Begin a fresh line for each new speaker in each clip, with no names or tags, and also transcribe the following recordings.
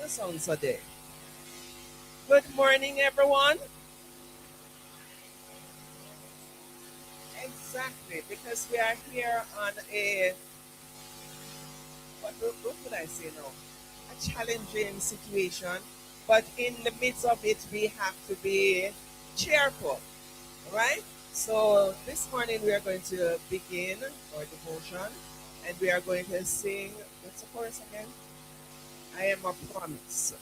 the sounds today. Good morning, everyone. Exactly, because we are here on what would I say now? A challenging situation, but in the midst of it, we have to be cheerful, all right? So this morning we are going to begin our devotion, and we are going to sing. What's the chorus again? I am a promise.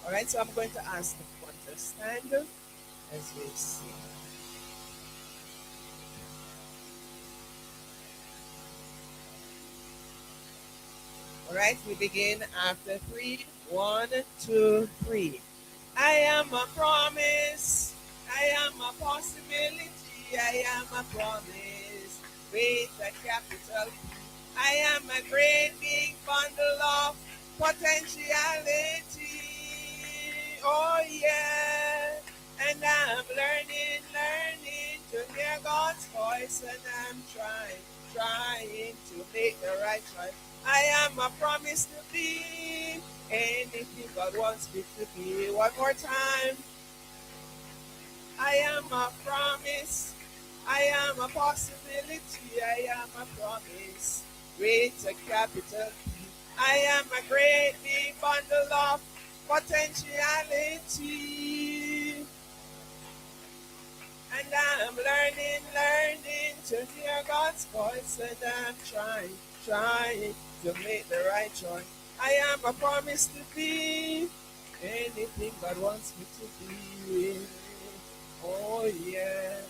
All right, so I'm going to ask everyone to stand as we sing. All right, we begin after three. One, two, three. I am a promise. I am a possibility. I am a promise. With a capital P. I am a great big bundle of potentiality. Oh yeah. And I'm learning to hear God's voice, and I'm trying to make the right choice. I am a promise to be anything God wants me to be. One more time. I am a promise. I am a possibility. I am a promise. With a capital P. I am a great big bundle of potentiality. And I'm learning to hear God's voice, and I'm trying to make the right choice. I am a promise to be anything God wants me to be. Oh yeah.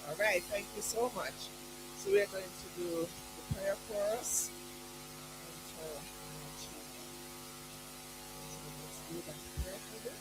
All right, thank you so much. So we're going to do the prayer for us. So let's do that prayer for you.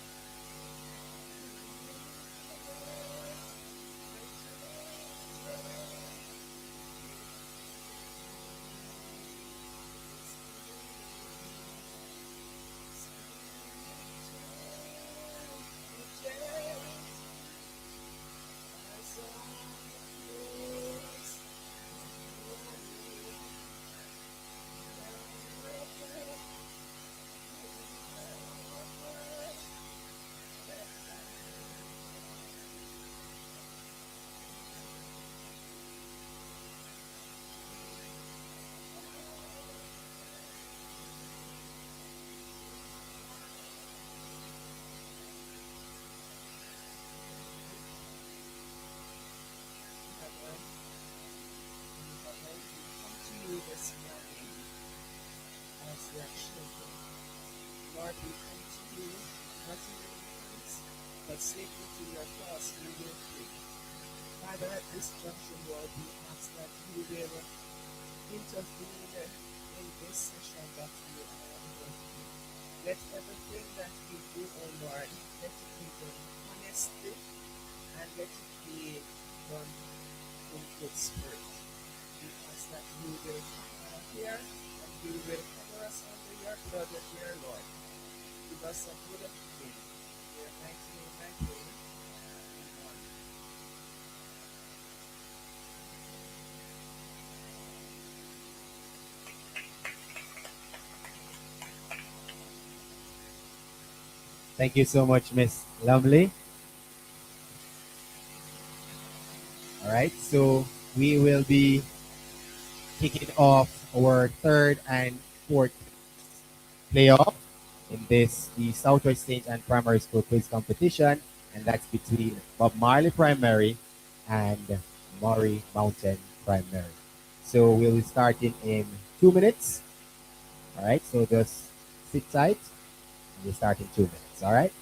Come to you this morning as your children. Lord, we come to you, not in your hands, but safely to your cross we will flee. Father, at this junction, Lord, we ask that you will intervene in this session that we are going to do. Let everything that we do, O Lord, let it be done honestly, and let it be done in good spirit. We ask that you will come here, and you will cover us under your blood, dear Lord. Give us a good day. In your mighty name I pray. Amen.
Thank you so much, Miss Lumley. All right, so we will be kicking off our third and fourth playoff in this the Southwest State and Primary School Quiz Competition, and that's between Bob Marley Primary and Maury Mountain Primary. So we'll be starting in 2 minutes. All right, so just sit tight. And we'll start in 2 minutes. All right.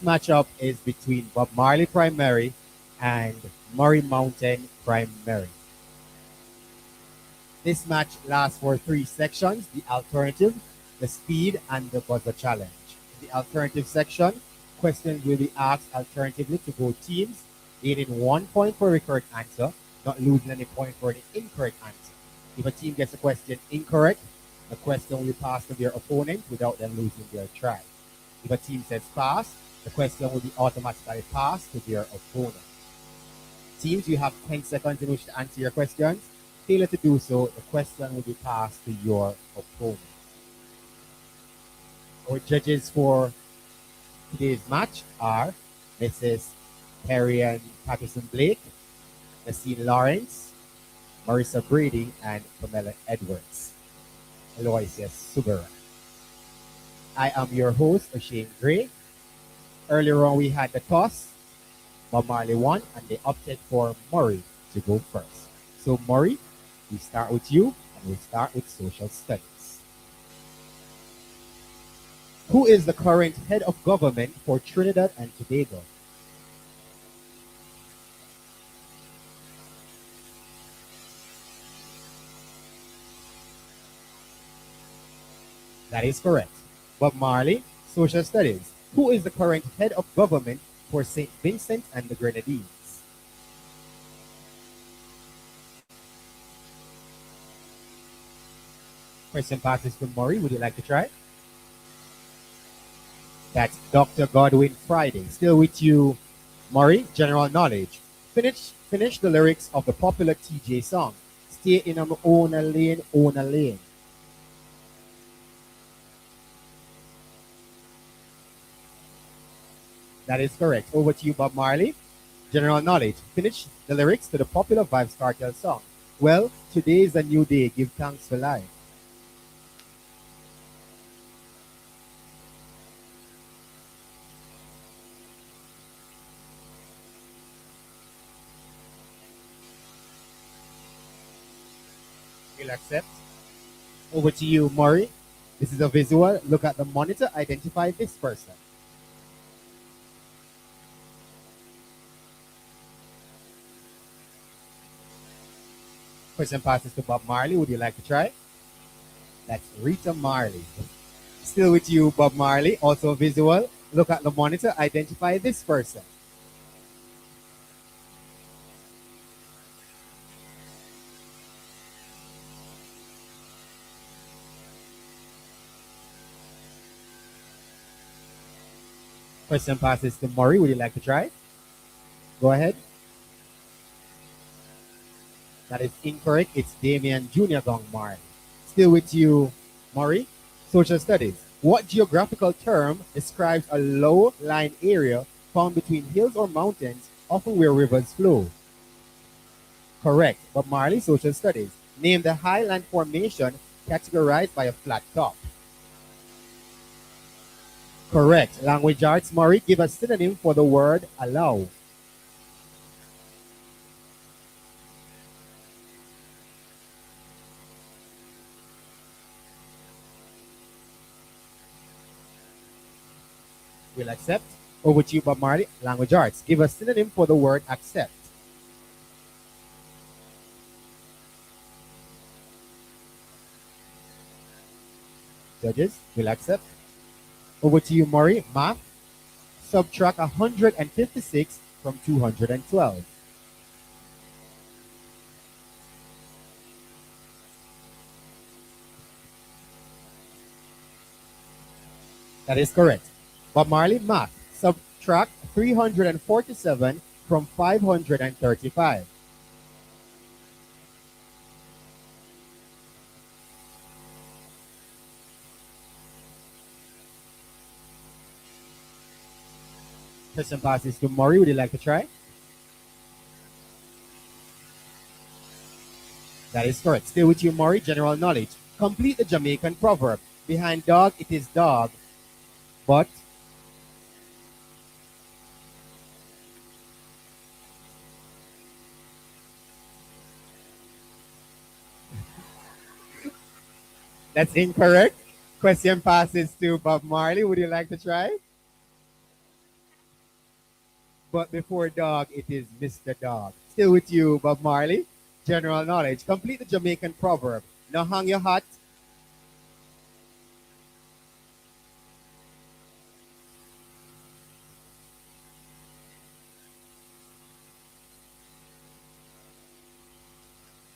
matchup is between Bob Marley Primary and Murray Mountain Primary. This match lasts for 3 sections: the alternative, the speed, and the buzzer challenge. In the alternative section, questions will be asked alternatively to both teams, gaining 1 point for a correct answer, not losing any point for the incorrect answer. If a team gets a question incorrect, the question will be passed to their opponent without them losing their try. If a team says pass, the question will be automatically passed to their opponent. Teams, you have 10 seconds in which to answer your questions. Failure to do so, the question will be passed to your opponent. Our judges for today's match are Mrs. Karian Patterson Blake, Nassim Lawrence, Marissa Brady, and Pamela Edwards. Aloysius Subera. I am your host, O'Shane Gray. Earlier on, we had the toss. Bob Marley won, and they opted for Murray to go first. So, Murray, we start with you, and we start with social studies. Who is the current head of government for Trinidad and Tobago? That is correct. Bob Marley, social studies. Who is the current head of government for St. Vincent and the Grenadines? Question passes to Murray. Would you like to try? That's Dr. Godwin Friday. Still with you, Murray. General knowledge. Finish the lyrics of the popular TJ song. Stay in our own lane, own a lane. That is correct. Over to you, Bob Marley. General knowledge. Finish the lyrics to the popular Vibes Cartel song. Well, today is a new day. Give thanks for life. We'll accept. Over to you, Murray. This is a visual. Look at the monitor. Identify this person. Question passes to Bob Marley. Would you like to try? That's Rita Marley. Still with you, Bob Marley. Also visual. Look at the monitor. Identify this person. Question passes to Murray. Would you like to try? Go ahead. That is incorrect. It's Damian Jr. Gong Marley. Still with you, Murray. Social studies. What geographical term describes a low-lying area found between hills or mountains, often where rivers flow? Correct. But Marley, social studies. Name the highland formation categorized by a flat top. Correct. Language arts, Murray. Give a synonym for the word allow. Will accept. Over to you, Bob Marley. Language arts. Give a synonym for the word accept. Judges, will accept. Over to you, Murray. Math. Subtract 156 from 212. That is correct. Bob Marley, math. Subtract 347 from 535. Question passes to Murray. Would you like to try? That is correct. Still with you, Murray. General knowledge. Complete the Jamaican proverb. Behind dog, it is dog. But that's incorrect. Question passes to Bob Marley. Would you like to try? But before dog, it is Mr. Dog. Still with you, Bob Marley. General knowledge. Complete the Jamaican proverb. Now hang your hat.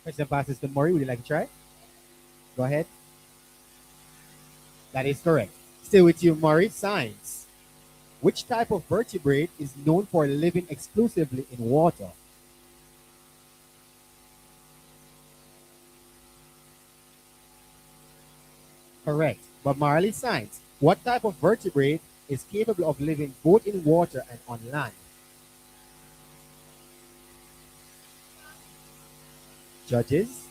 Question passes to Maury. Would you like to try? Go ahead. That is correct. Still with you, Maury. Science. Which type of vertebrate is known for living exclusively in water? Correct. But Marley, science. What type of vertebrate is capable of living both in water and on land? Judges,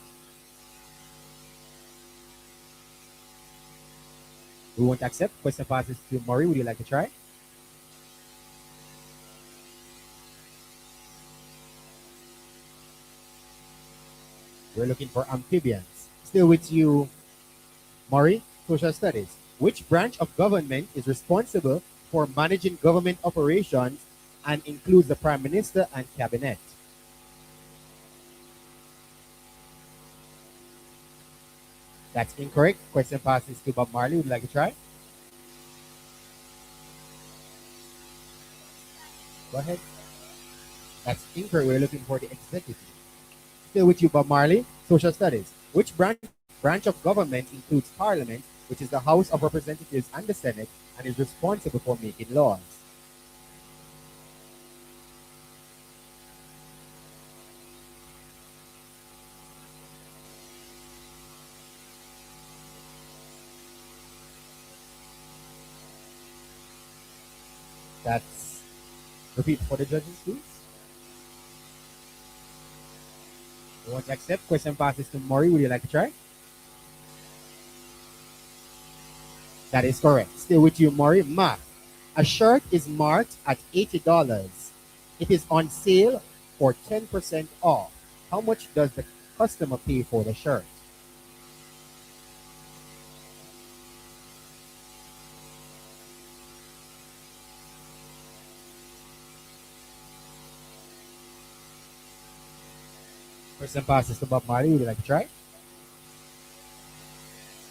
we won't accept. Question passes to Maury. Would you like to try? We're looking for amphibians. Still with you, Maury. Social studies. Which branch of government is responsible for managing government operations and includes the Prime Minister and Cabinet? That's incorrect. Question passes to Bob Marley. Would you like to try? Go ahead. That's incorrect. We're looking for the executive. Still with you, Bob Marley. Social studies. Which branch of government includes Parliament, which is the House of Representatives and the Senate, and is responsible for making laws? That's repeat for the judges, please. We want to accept. Question passes to Maury. Would you like to try? That is correct. Still with you, Maury. Math. A shirt is marked at $80. It is on sale for 10% off. How much does the customer pay for the shirt? Question passes to Bob Marley. Would you like to try?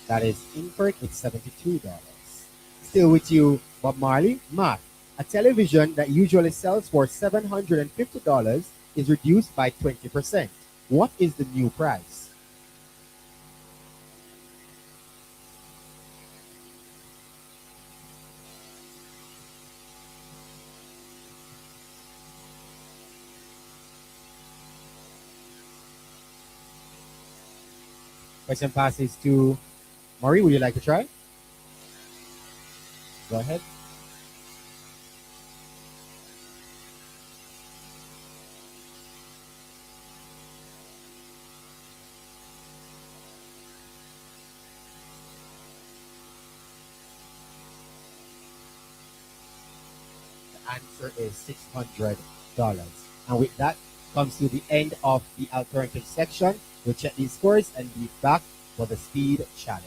That is incorrect. It's $72. Still with you, Bob Marley. Math. A television that usually sells for $750 is reduced by 20%. What is the new price? Question passes to Maury. Would you like to try? Go ahead. The answer is $600. And with that comes to the end of the alternative section. We'll check these scores and be back for the speed challenge.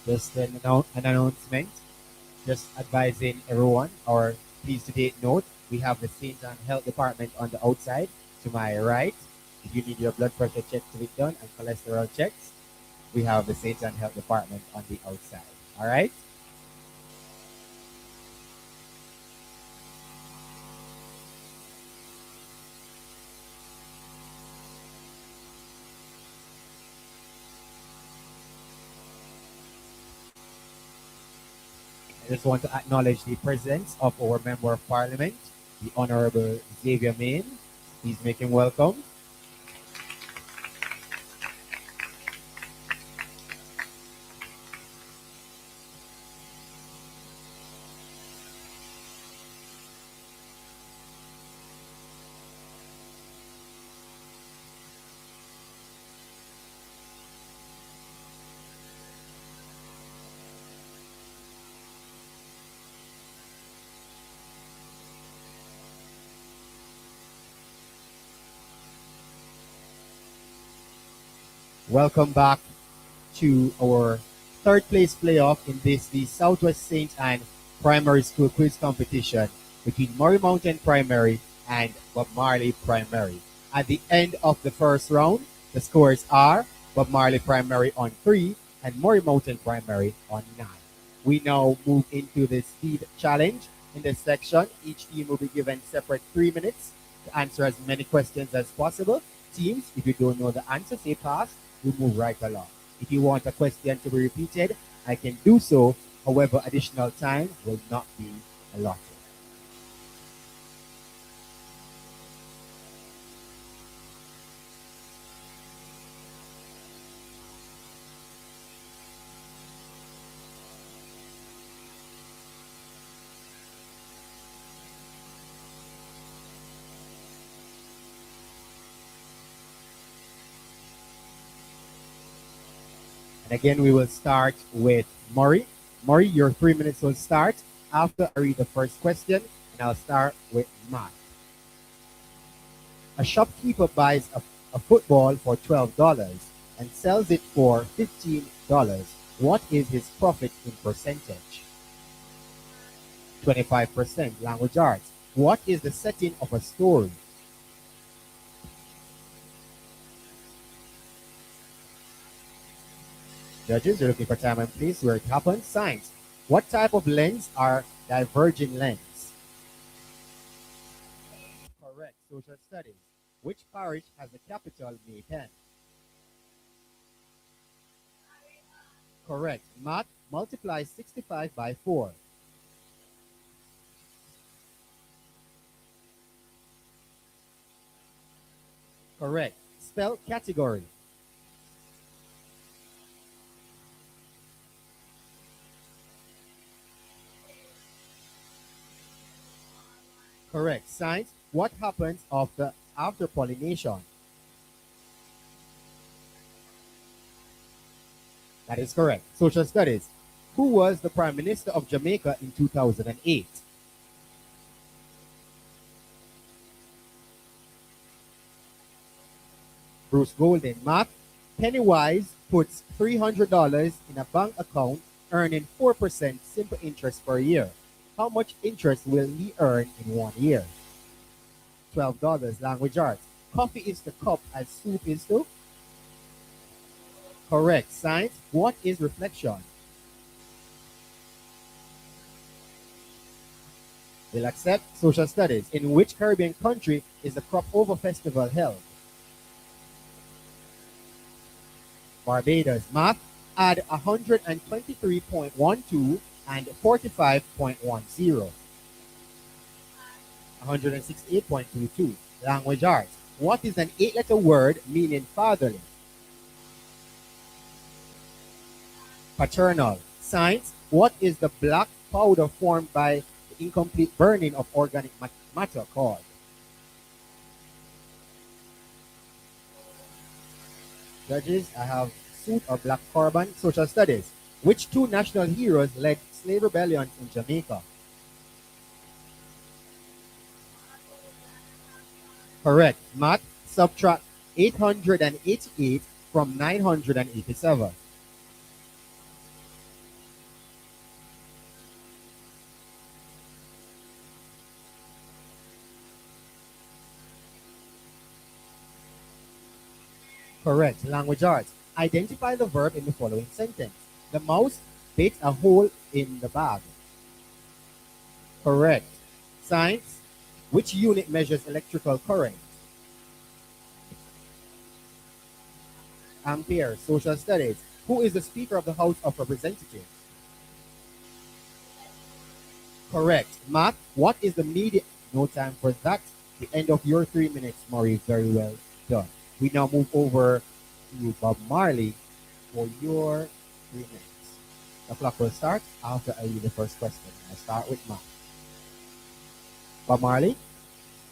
Just an announcement, just advising everyone, or please to take note, we have the St. John Health Department on the outside to my right. If you need your blood pressure check to be done and cholesterol checks, we have the St. John Health Department on the outside. All right? I just want to acknowledge the presence of our Member of Parliament, the Honorable Xavier Main. Please make him welcome. Welcome back to our third place playoff in the Southwest St. Anne Primary School Quiz Competition between Murray Mountain Primary and Bob Marley Primary. At the end of the first round, the scores are Bob Marley Primary on 3 and Murray Mountain Primary on 9. We now move into the speed challenge. In this section, each team will be given separate 3 minutes to answer as many questions as possible. Teams, if you don't know the answer, say pass. We move right along. If you want a question to be repeated, I can do so. However, additional time will not be allotted. And again, we will start with Murray. Murray, your 3 minutes will start after I read the first question, and I'll start with Matt. A shopkeeper buys a football for $12 and sells it for $15. What is his profit in percentage? 25%. Language arts. What is the setting of a story? Judges, you're looking for time and place where it happens. Science. What type of lens are diverging lens? Correct. Social studies. Which parish has the capital Maypen? Correct. Math. Multiply 65 by 4. Correct. Spell category. Correct. Science. What happens after pollination? That is correct. Social studies. Who was the Prime Minister of Jamaica in 2008? Bruce Golden. Math. Pennywise puts $300 in a bank account, earning 4% simple interest per year. How much interest will he earn in 1 year? $12. Language arts. Coffee is the cup as soup is to? Correct. Science. What is reflection? We'll accept. Social studies. In which Caribbean country is the Crop Over Festival held? Barbados. Math. Add 123.12 and 45.10. 168.22. Language arts. What is an 8-letter word meaning fatherly? Paternal. Science. What is the black powder formed by the incomplete burning of organic matter called? Judges, I have soot or black carbon. Social studies. Which two national heroes led slave rebellions in Jamaica? Correct. Math. Subtract 888 from 987. Correct. Language arts. Identify the verb in the following sentence. The mouse bit a hole in the bag. Correct. Science. Which unit measures electrical current? Ampere. Social studies. Who is the Speaker of the House of Representatives? Correct. Math. What is the median? No time for that. The end of your 3 minutes, Maury. Very well done. We now move over to Bob Marley for your 3 minutes. The clock will start after I read the first question. I'll start with Math. Bob Marley.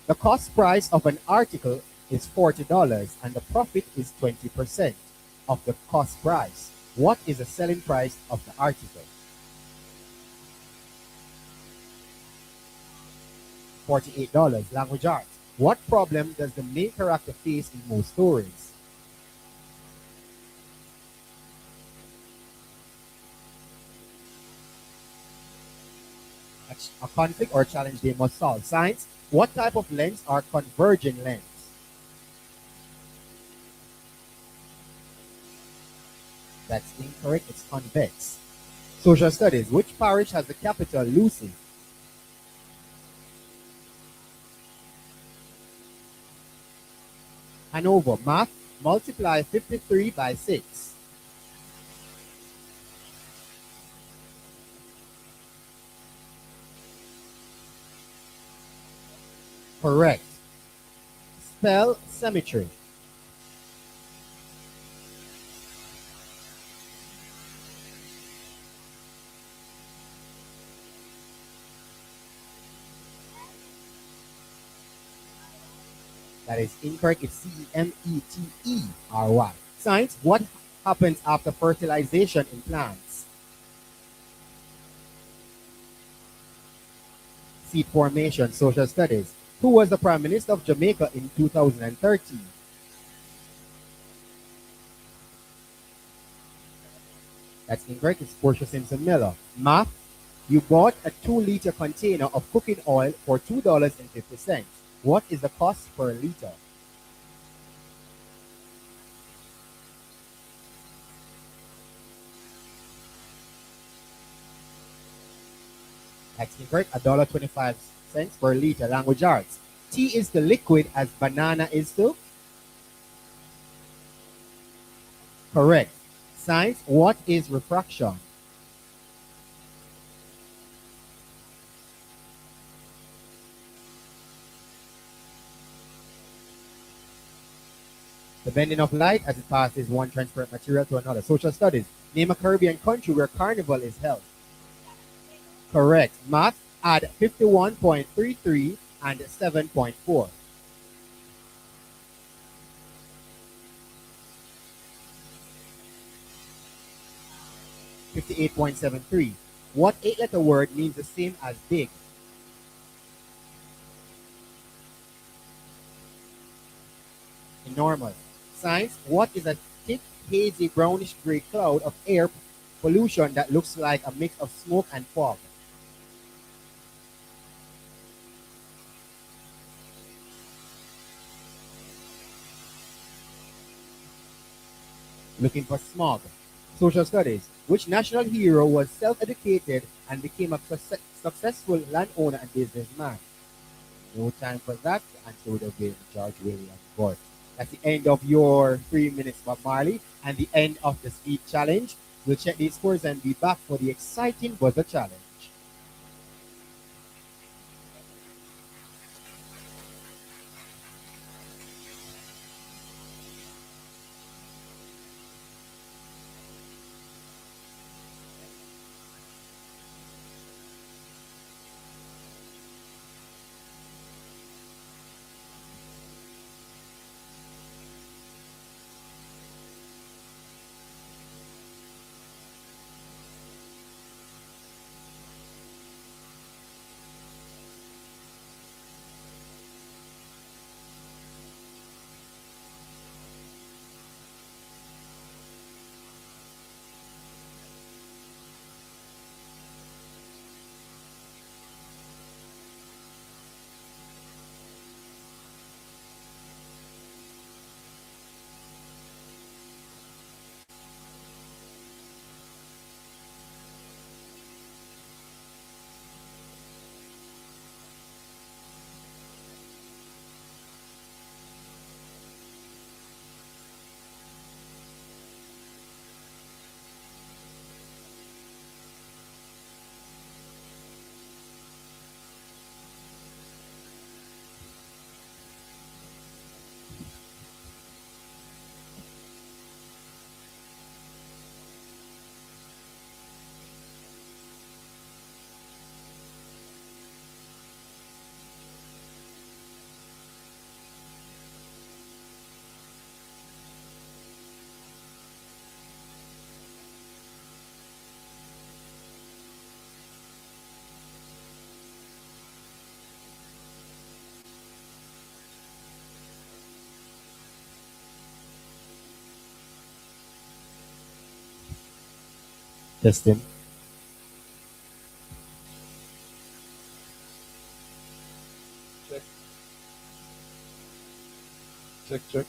The cost price of an article is $40 and the profit is 20% of the cost price. What is the selling price of the article? $48. Language arts. What problem does the main character face in most stories? A conflict or challenge they must solve. Science. What type of lens are converging lens? That's incorrect. It's convex. Social studies. Which parish has the capital Lucy? Hanover. Math. Multiply 53 by 6. Correct. Spell symmetry. That is incorrect. It's Cemetery. Science. What happens after fertilization in plants? Seed formation. Social studies. Who was the Prime Minister of Jamaica in 2013? That's incorrect. It's Portia Simpson Miller. Math. You bought a 2-liter container of cooking oil for $2.50. What is the cost per liter? That's incorrect. $1.25 per liter. Language arts. Tea is the liquid as banana is to? Correct. Science. What is refraction? The bending of light as it passes one transparent material to another. Social studies. Name a Caribbean country where carnival is held. Correct. Math. Add 51.33 and 7.4. 58.73. What 8-letter word means the same as big? Enormous. Science. What is a thick, hazy, brownish gray cloud of air pollution that looks like a mix of smoke and fog? Looking for smog. Social studies. Which national hero was self-educated and became a successful landowner and businessman? No time for that. The answer would have been George William Gordon. That's the end of your 3 minutes, Bob Marley, and the end of the speed challenge. We'll check these scores and be back for the exciting buzzer challenge. Testing.
Check, check, check.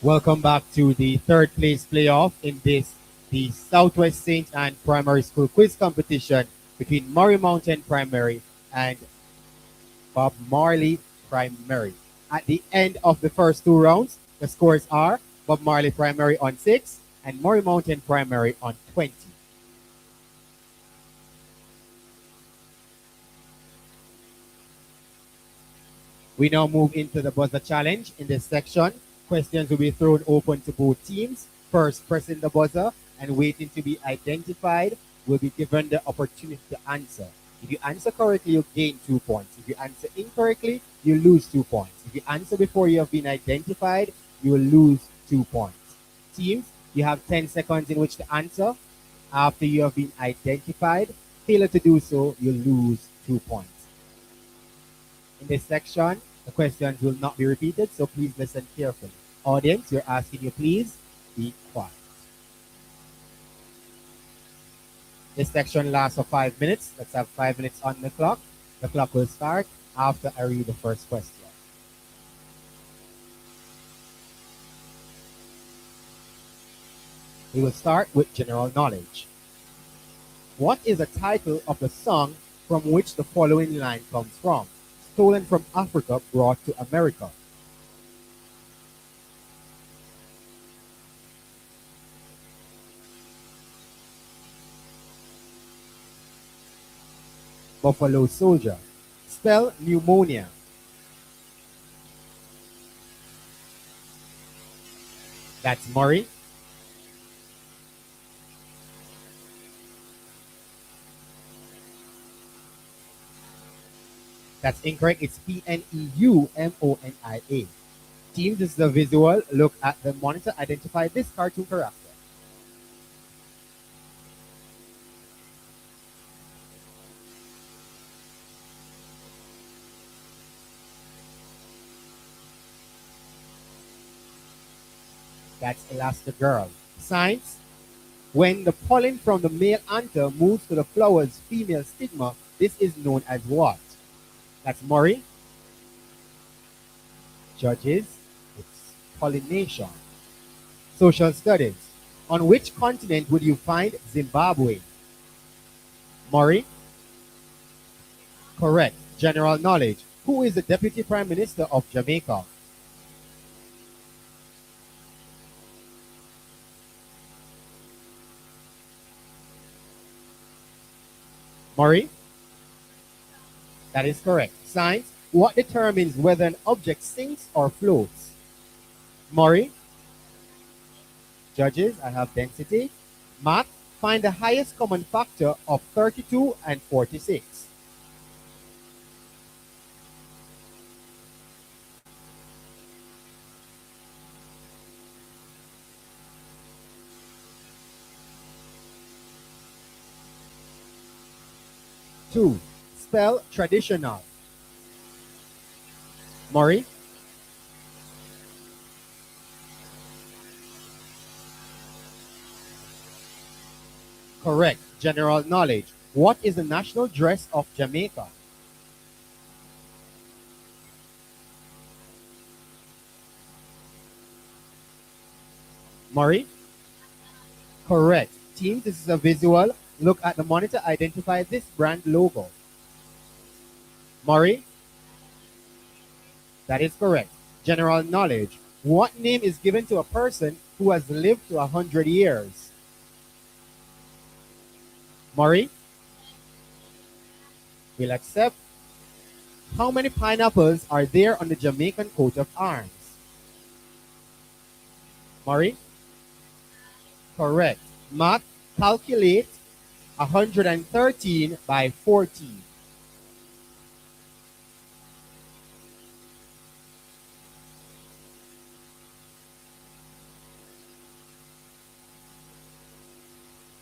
Welcome back to the third place playoff in the Southwest St. Anne Primary School quiz competition between Murray Mountain Primary and Bob Marley Primary. At the end of the first two rounds, the scores are Bob Marley Primary on 6 and Murray Mountain Primary on 20. We now move into the buzzer challenge. In this section, questions will be thrown open to both teams. First, pressing the buzzer and waiting to be identified will be given the opportunity to answer. If you answer correctly, you gain 2 points. If you answer incorrectly, you lose 2 points. If you answer before you have been identified, you will lose 2 points. Teams, you have 10 seconds in which to answer. After you have been identified, failure to do so, you lose 2 points. In this section, the questions will not be repeated, so please listen carefully. Audience, we're asking you please be quiet. This section lasts for 5 minutes. Let's have 5 minutes on the clock. The clock will start after I read the first question. We will start with general knowledge. What is the title of the song from which the following line comes from? Stolen from Africa, brought to America. Buffalo Soldier. Spell pneumonia. That's Murray. That's incorrect. It's Pneumonia. Team, this is the visual. Look at the monitor. Identify this cartoon character. That's Elastigirl. Science. When the pollen from the male anther moves to the flower's female stigma, this is known as what? That's Murray. Judges, it's pollination. Social studies. On which continent would you find Zimbabwe? Murray. Correct. General knowledge. Who is the Deputy Prime Minister of Jamaica? Murray. That is correct. Science. What determines whether an object sinks or floats? Murray. Judges, I have density. Math. Find the highest common factor of 32 and 46. Two. Spell traditional. Murray. Correct. General knowledge. What is the national dress of Jamaica? Murray. Correct. Team, this is a visual. Look at the monitor. Identify this brand logo. Murray. That is correct. General knowledge. What name is given to a person who has lived to 100 years? Murray. We'll accept. How many pineapples are there on the Jamaican coat of arms? Murray. Correct. Math. Calculate 113 by 14.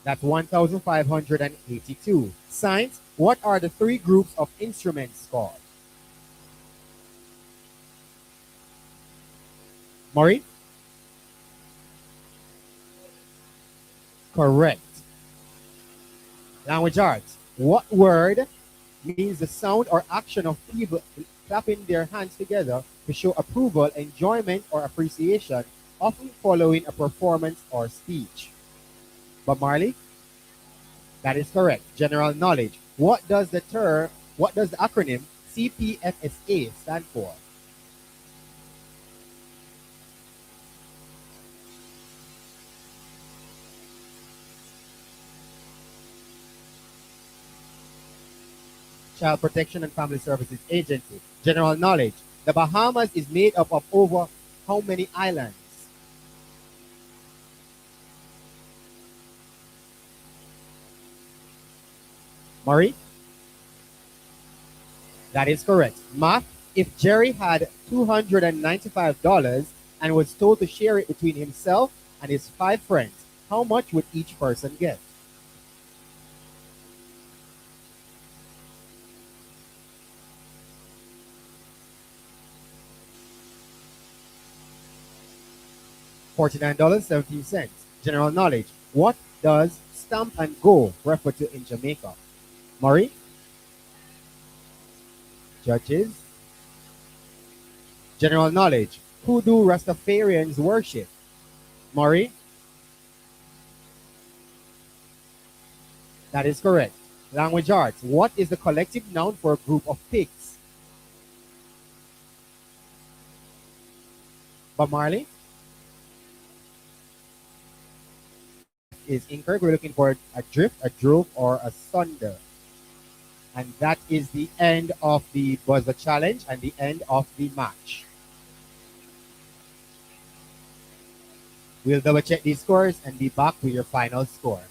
That's 1,582. Science. What are the three groups of instruments called? Murray? Correct. Language arts. What word means the sound or action of people clapping their hands together to show approval, enjoyment, or appreciation often following a performance or speech. Bob Marley? That is correct. General knowledge. What does the acronym CPFSA stand for? Child Protection and Family Services Agency. General knowledge. The Bahamas is made up of over how many islands? Murray? That is correct. Math. If Jerry had $295 and was told to share it between himself and his 5 friends, how much would each person get? $49.17. General knowledge. What does stamp and go refer to in Jamaica? Murray? Judges? General knowledge. Who do Rastafarians worship? Murray? That is correct. Language arts. What is the collective noun for a group of pigs? Bob Marley? Is incorrect. We're looking for a drift, a drove, or a sunder. And that is the end of the buzzer challenge and the end of the match. We'll double check these scores and be back with your final score.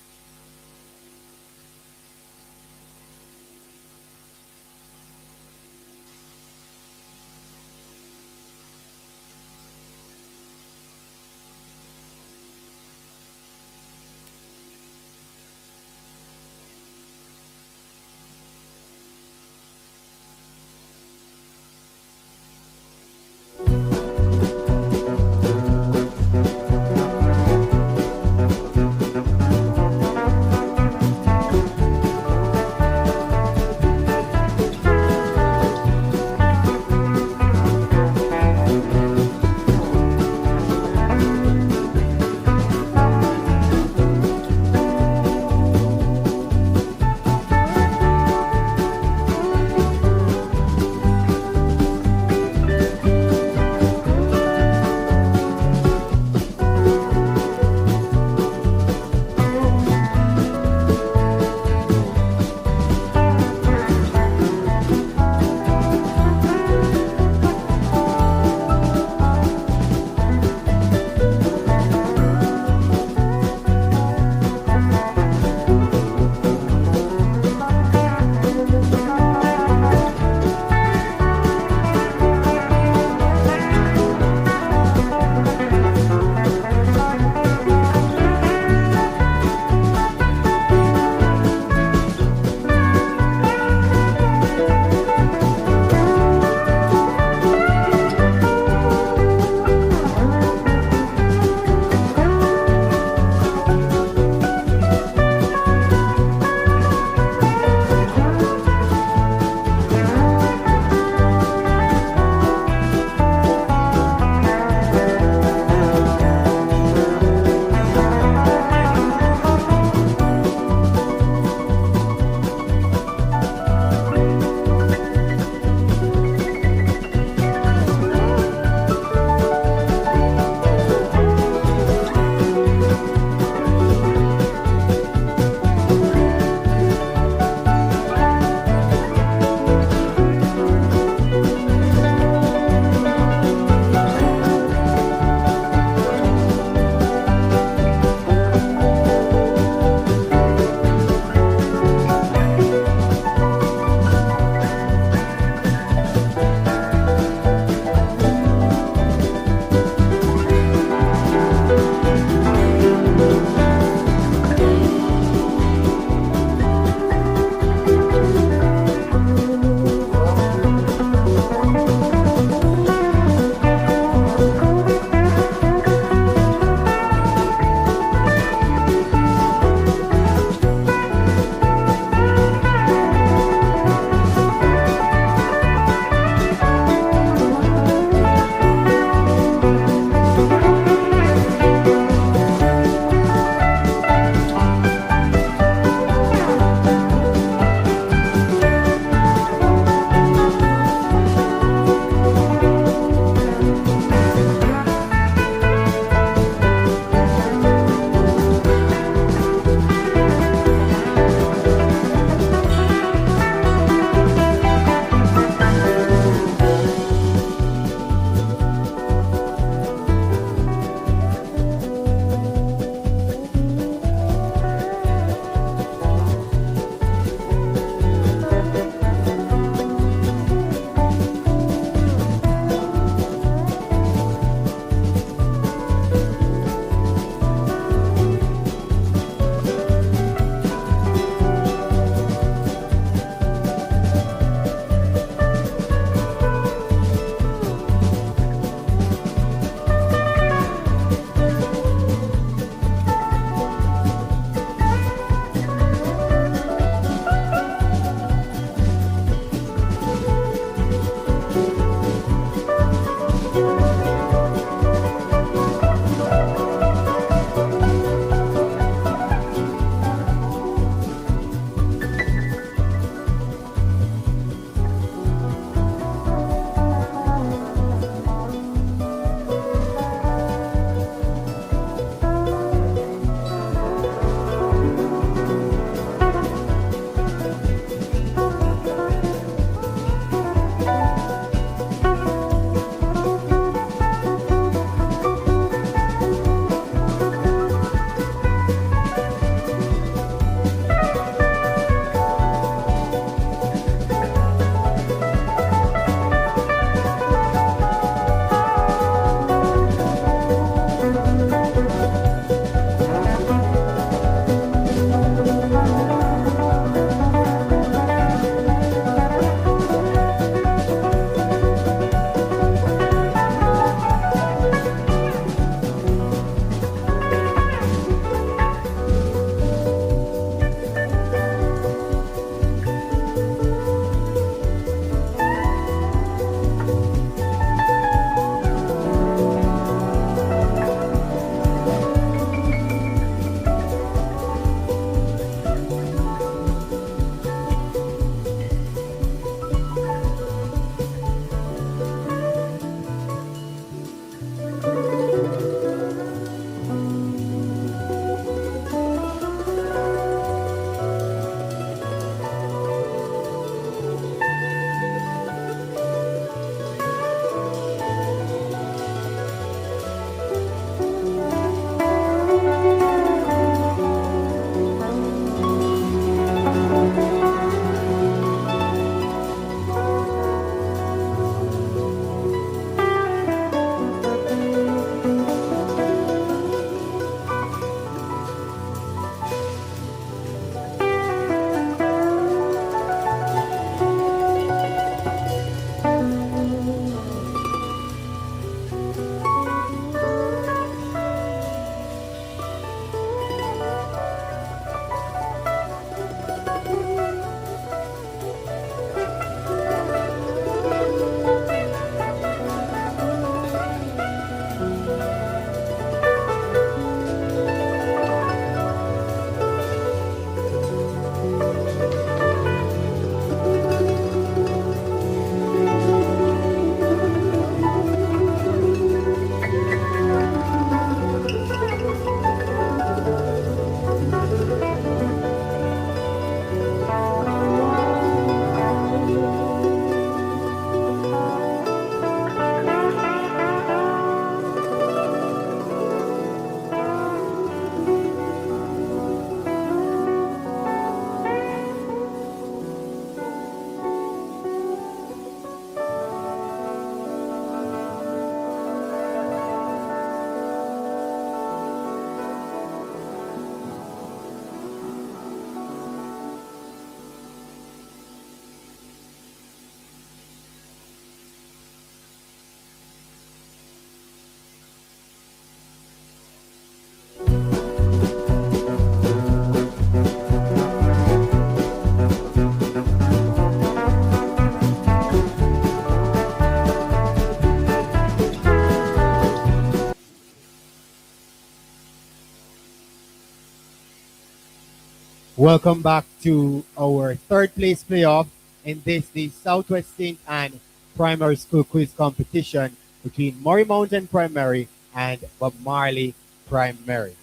Welcome back to our third place playoff in this the Southwest St. Anne Primary School Quiz Competition between Murray Mountain Primary and Bob Marley Primary.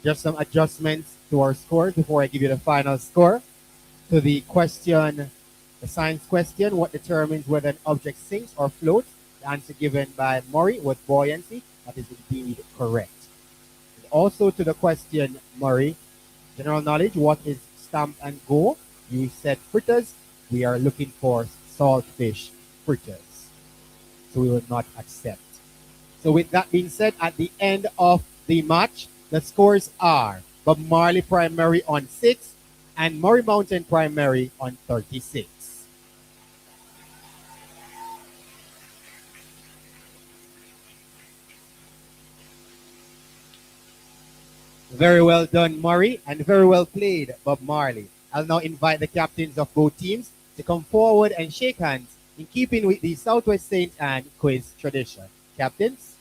Just some adjustments to our scores before I give you the final score. To the question, the science question, what determines whether an object sinks or floats? The answer given by Murray was buoyancy. That is indeed correct. And also to the question, Murray, general knowledge, what is stamp and go? You said fritters. We are looking for saltfish fritters. So we will not accept. So with that being said, at the end of the match, the scores are Bob Marley Primary on 6 and Murray Mountain Primary on 36. Very well done, Murray, and very well played, Bob Marley. I'll now invite the captains of both teams to come forward and shake hands in keeping with the Southwest St. Anne quiz tradition. Captains?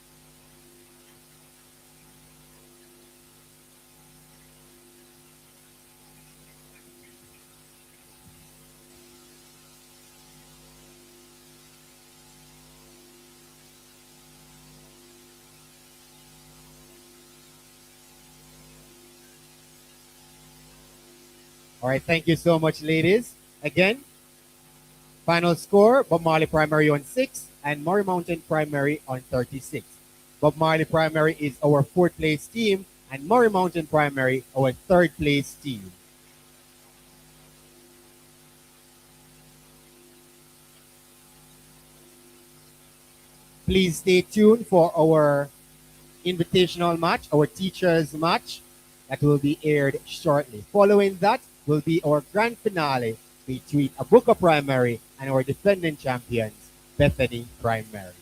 All right, thank you so much, ladies. Again, final score, Bob Marley Primary on 6 and Murray Mountain Primary on 36. Bob Marley Primary is our fourth place team and Murray Mountain Primary our third place team. Please stay tuned for our invitational match, our teachers match that will be aired shortly. Following that will be our grand finale between Aboukir Primary and our defending champions, Bethany Primary.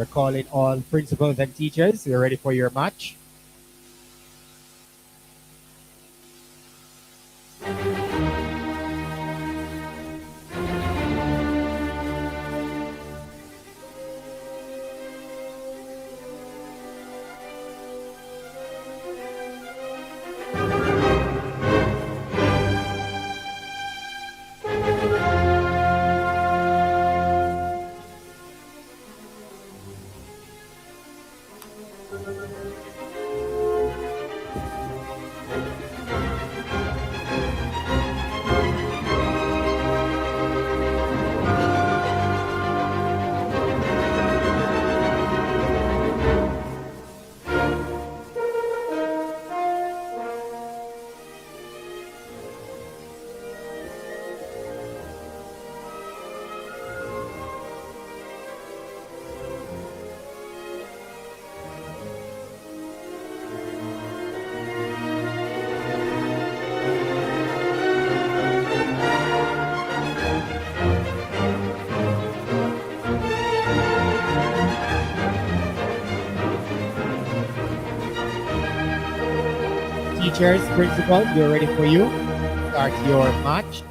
We're calling all principals and teachers. You're ready for your match. Teachers, principals, we're ready for you. Start your match.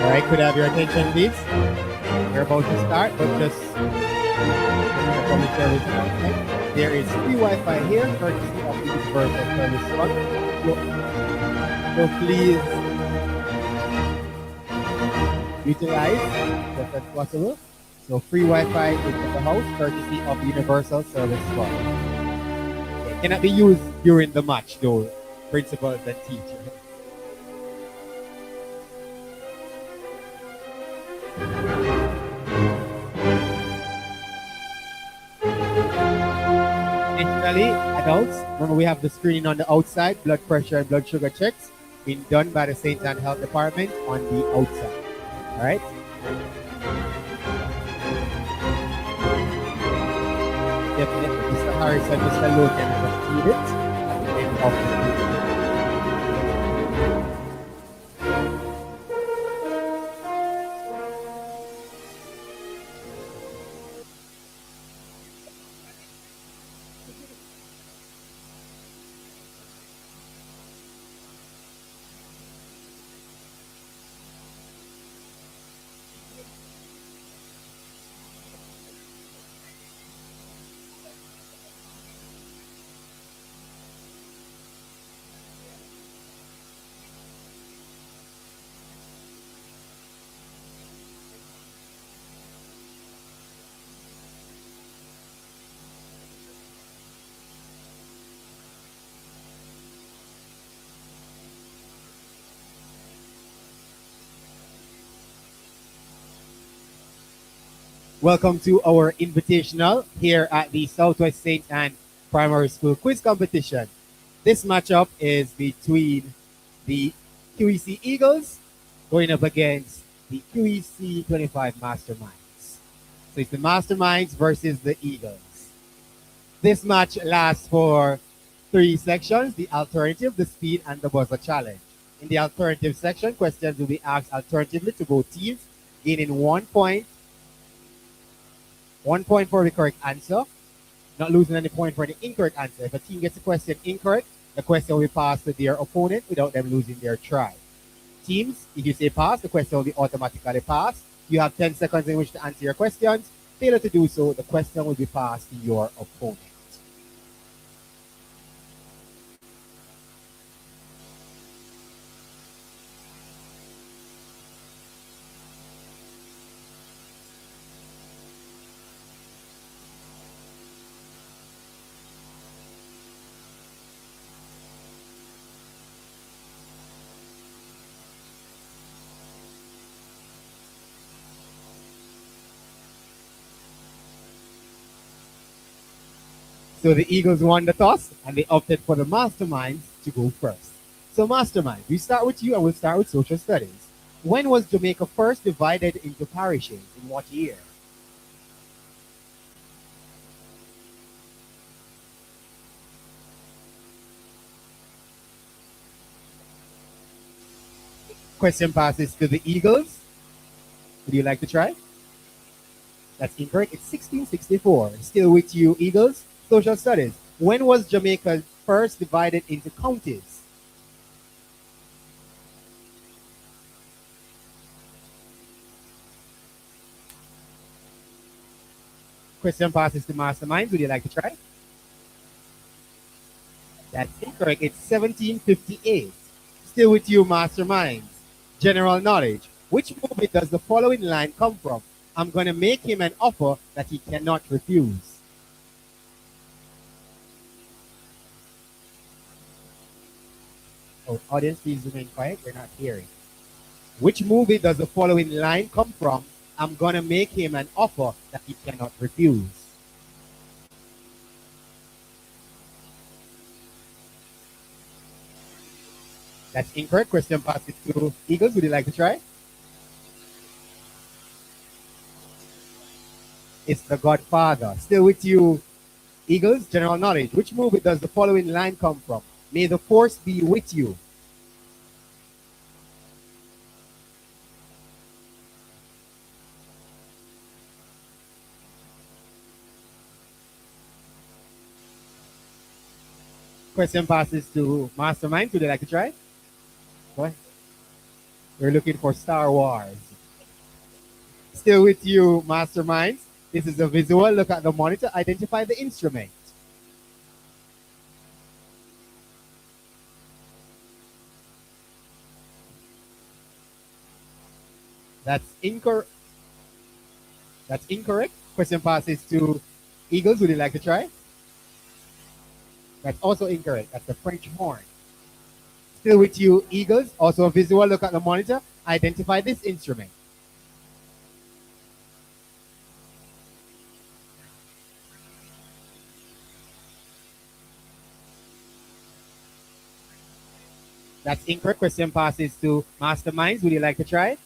All right, could I have your attention, please? We're about to start, but just public service announcement. There is free Wi-Fi here, courtesy of the Universal Service Fund. So please utilize just as possible. So free Wi-Fi is at the house, courtesy of the Universal Service Fund. It cannot be used during the match, though, principals and teachers. Additionally, adults, remember we have the screening on the outside, blood pressure and blood sugar checks being done by the St. Anne Health Department on the outside. All right? Definitely, Mr. Harris and Mr. Logan have need it at the end of the meeting. Welcome to our invitational here at the Southwest St. Anne Primary School Quiz Competition. This matchup is between the QEC Eagles going up against the QEC 25 Masterminds. So it's the Masterminds versus the Eagles. This match lasts for 3 sections: the alternative, the speed, and the buzzer challenge. In the alternative section, questions will be asked alternatively to both teams, gaining 1 point. 1 point for the correct answer, not losing any point for the incorrect answer. If a team gets a question incorrect, the question will be passed to their opponent without them losing their try. Teams, if you say pass, the question will be automatically passed. You have 10 seconds in which to answer your questions. Failure to do so, the question will be passed to your opponent. So the Eagles won the toss and they opted for the Masterminds to go first. So Mastermind, we start with you and we'll start with social studies. When was Jamaica first divided into parishes? In what year? Question passes to the Eagles. Would you like to try? That's incorrect. It's 1664. Still with you, Eagles. Social studies. When was Jamaica first divided into counties? Question passes to Masterminds. Would you like to try? That's incorrect. It's 1758. Still with you, Masterminds. General knowledge. Which movie does the following line come from? I'm going to make him an offer that he cannot refuse. Oh, audience, please remain quiet. We're not hearing. Which movie does the following line come from? I'm going to make him an offer that he cannot refuse. That's incorrect. Question passes to Eagles. Would you like to try? It's The Godfather. Still with you, Eagles. General knowledge. Which movie does the following line come from? May the force be with you. Question passes to Mastermind. Would you like to try? What? We're looking for Star Wars. Still with you, Masterminds. This is a visual. Look at the monitor. Identify the instrument. That's incorrect. That's incorrect. Question passes to Eagles. Would you like to try? That's also incorrect. That's the French horn. Still with you, Eagles. Also a visual. Look at the monitor. Identify this instrument. That's incorrect. Question passes to Masterminds. Would you like to try?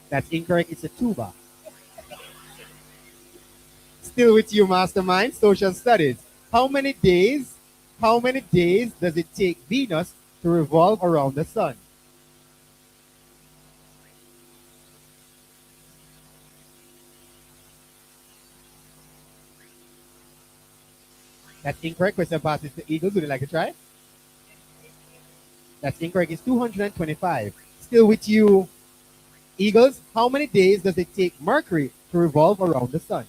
That's incorrect. It's a tuba. Still with you, Mastermind. Social studies. How many days does it take Venus to revolve around the sun? That's incorrect. Question passes to Eagles. Would you like to try? That's incorrect. It's 225. Still with you, Eagles. How many days does it take Mercury to revolve around the sun?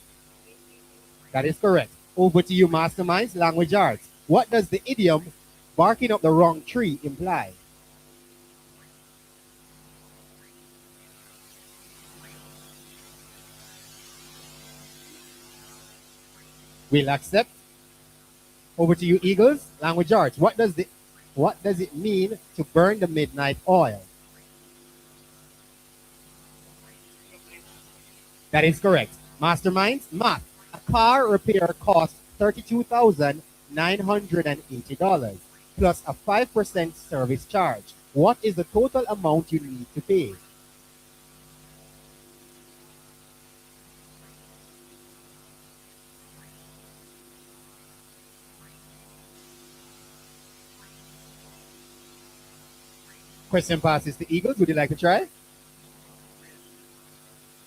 That is correct. Over to you, Masterminds. Language arts. What does the idiom barking up the wrong tree imply? We'll accept. Over to you, Eagles. Language arts. What does it mean to burn the midnight oil? That is correct. Masterminds, math. A car repair costs $32,980 plus a 5% service charge. What is the total amount you need to pay? Question passes to Eagles. Would you like to try?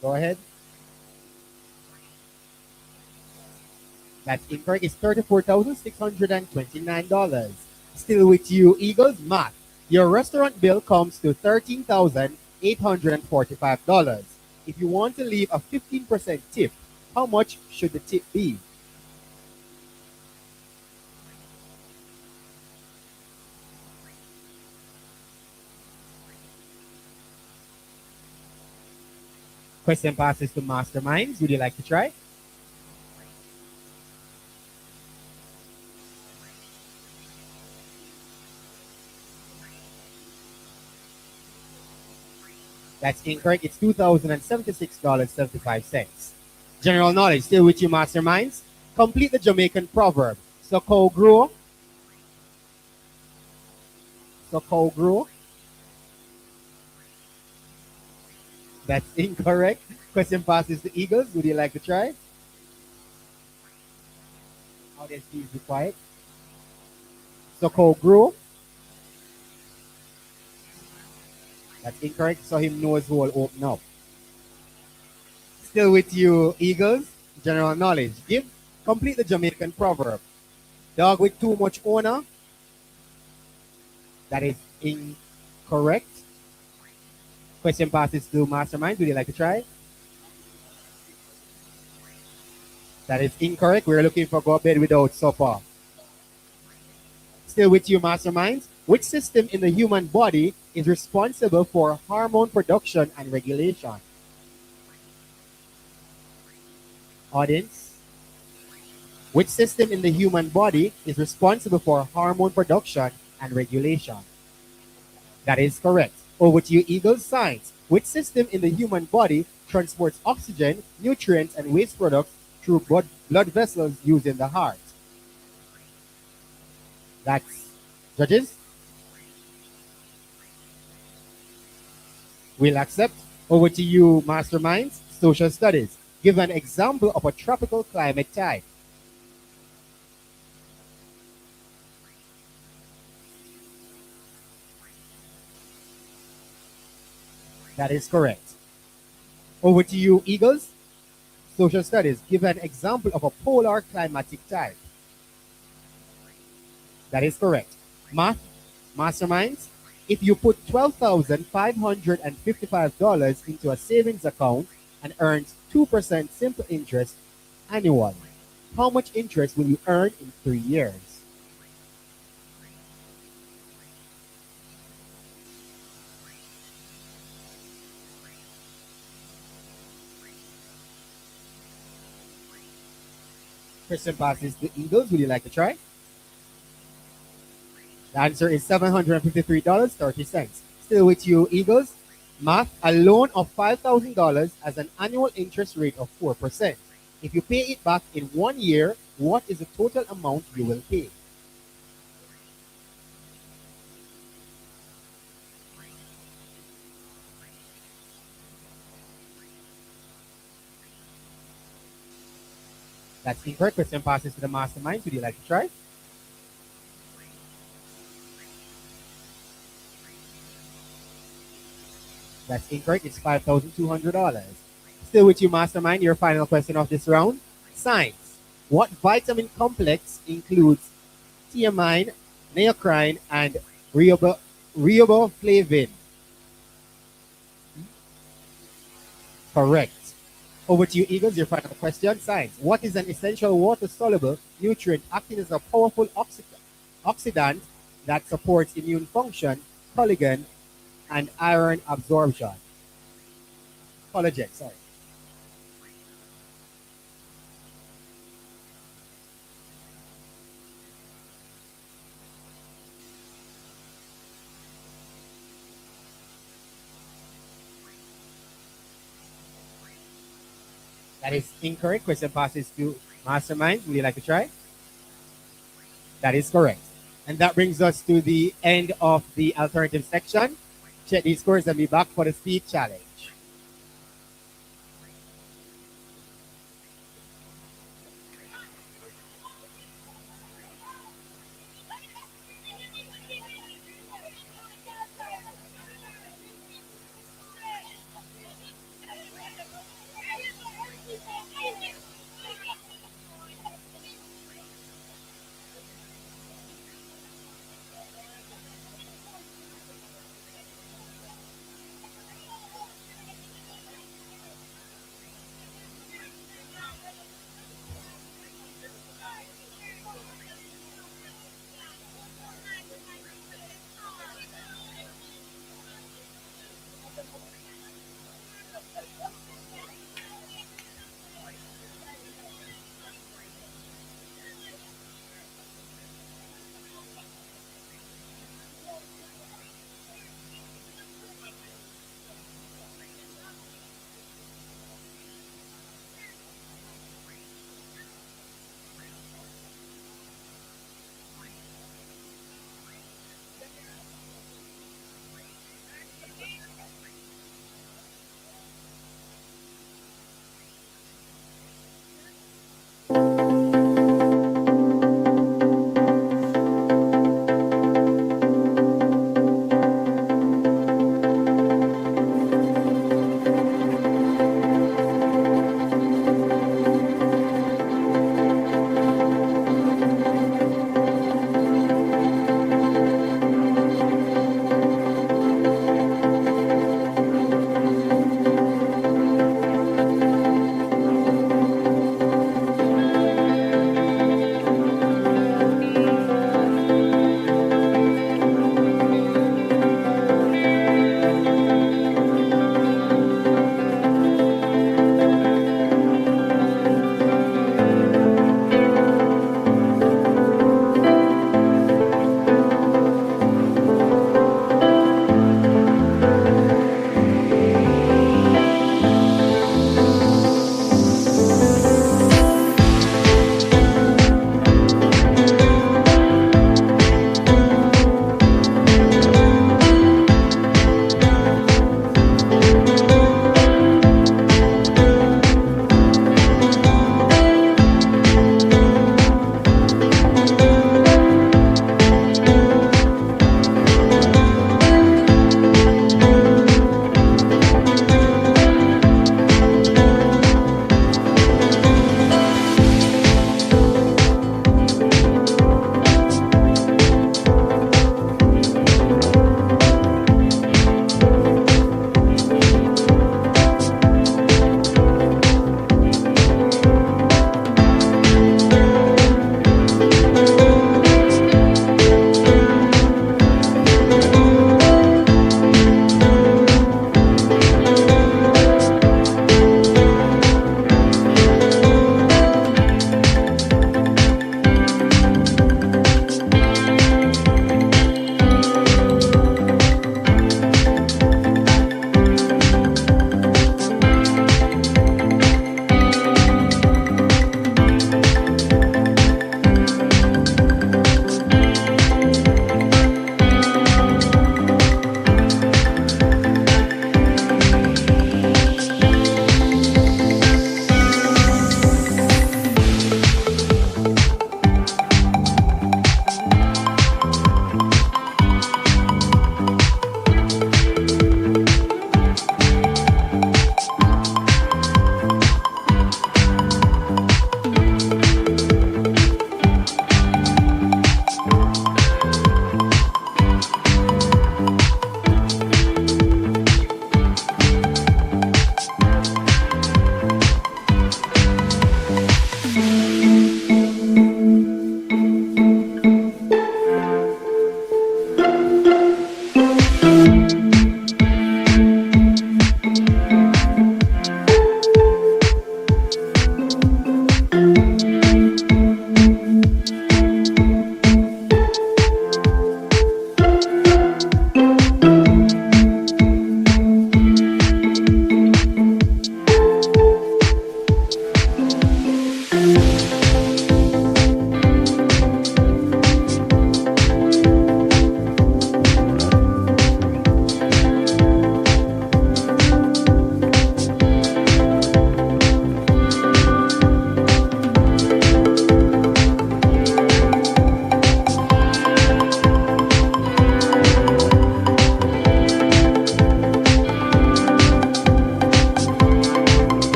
Go ahead. That's incorrect. It's $34,629. Still with you, Eagles. Math. Your restaurant bill comes to $13,845. If you want to leave a 15% tip, how much should the tip be? Question passes to Masterminds. Would you like to try? That's incorrect. It's $2,076.75. General knowledge. Still with you, Masterminds. Complete the Jamaican proverb. Soko grow. Soko grow. That's incorrect. Question passes to Eagles. Would you like to try? Audience, please be quiet. Soko grow. That's incorrect. So him nose hole open up. Still with you, Eagles. General knowledge. Complete the Jamaican proverb. Dog with too much owner. That is incorrect. Question passes to Mastermind. Would you like to try? That is incorrect. We're looking for go bed without supper. Still with you, Masterminds. Which system in the human body is responsible for hormone production and regulation? Audience. Which system in the human body is responsible for hormone production and regulation? That is correct. Over to you, Eagles. Science. Which system in the human body transports oxygen, nutrients, and waste products through blood vessels using the heart? That's judges. We'll accept. Over to you, Masterminds. Social studies. Give an example of a tropical climate type. That is correct. Over to you, Eagles. Social studies. Give an example of a polar climatic type. That is correct. Math, Masterminds. If you put $12,555 into a savings account and earns 2% simple interest annually, how much interest will you earn in 3 years? Question passes to Eagles. Would you like to try? The answer is $753.30. Still with you, Eagles. Math, a loan of $5,000 has an annual interest rate of 4%. If you pay it back in 1 year, what is the total amount you will pay? That's incorrect. Question passes to the Masterminds. Would you like to try? That's incorrect. It's $5,200. Still with you, Mastermind. Your final question of this round. Science. What vitamin complex includes thiamine, neocrine, and riboflavin? Correct. Over to you, Eagles. Your final question. Science. What is an essential water-soluble nutrient acting as a powerful oxidant that supports immune function, collagen, and iron absorption? Collagen, sorry. That is incorrect. Question passes to Mastermind. Would you like to try? That is correct. And that brings us to the end of the alternative section. Check these scores and be back for the speed challenge.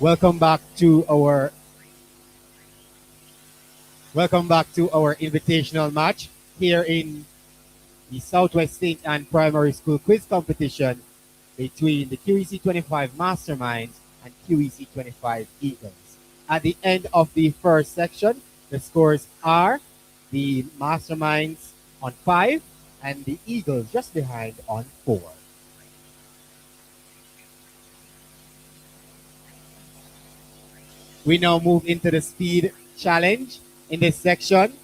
Welcome back to our invitational match here in the Southwest State and Primary School Quiz Competition between the QEC 25 Masterminds and QEC 25 Eagles. At the end of the first section, the scores are the Masterminds on 5 and the Eagles just behind on 4. We now move into the speed challenge. In this section,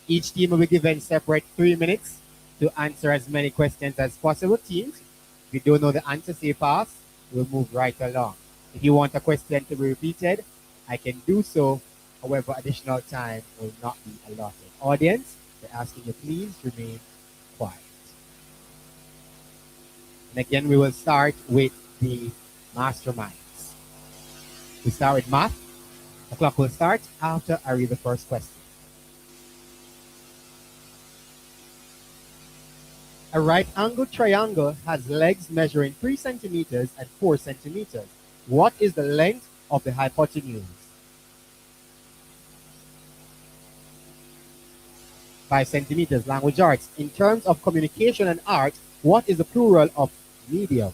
each team will be given separate 3 minutes to answer as many questions as possible. Teams, if you don't know the answer, say pass. We'll move right along. If you want a question to be repeated, I can do so. However, additional time will not be allotted. Audience, we're asking you please remain quiet. And again, we will start with the masterminds. We start with math. The clock will start after I read the first question. A right-angled triangle has legs measuring 3 centimeters and 4 centimeters. What is the length of the hypotenuse? 5 centimeters. Language arts. In terms of communication and art, what is the plural of medium?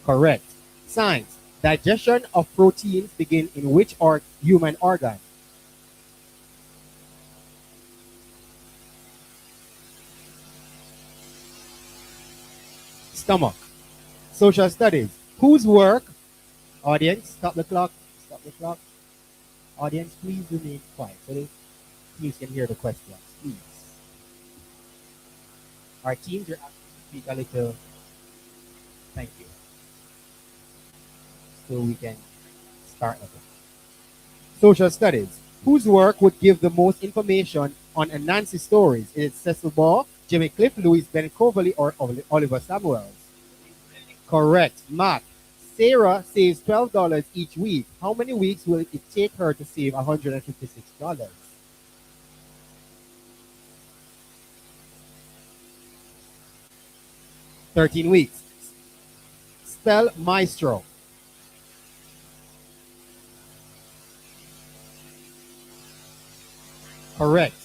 Correct. Science. Digestion of proteins begin in which human organ? Stomach. Social studies. Whose work? Audience, stop the clock. Stop the clock. Audience, please remain quiet so the teams can hear the questions. Please. Our teams are asking to speak a little. Thank you. So we can start with it. Social studies. Whose work would give the most information on Anansi stories? Is it Cecil Ball, Jimmy Cliff, Louis Ben Coverley, or Oliver Samuels? Correct. Math. Sarah saves $12 each week. How many weeks will it take her to save $156? 13 weeks. Spell maestro. Correct.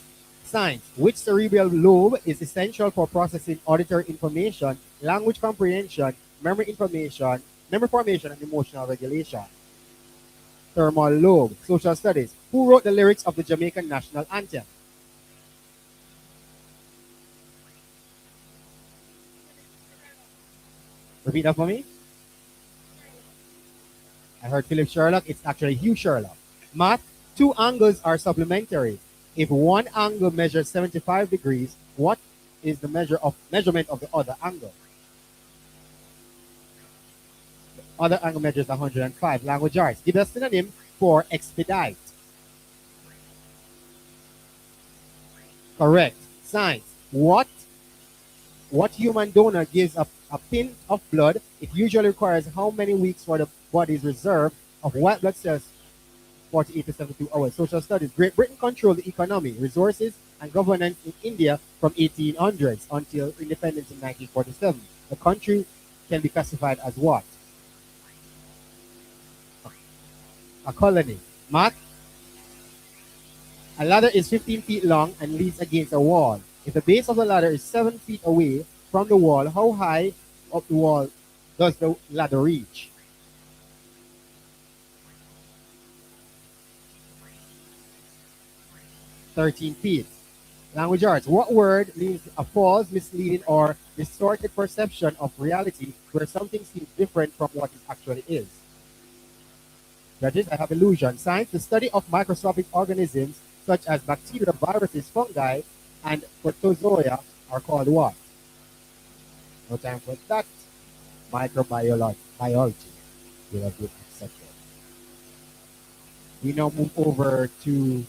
Science. Which cerebral lobe is essential for processing auditory information, language comprehension, memory formation, and emotional regulation? Thermal lobe. Social studies. Who wrote the lyrics of the Jamaican national anthem? Repeat that for me. I heard Philip Sherlock. It's actually Hugh Sherlock. Math. 2 angles are supplementary. If one angle measures 75 degrees, what is the measurement of the other angle? The other angle measures 105. Language arts. Give a synonym for expedite. Correct. Science. What human donor gives a pint of blood? It usually requires how many weeks for the body's reserve of white blood cells? 48 to 72 hours. Social studies. Great Britain controlled the economy, resources, and governance in India from 1800s until independence in 1947. The country can be classified as what? A colony. Math. A ladder is 15 feet long and leans against a wall. If the base of the ladder is 7 feet away from the wall, how high up the wall does the ladder reach? 13 feet. Language arts. What word means a false, misleading, or distorted perception of reality where something seems different from what it actually is? Judges, I have illusion. Science, the study of microscopic organisms such as bacteria, viruses, fungi, and protozoa are called what? No time for that. Microbiology. Will have been accepted. We now move over to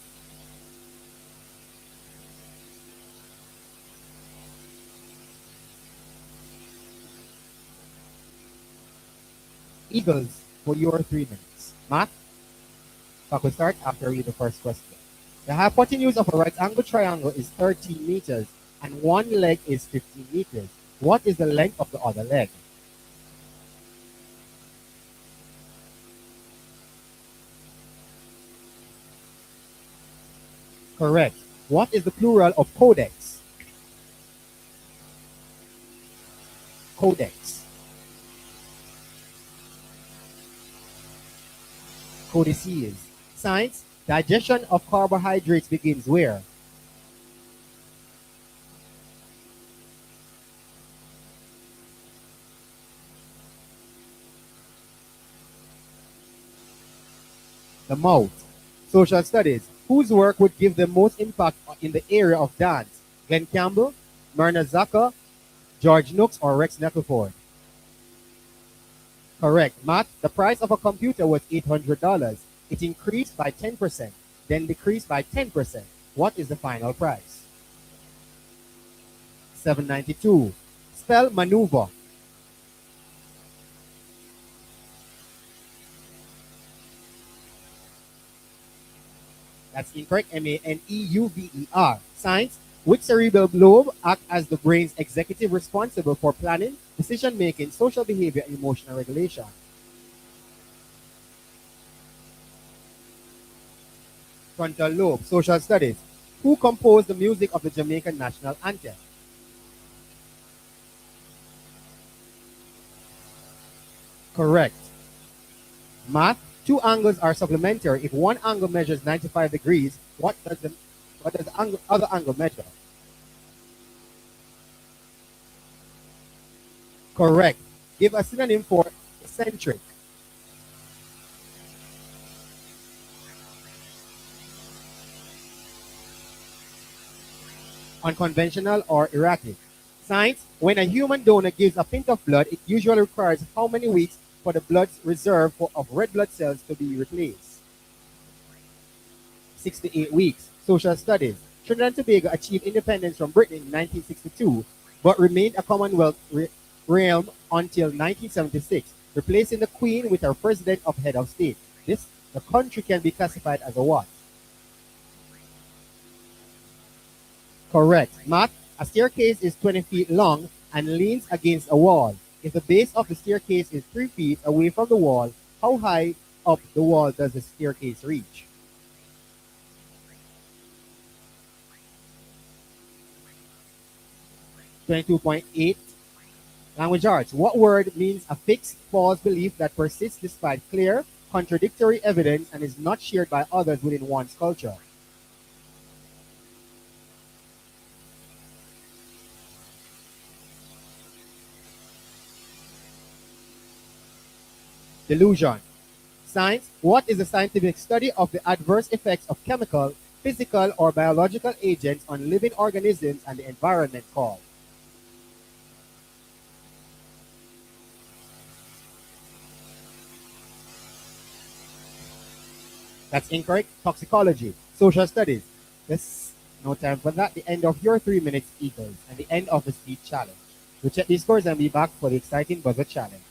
Eagles for your 3 minutes. Math. Clock will start after I read the first question. The hypotenuse of a right angle triangle is 13 meters and one leg is 15 meters. What is the length of the other leg? Correct. What is the plural of codex? Codex. Codices. Science. Digestion of carbohydrates begins where? The mouth. Social studies. Whose work would give the most impact in the area of dance? Glenn Campbell, Myrna Zucker, George Nooks, or Rex Nettleford? Correct. Matt, the price of a computer was $800. It increased by 10%, then decreased by 10%. What is the final price? $792. Spell maneuver. That's incorrect. Maneuver. Science. Which cerebral lobe act as the brain's executive responsible for planning, decision making, social behavior, and emotional regulation? Frontal lobe. Social studies. Who composed the music of the Jamaican national anthem? Correct. Math. Two angles are supplementary. If one angle measures 95 degrees, what does the other angle measure? Correct. Give a synonym for eccentric. Unconventional or erratic. Science. When a human donor gives a pint of blood, it usually requires how many weeks for the blood's reserve of red blood cells to be replaced? 68 weeks. Social studies. Trinidad and Tobago achieved independence from Britain in 1962, but remained a Commonwealth realm until 1976, replacing the Queen with her president of head of state. The country can be classified as a what? Correct. Matt, a staircase is 20 feet long and leans against a wall. If the base of the staircase is 3 feet away from the wall, how high up the wall does the staircase reach? 22.8. Language arts. What word means a fixed, false belief that persists despite clear, contradictory evidence and is not shared by others within one's culture? Delusion. Science. What is the scientific study of the adverse effects of chemical, physical, or biological agents on living organisms and the environment called? That's incorrect. Toxicology. Social studies. This no time for that. The end of your 3 minutes equals and the end of the speed challenge. We'll check these scores and be back for the exciting buzzer challenge.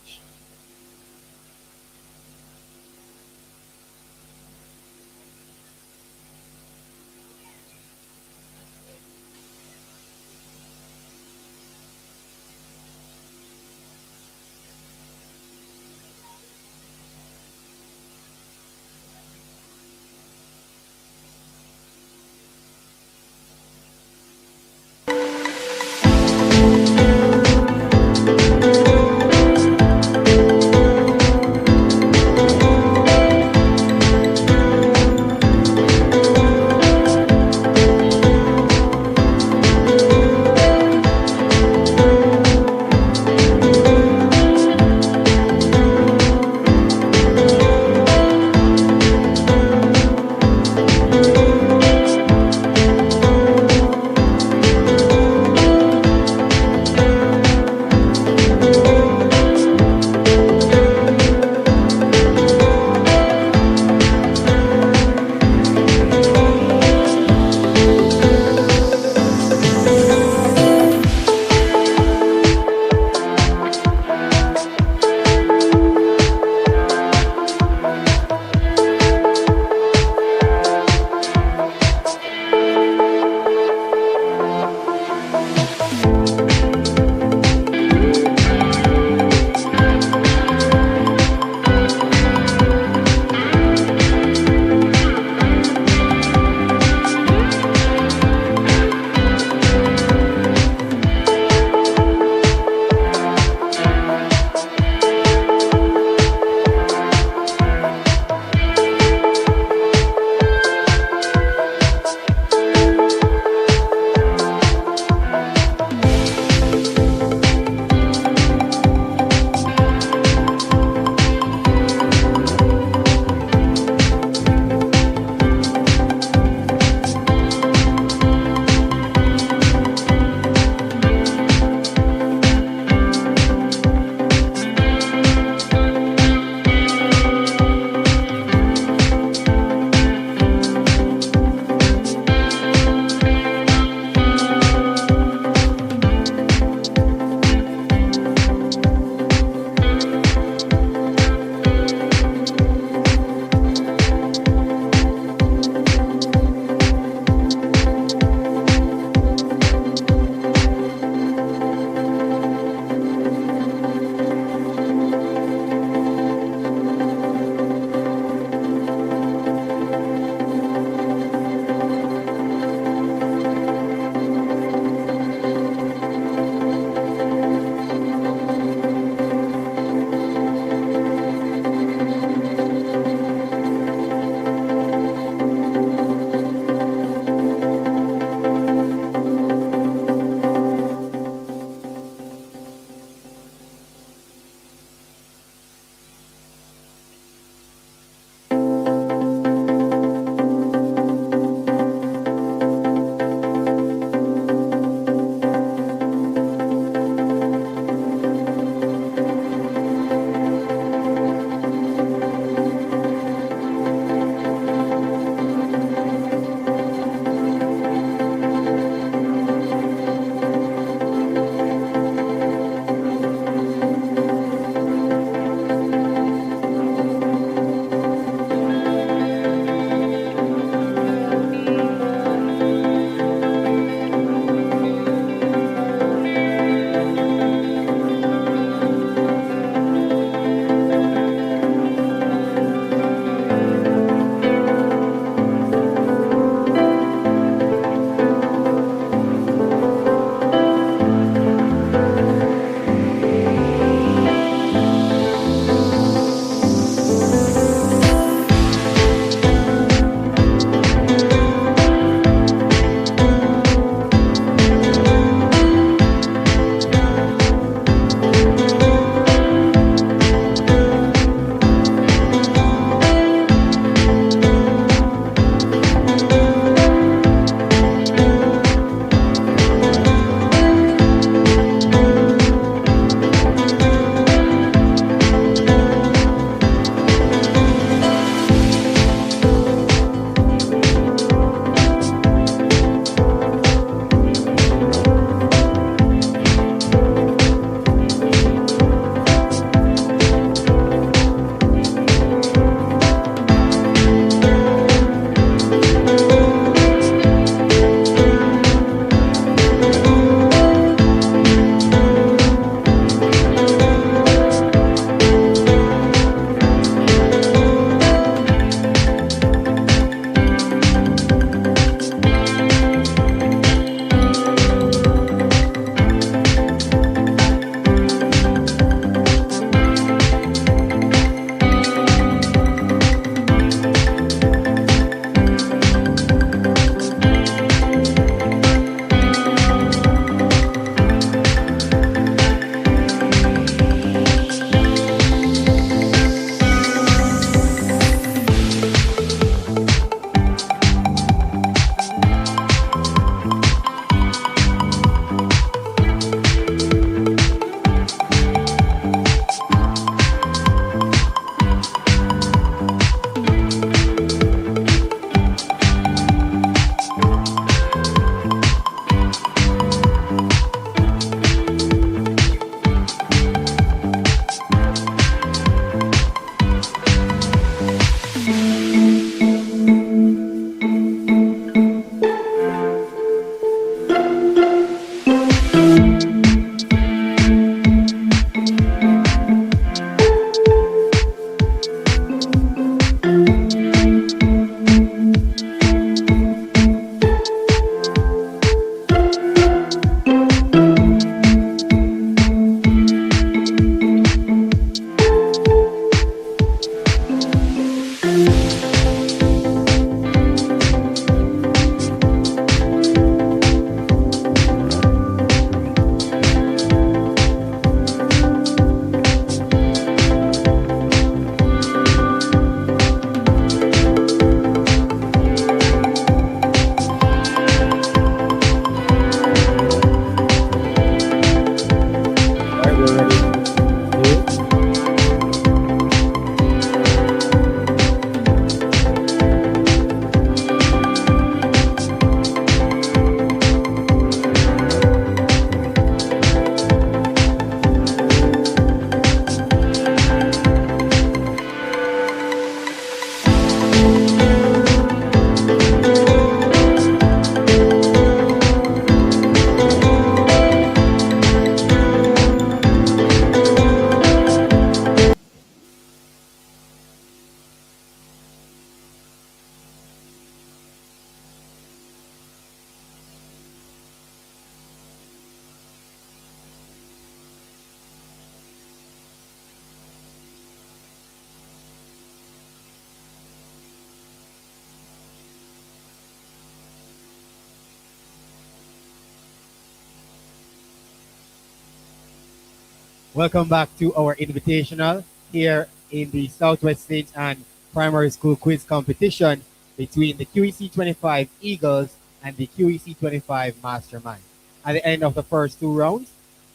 Welcome back to our Invitational here in the Southwest State and Primary School Quiz Competition between the QEC 25 Eagles and the QEC 25 Mastermind. At the end of the first two rounds,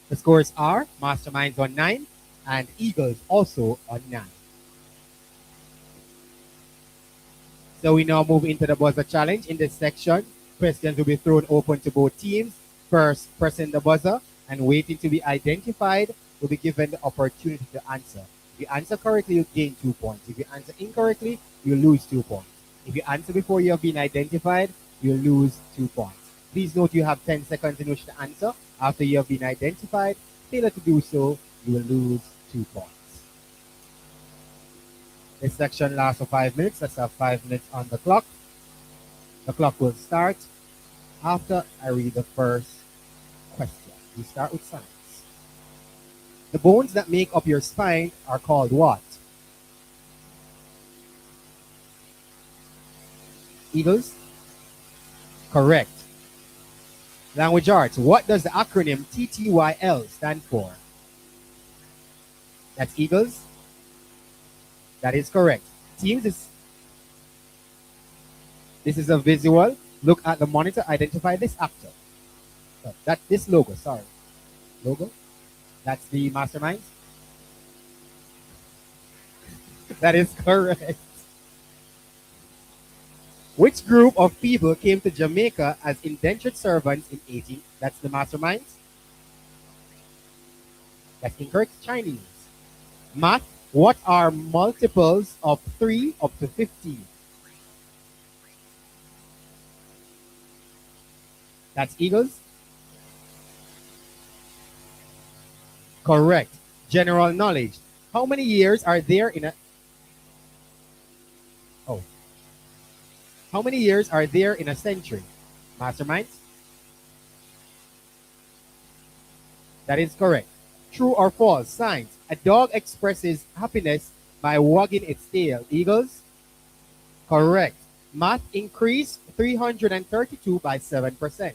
the scores are Masterminds on 9 and Eagles also on 9. So we now move into the buzzer challenge. In this section, questions will be thrown open to both teams. First, pressing the buzzer and waiting to be identified will be given the opportunity to answer. If you answer correctly, you gain 2 points. If you answer incorrectly, you lose 2 points. If you answer before you have been identified, you lose 2 points. Please note you have 10 seconds in which to answer. After you have been identified, failure to do so, you will lose 2 points. This section lasts for 5 minutes. Let's have 5 minutes on the clock. The clock will start after I read the first question. We start with science. The bones that make up your spine are called what? Eagles? Correct. Language arts. What does the acronym TTYL stand for? That's Eagles. That is correct. Teams, this is a visual. Look at the monitor. Identify this actor. This logo. Sorry, logo. That's the Masterminds. That is correct. Which group of people came to Jamaica as indentured servants in 18? That's the Masterminds. That's incorrect. Chinese. Math. What are multiples of 3 up to 15? That's Eagles. Correct. General knowledge. How many years are there in a... Oh. How many years are there in a century? Masterminds? That is correct. True or false? Science. A dog expresses happiness by wagging its tail. Eagles? Correct. Math increased 332 by 7%.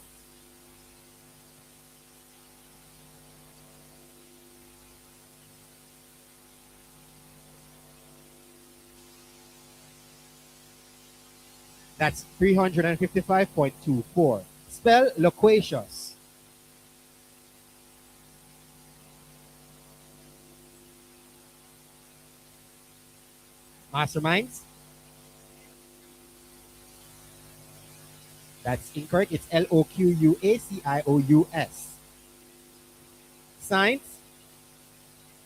That's 355.24. Spell loquacious. Masterminds? That's incorrect. It's Loquacious. Science.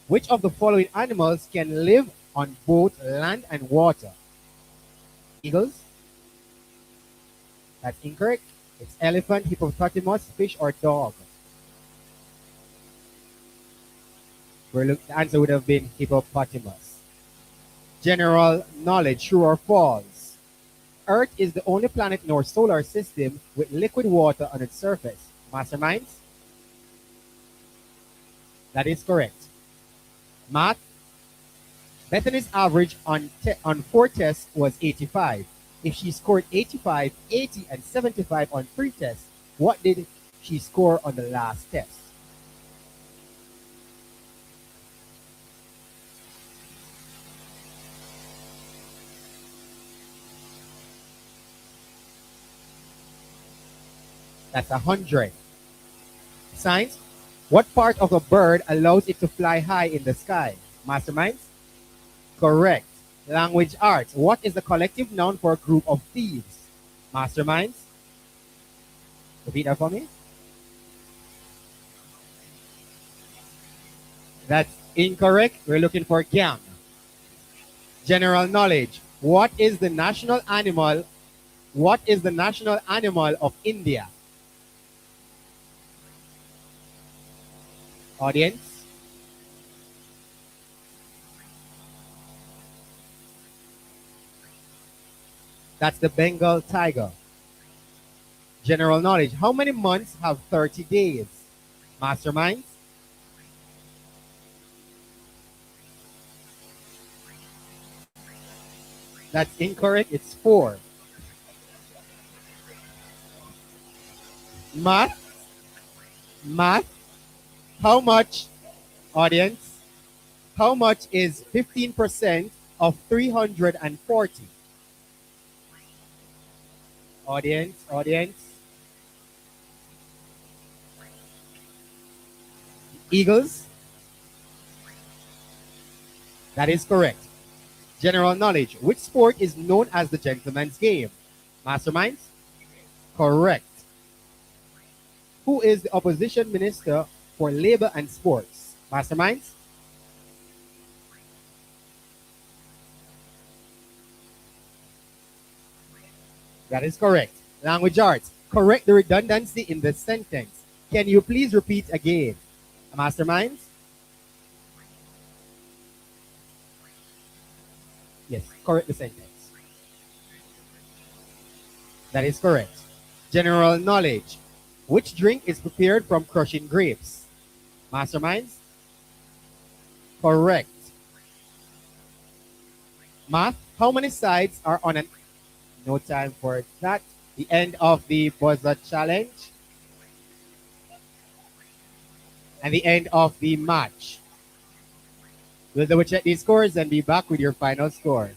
Which of the following animals can live on both land and water? Eagles? That's incorrect. It's elephant, hippopotamus, fish, or dog. The answer would have been hippopotamus. General knowledge, true or false? Earth is the only planet in our solar system with liquid water on its surface. Masterminds? That is correct. Math. Bethany's average on 4 tests was 85. If she scored 85, 80, and 75 on 3 tests, what did she score on the last test? That's 100. Science. What part of a bird allows it to fly high in the sky? Masterminds? Correct. Language arts. What is the collective noun for a group of thieves? Masterminds? Repeat that for me. That's incorrect. We're looking for gang. General knowledge. What is the national animal? What is the national animal of India? Audience? That's the Bengal tiger. General knowledge. How many months have 30 days? Masterminds? That's incorrect. It's 4. Math? Math? How much Audience, how much is 15% of 340? Audience. Eagles? That is correct. General knowledge. Which sport is known as the gentleman's game? Masterminds? Correct. Who is the opposition minister for labor and sports? Masterminds? That is correct. Language arts. Correct the redundancy in the sentence. Can you please repeat again? Masterminds? Yes, correct the sentence. That is correct. General knowledge. Which drink is prepared from crushing grapes? Masterminds? Correct. Math. How many sides are on an... No time for that. The end of the buzzer challenge. And the end of the match. We'll double check these scores and be back with your final score.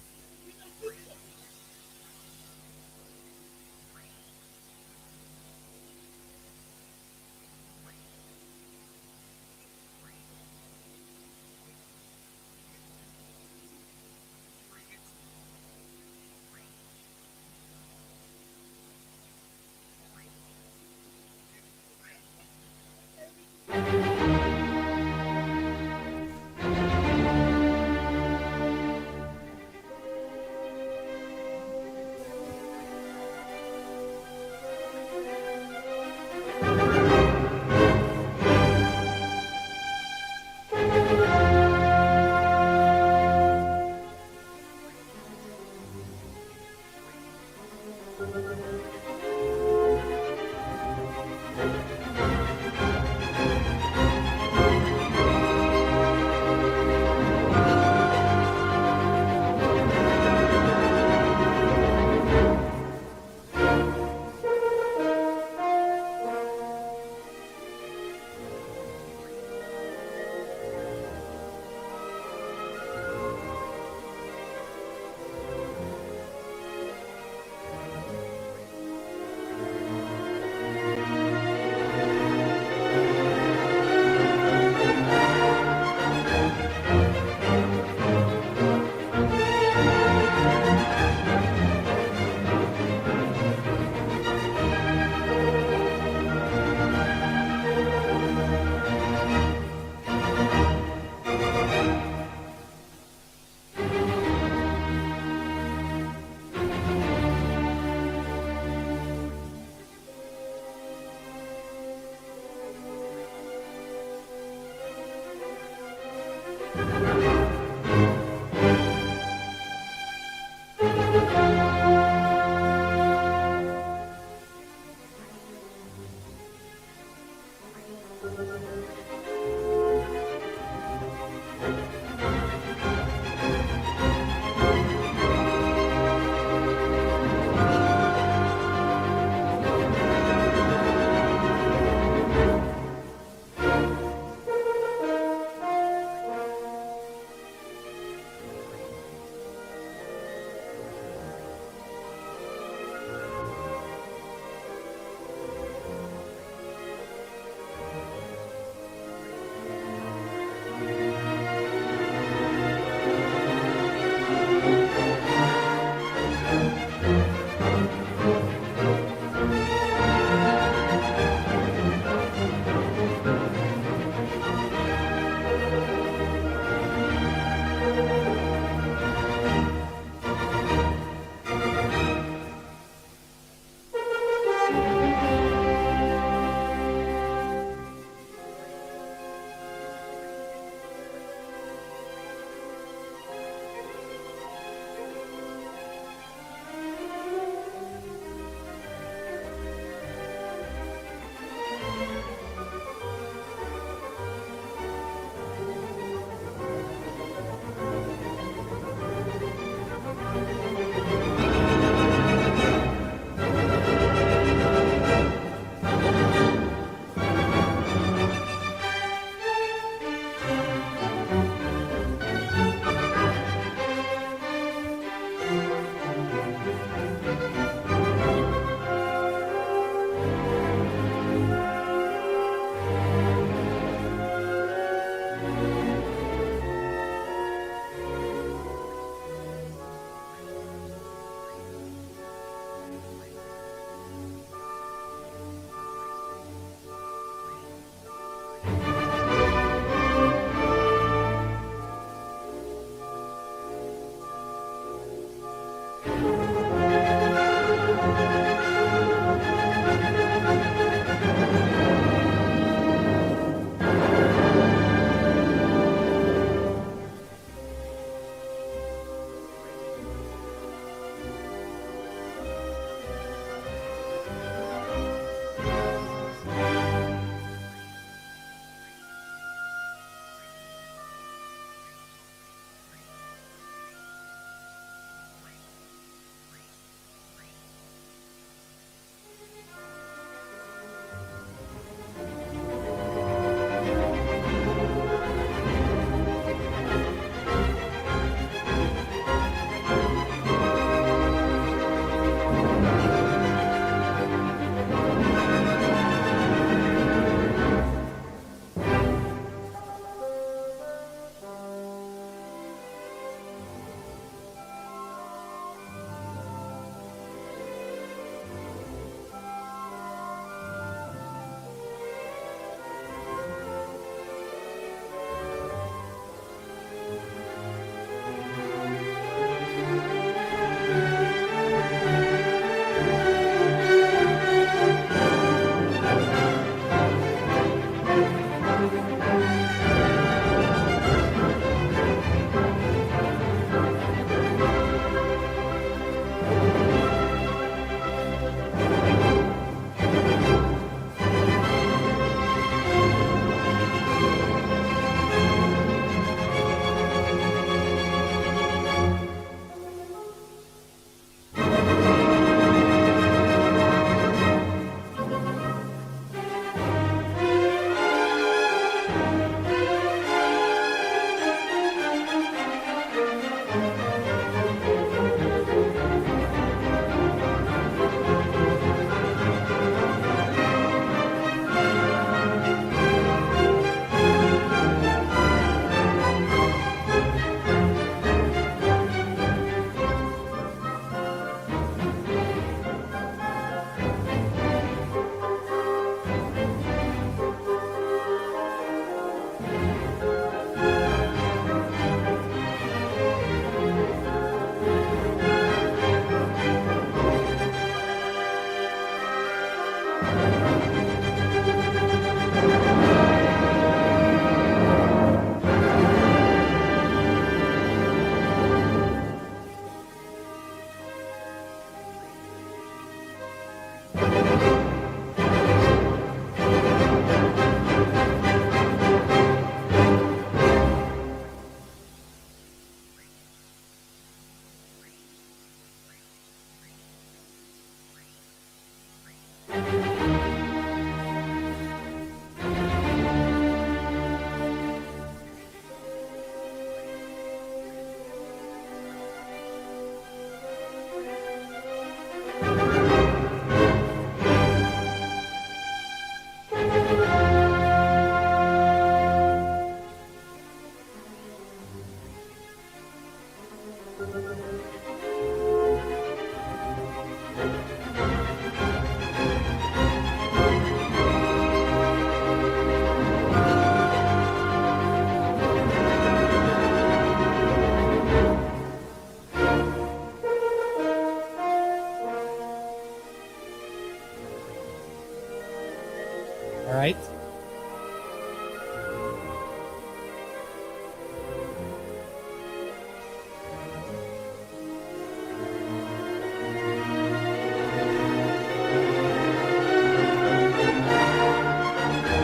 All right.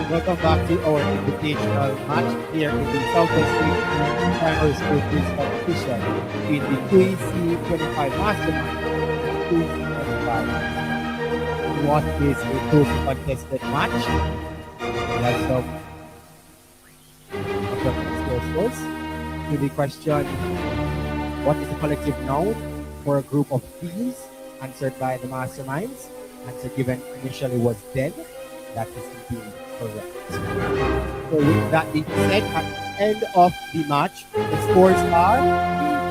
Welcome back to our invitational match here in the Southwest State Primary School Quiz Competition in the QEC 25 Mastermind and QEC 25. What is a closely contested match? We have some scores. To the question, what is the collective noun for a group of thieves? Answered by the masterminds. Answer given initially was dead. That is indeed correct. So with that being said, at the end of the match, the scores are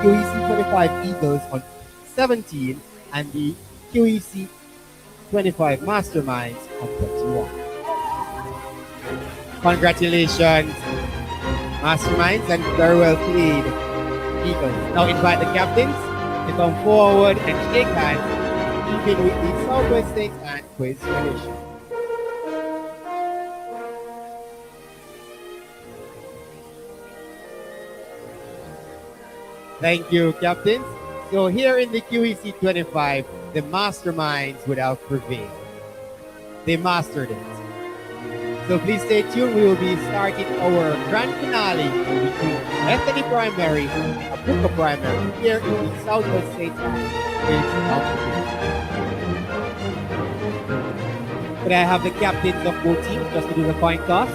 the QEC 25 Eagles on 17 and the QEC 25 Masterminds on 21. Congratulations, Masterminds, and very well played, Eagles. Now invite the captains to come forward and shake hands, even with the Southwest State and Quiz Coalition. Thank you, captains. So here in the QEC 25, the masterminds would have prevailed. They mastered it. So please stay tuned. We will be starting our grand finale between Bethany Primary and Aboukir Primary here in the Southwest State Quiz Competition. Could I have the captains of both teams just to do the coin toss?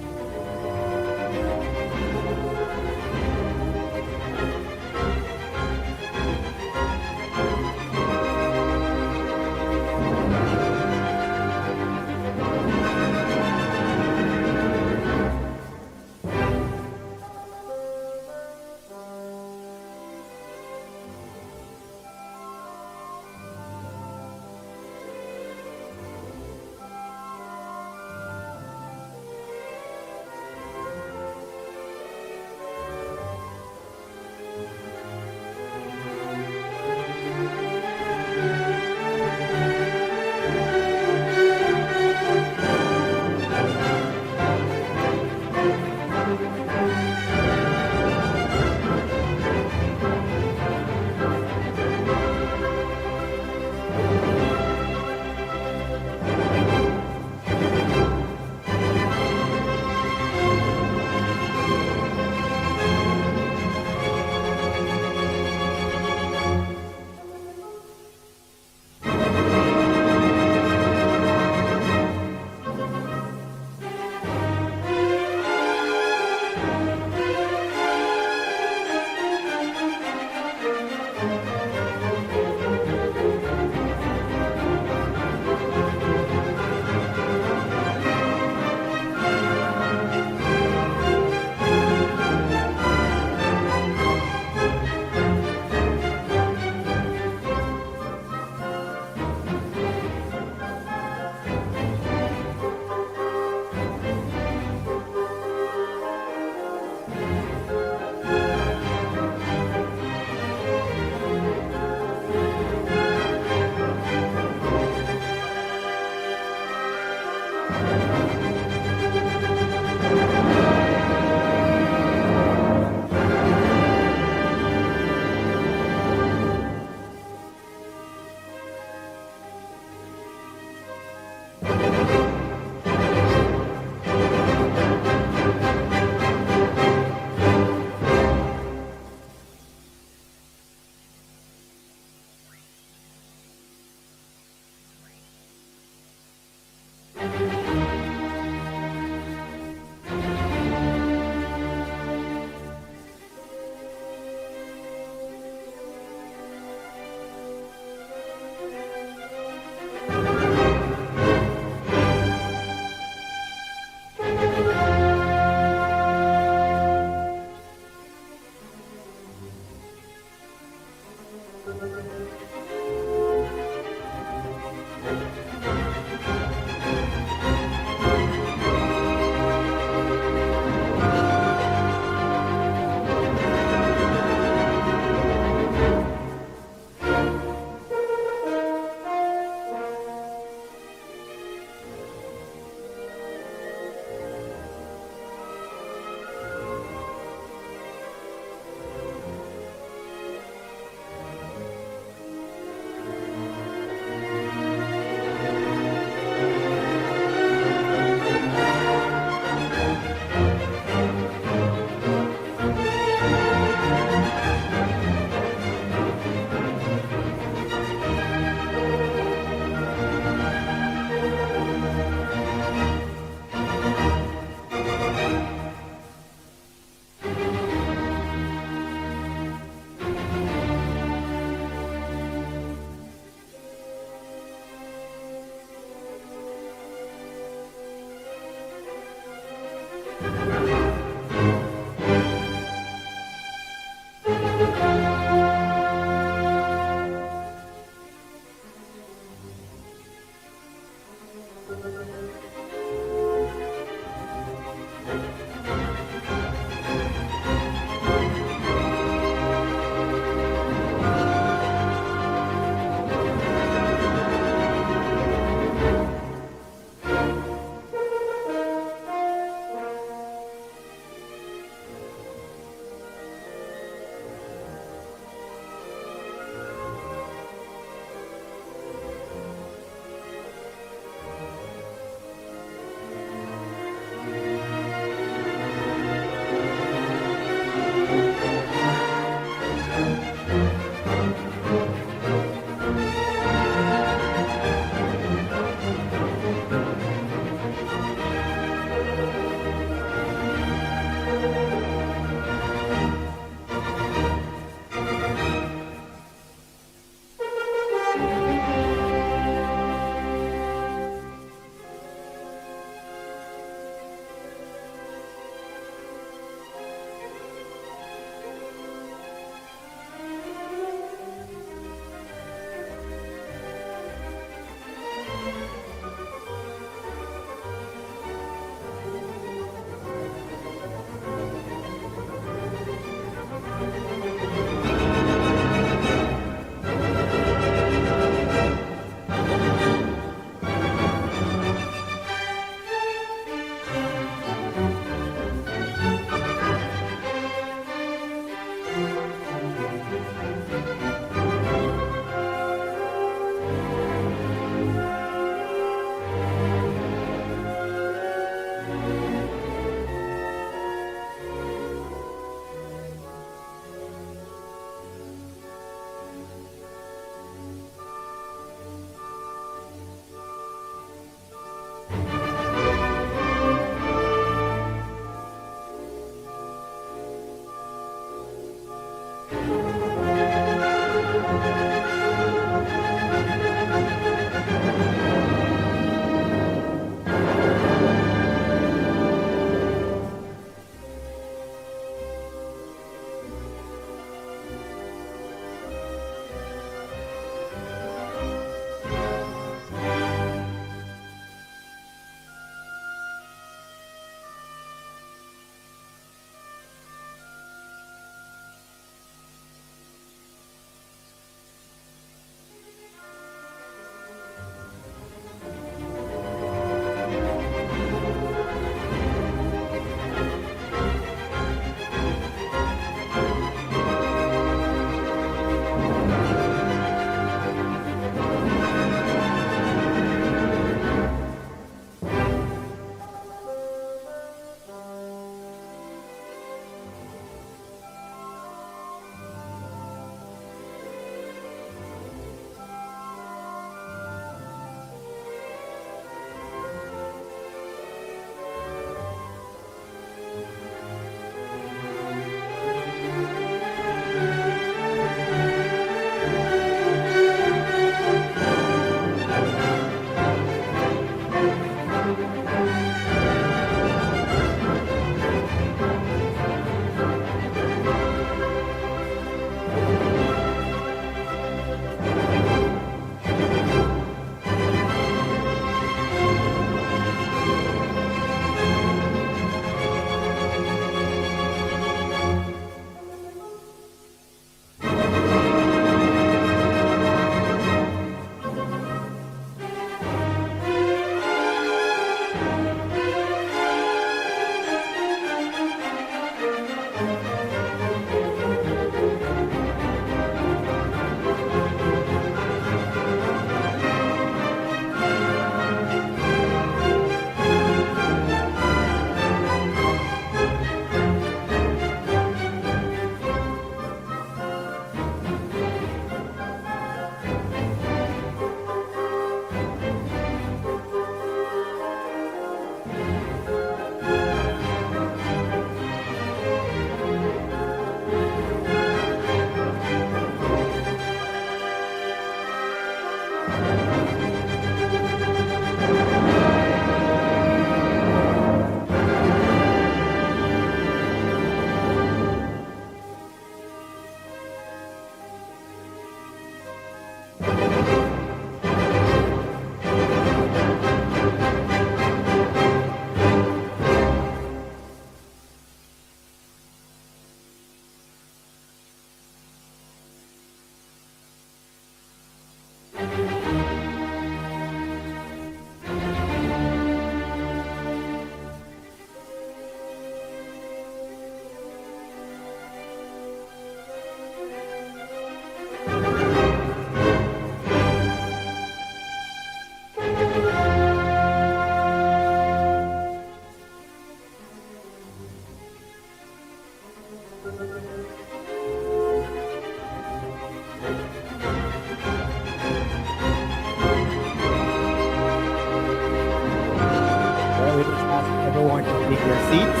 everyone to take their seats.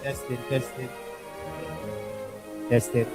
Tested, tested, tested.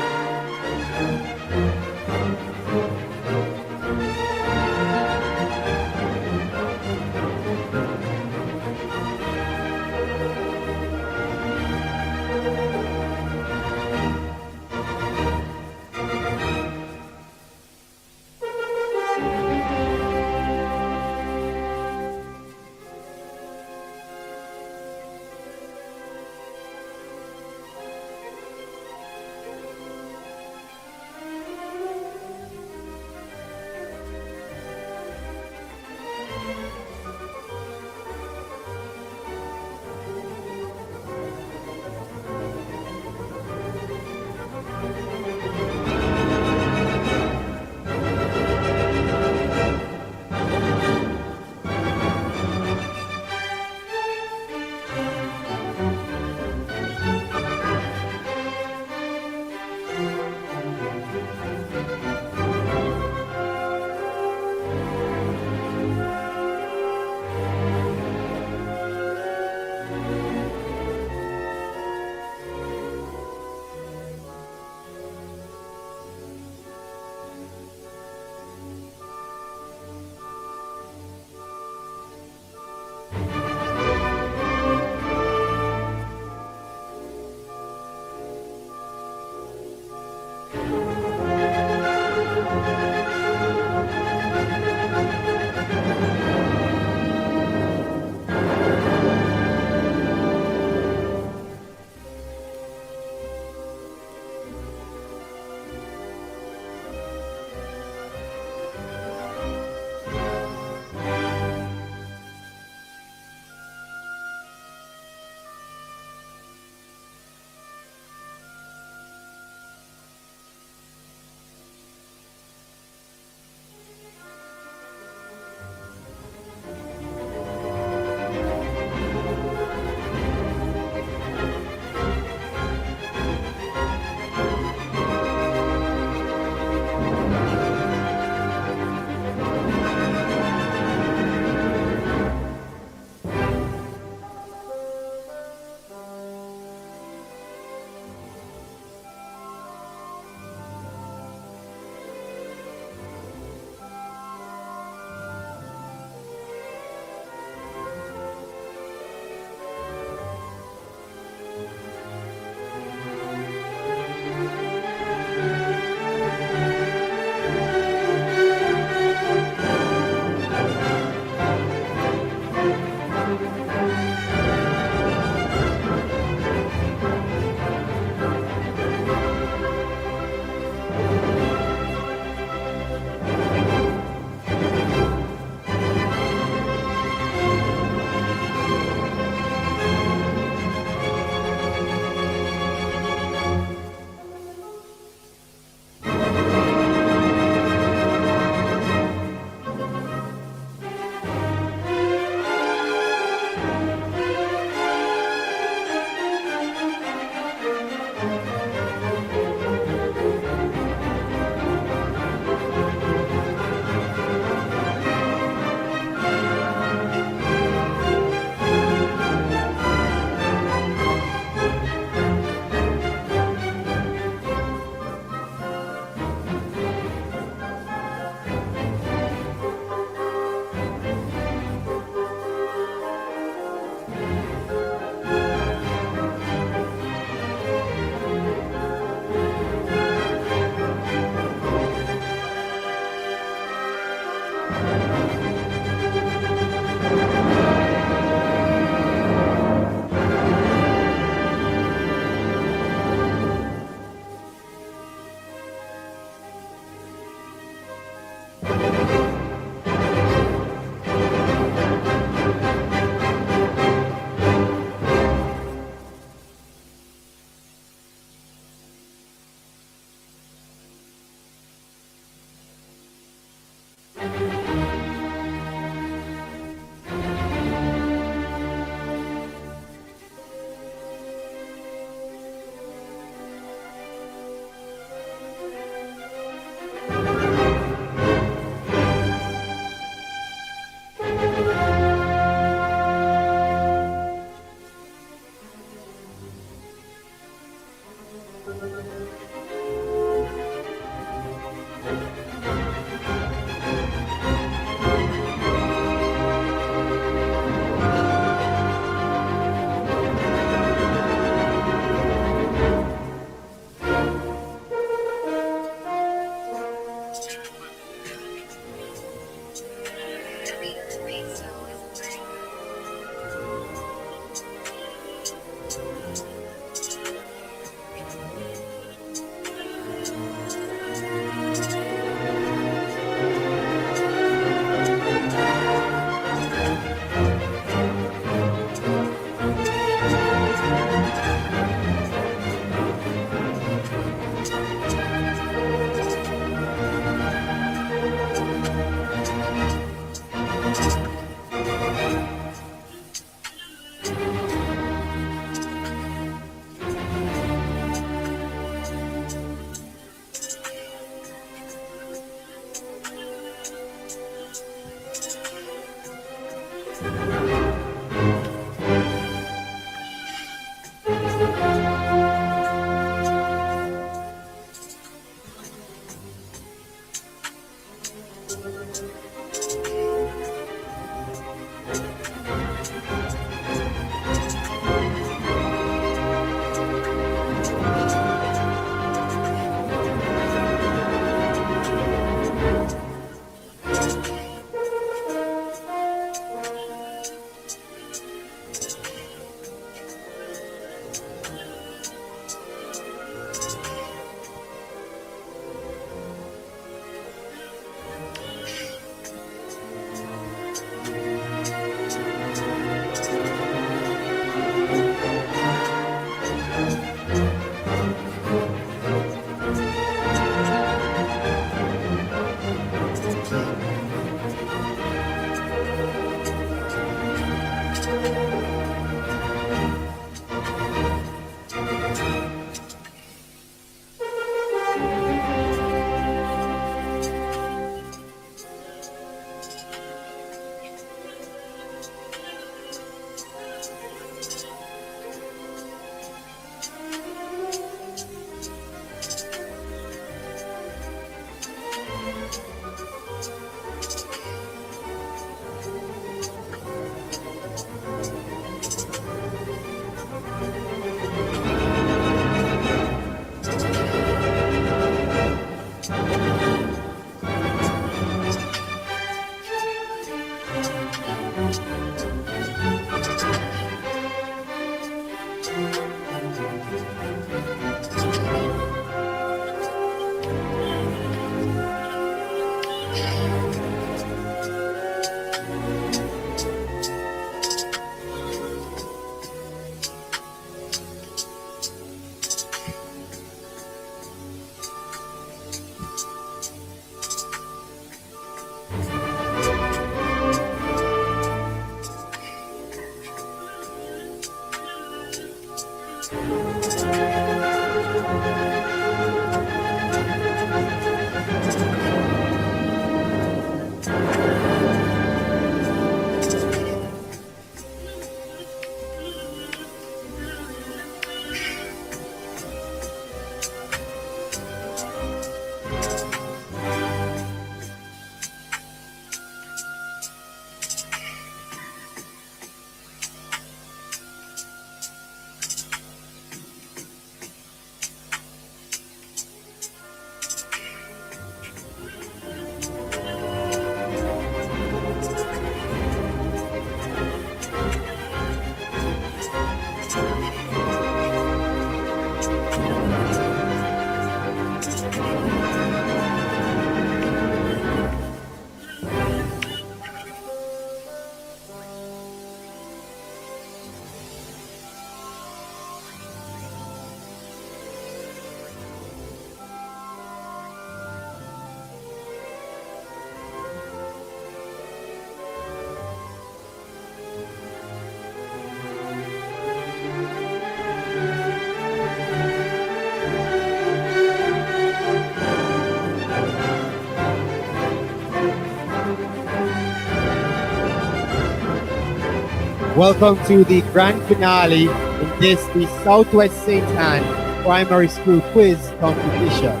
Welcome to the grand finale in this, the Southwest St. Anne Primary School Quiz Competition.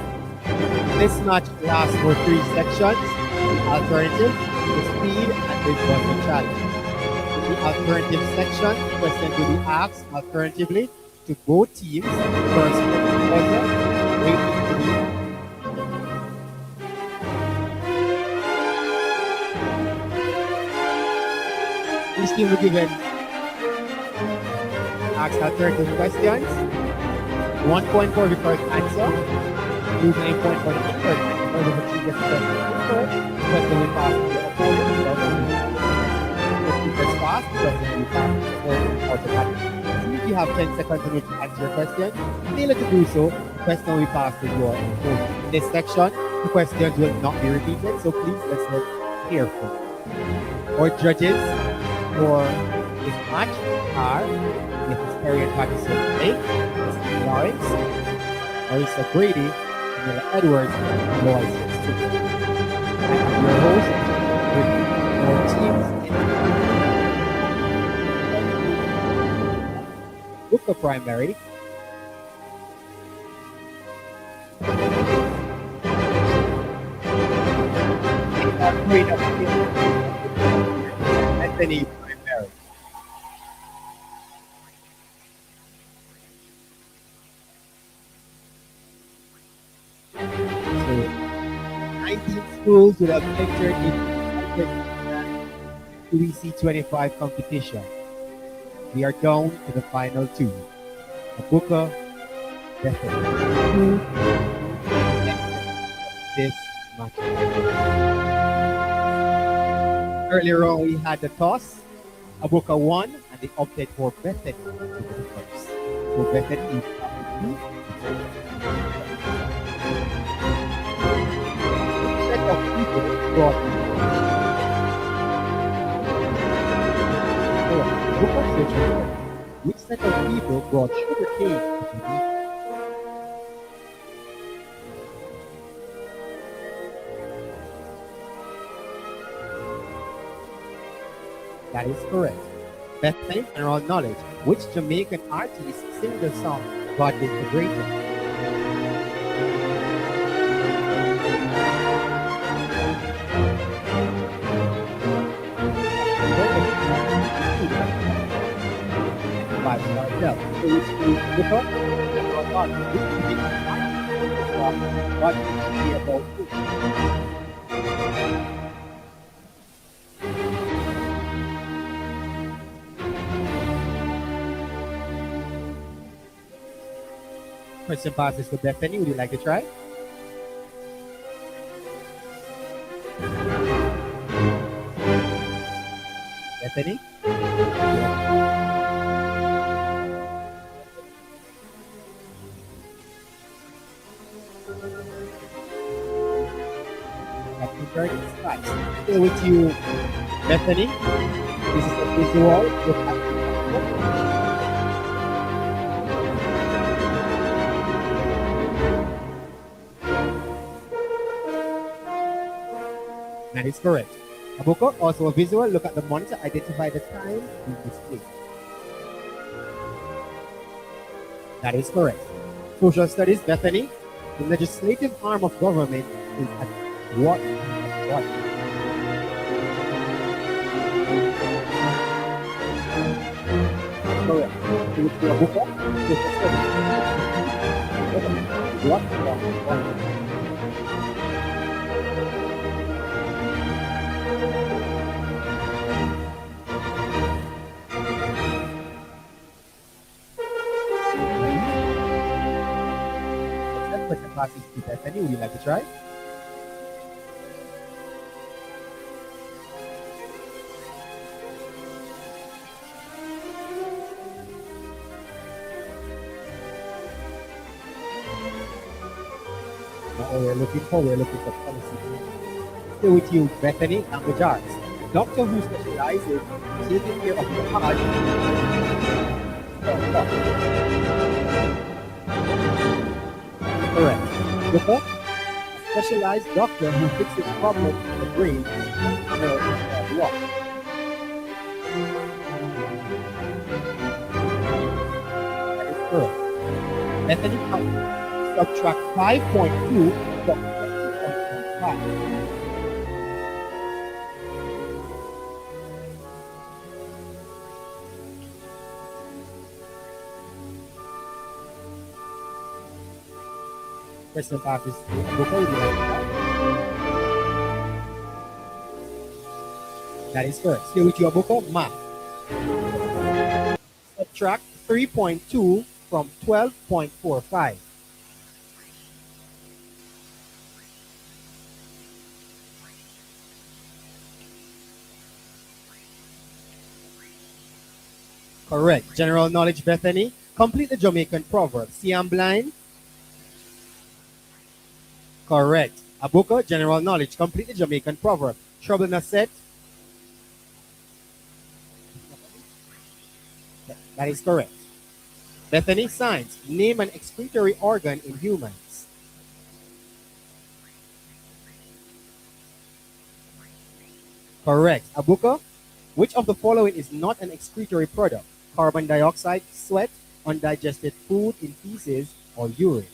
This match lasts for 3 sections. The alternative, the speed, and the buzzer challenge. In the alternative section, questions will be asked alternatively to both teams. First, the buzzer, waiting to be each team will be given asked alternative questions. 1 point for the first answer. Lose 9 points for the incorrect answer. Or the team gets the question incorrect. The question will pass to the opponent. If the team gets passed, the question will be passed to the opponent automatically. So if you have 10 seconds in which to answer your question, failure to do so, the question will be passed to your opponent. In this section, the questions will not be repeated, so please listen carefully. Our judges for this match are Mrs. Perry and Patterson Lake, Mr. Lawrence, Marissa Brady, Camilla Edwards, and Lois Stewart. I am your host with our teams in Aboukir Primary, Bethany Primary. So 19 schools will have entered into the QEC 25 competition. We are down to the final 2. Aboukir, Bethany. Who this match? Earlier on, we had the toss. Aboukir won, and they opted for Bethany to go first. So Bethany is which set of people brought sugar cane to the meeting? That is correct. Bethany, general knowledge. Which Jamaican artist sing the song God is the Greatest? Five-star hotel. So which is Aboukir, general knowledge. Which Jamaican artist sing the song God is the about food? Question passes to Bethany. Would you like to try? Bethany? That's correct. Right. Still with you, Bethany. This is the visual. Look at the That is correct. Aboukir, also a visual. Look at the monitor. Identify the time being displayed. That is correct. Social studies, Bethany. The legislative arm of government is at what? What? Correct. So it's the Aboukir. Social studies. What? Question passes to Bethany. Would you like to try? What we're looking for policy. Still with you, Bethany, language arts. Doctor who specializes in taking care of the heart. Correct. Doctor, a specialized doctor who fixes problems in the brain, nerves, and what? That is correct. Bethany Primary, subtract 5.2 from 20.15. Question passes to Aboukir. Would you like to try? That is correct. Still with you, Aboukir. Math. Subtract 3.2 from 12.45. Correct. General knowledge, Bethany. Complete the Jamaican proverb. See, I'm blind. Correct. Aboukir, general knowledge. Complete the Jamaican proverb. Trouble not set. That is correct. Bethany, science. Name an excretory organ in humans. Correct. Aboukir, which of the following is not an excretory product? Carbon dioxide, sweat, undigested food in feces, or urine?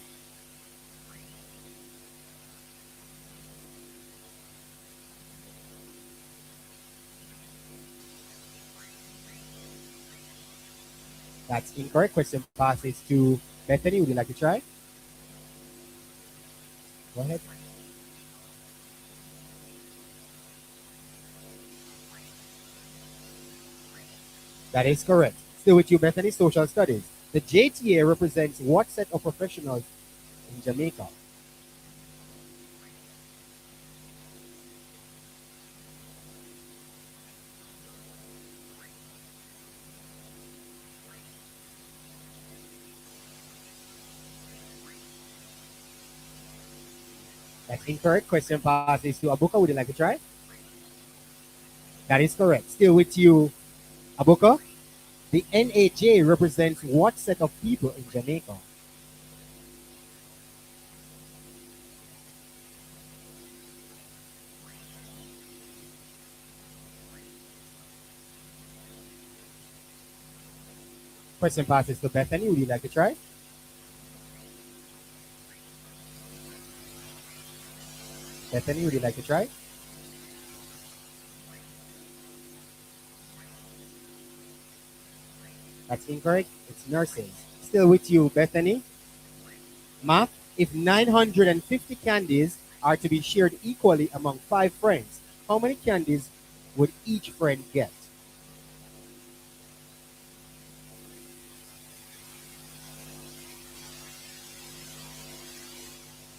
That's incorrect. Question passes to Bethany. Would you like to try? Go ahead. That is correct. Still with you, Bethany, social studies. The JTA represents what set of professionals in Jamaica? That's incorrect. Question passes to Aboukir. Would you like to try? That is correct. Still with you, Aboukir. The NAJ represents what set of people in Jamaica? Question passes to Bethany. Would you like to try? Bethany, would you like to try? That's incorrect. It's nurses. Still with you, Bethany. Math. If 950 candies are to be shared equally among 5 friends, how many candies would each friend get?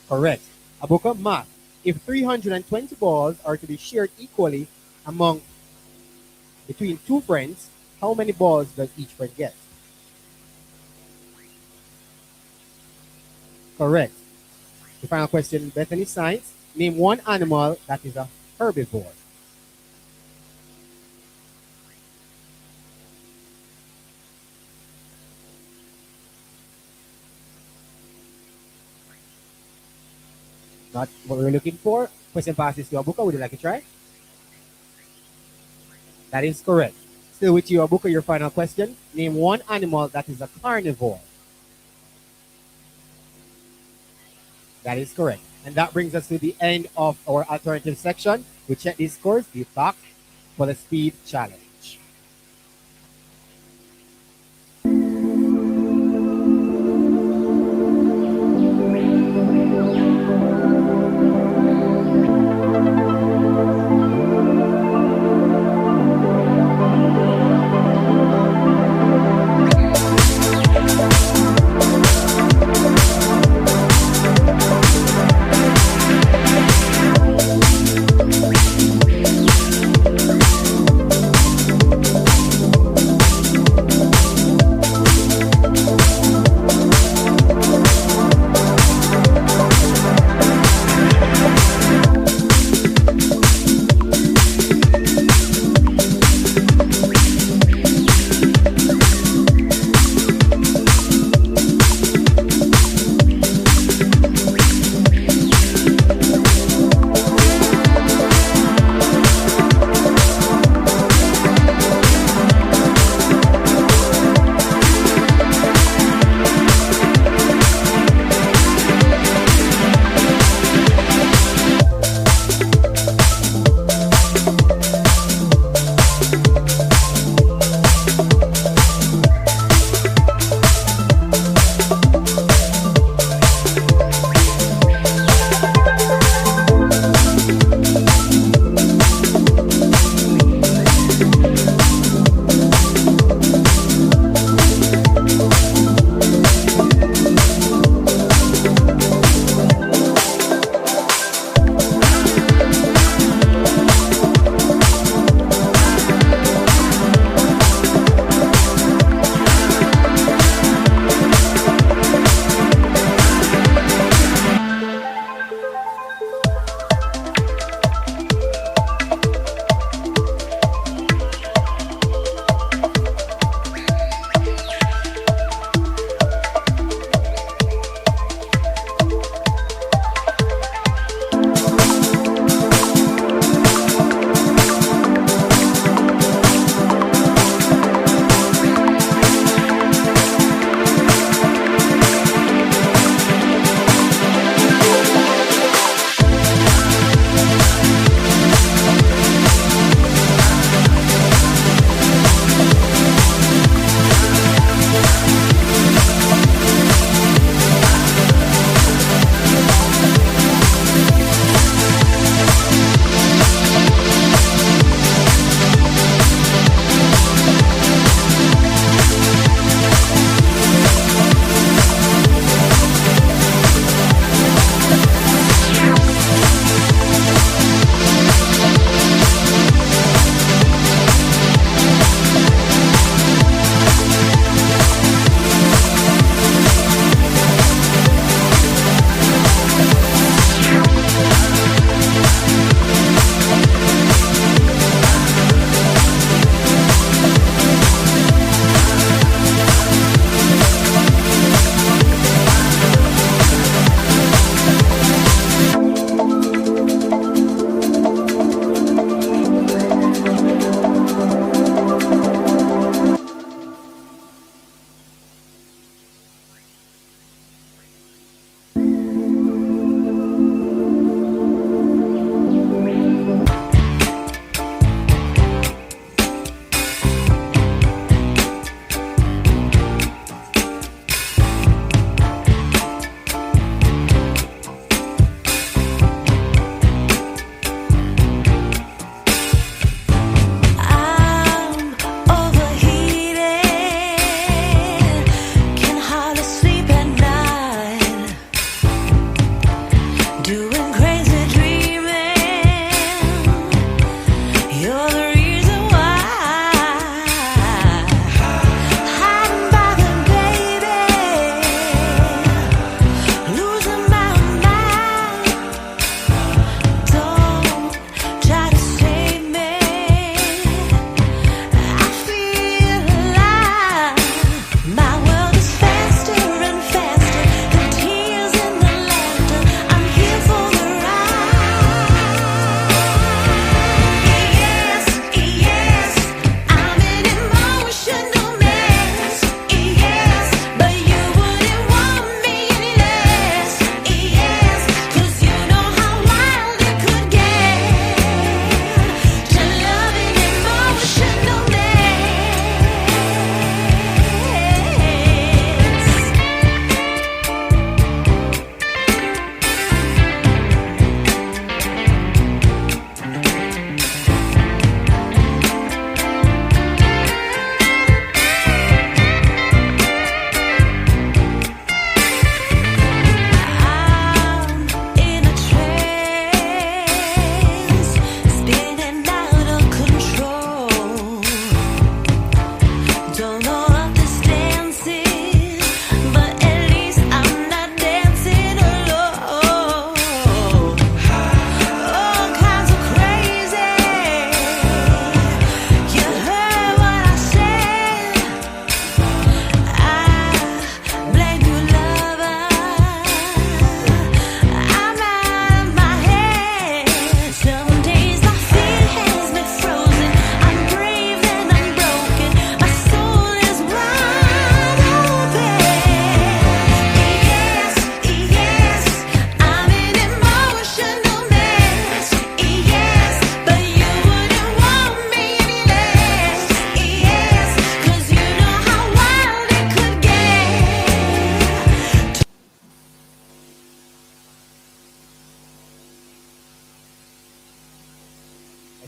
Correct. Aboukir, math. If 320 balls are to be shared equally among between 2 friends, how many balls does each friend get? Correct. The final question, Bethany, science. Name one animal that is a herbivore. Not what we're looking for. Question passes to Aboukir. Would you like to try? That is correct. Still with you, Aboukir, your final question. Name one animal that is a carnivore. That is correct. And that brings us to the end of our alternative section. We check these scores. Be back for the speed challenge.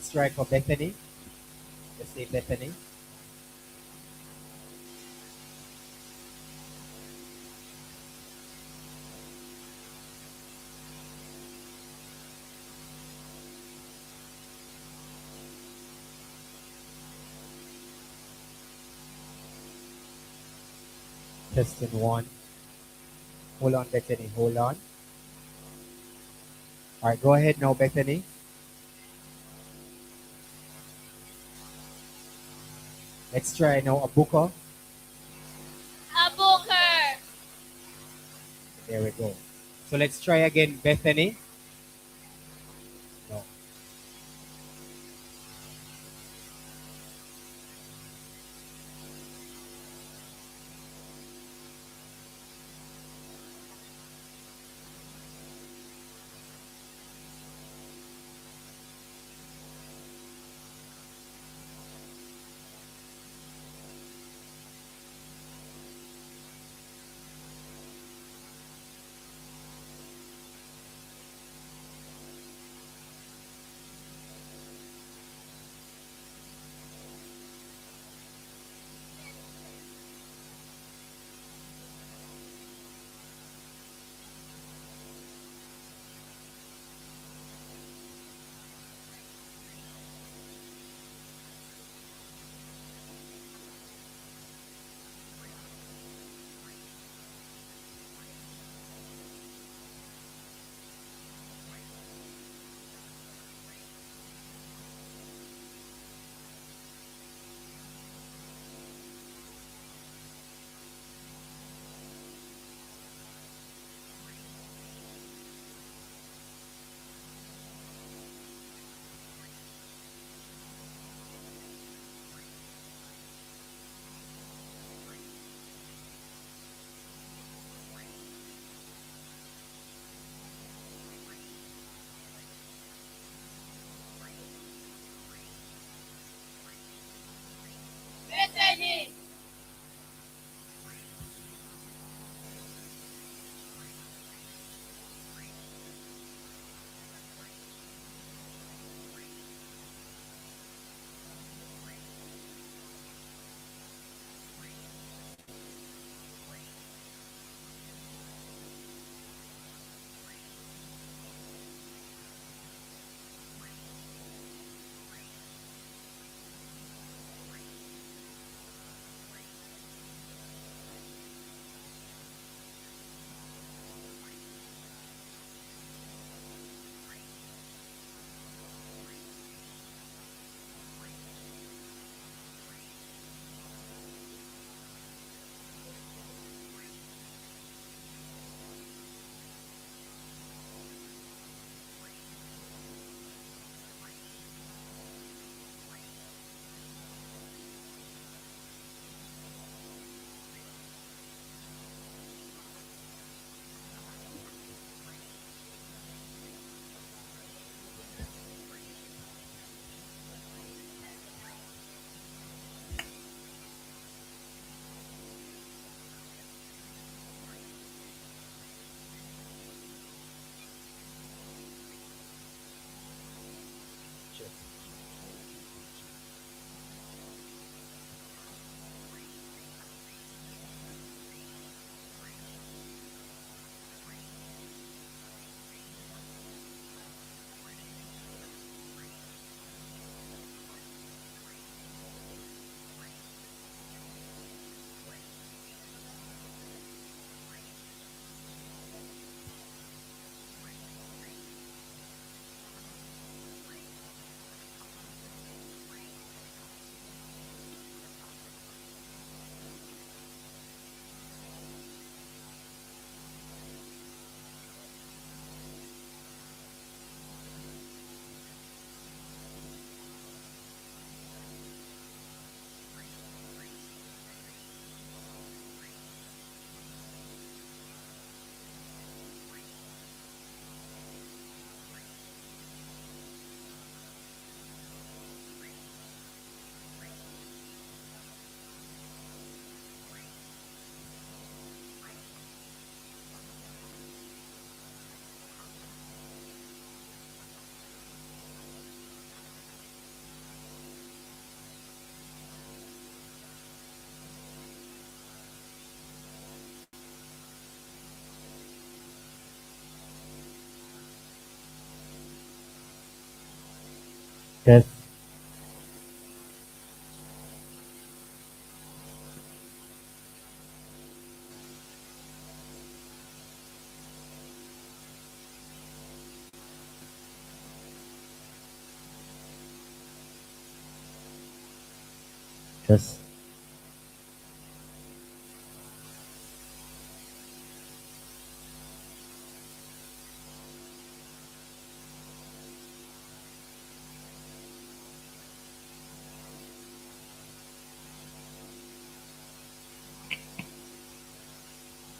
Let's try for Bethany. Let's say Bethany. Testing one. Hold on, Bethany. Hold on. All right, go ahead now, Bethany. Let's try now, Aboukir.
Aboukir.
There we go. So let's try again, Bethany. No. Yes. Yes.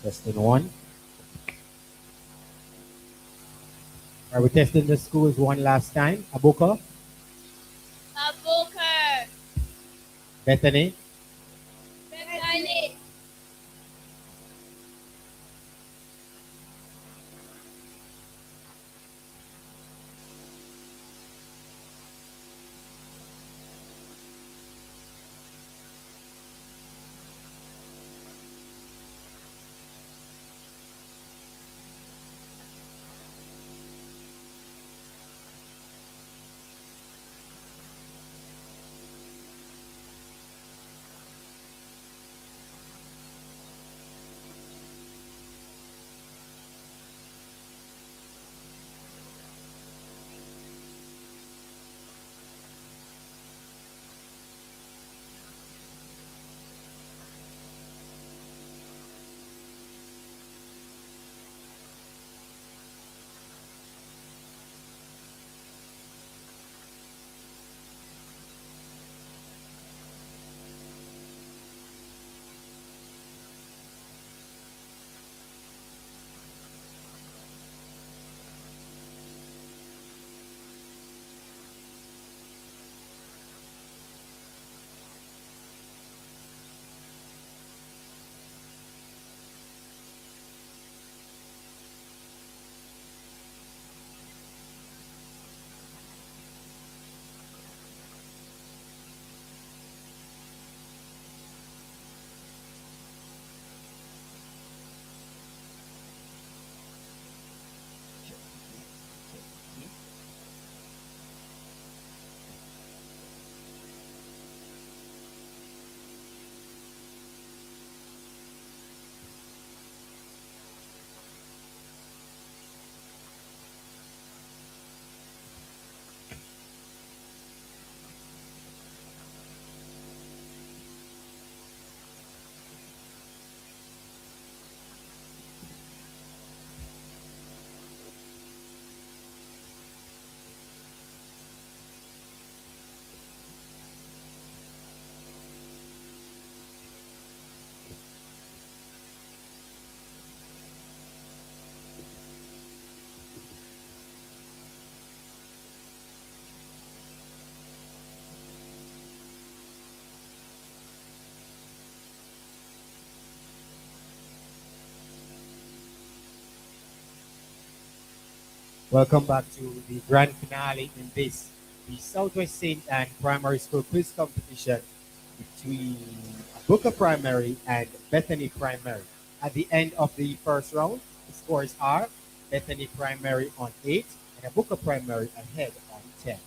Testing one. Are we testing the schools one last time? Aboukir,
Aboukir.
Bethany,
Bethany.
welcome back to the grand finale in this, the Southwest St. Anne Primary School quiz competition between Aboukir Primary and Bethany Primary. At the end of the first round, the scores are Bethany Primary on 8 and Aboukir Primary ahead on 10.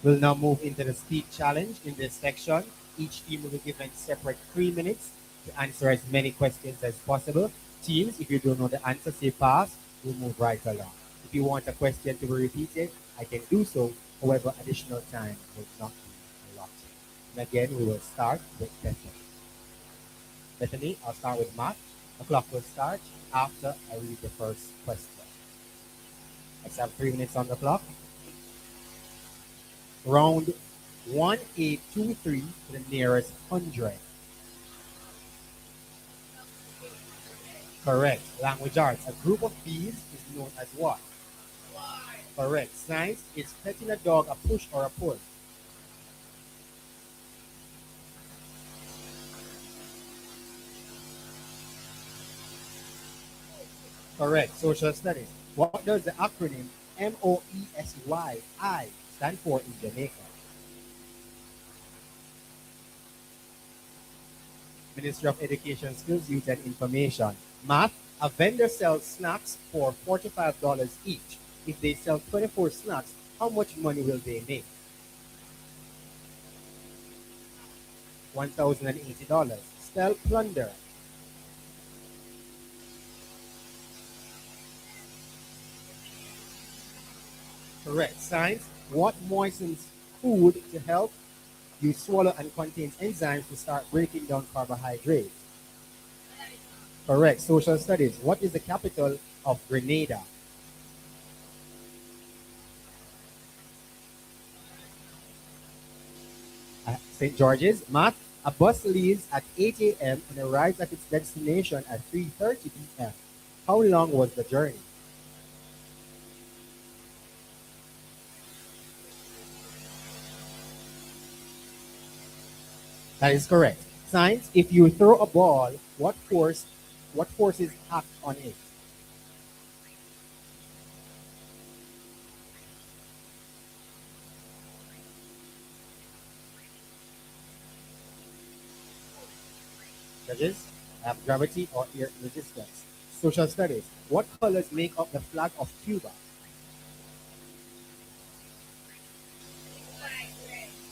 We'll now move into the speed challenge in this section. Each team will be given separate 3 minutes to answer as many questions as possible. Teams, if you don't know the answer, say pass. We'll move right along. If you want a question to be repeated, I can do so. However, additional time will not be allotted. And again, we will start with Bethany. Bethany, I'll start with Matt. The clock will start after I read the first question. Let's have 3 minutes on the clock. Round 1823 to the nearest hundred. Correct. Language arts. A group of bees is known as what? Correct. Science is petting a dog a push or a pull. Correct. Social studies. What does the acronym MOESYI stand for in Jamaica? Ministry of Education, Skills, Youth, and Information. Math, a vendor sells snacks for $45 each. If they sell 24 snacks, how much money will they make? $1,080. Spell plunder. Correct. Science, what moistens food to help you swallow and contains enzymes to start breaking down carbohydrates? Correct. Social studies, what is the capital of Grenada? St. George's. Math, a bus leaves at 8 a.m. and arrives at its destination at 3:30 p.m. How long was the journey? That is correct. Science, if you throw a ball, what forces act on it? Judges, have gravity or air resistance. Social studies, what colors make up the flag of Cuba?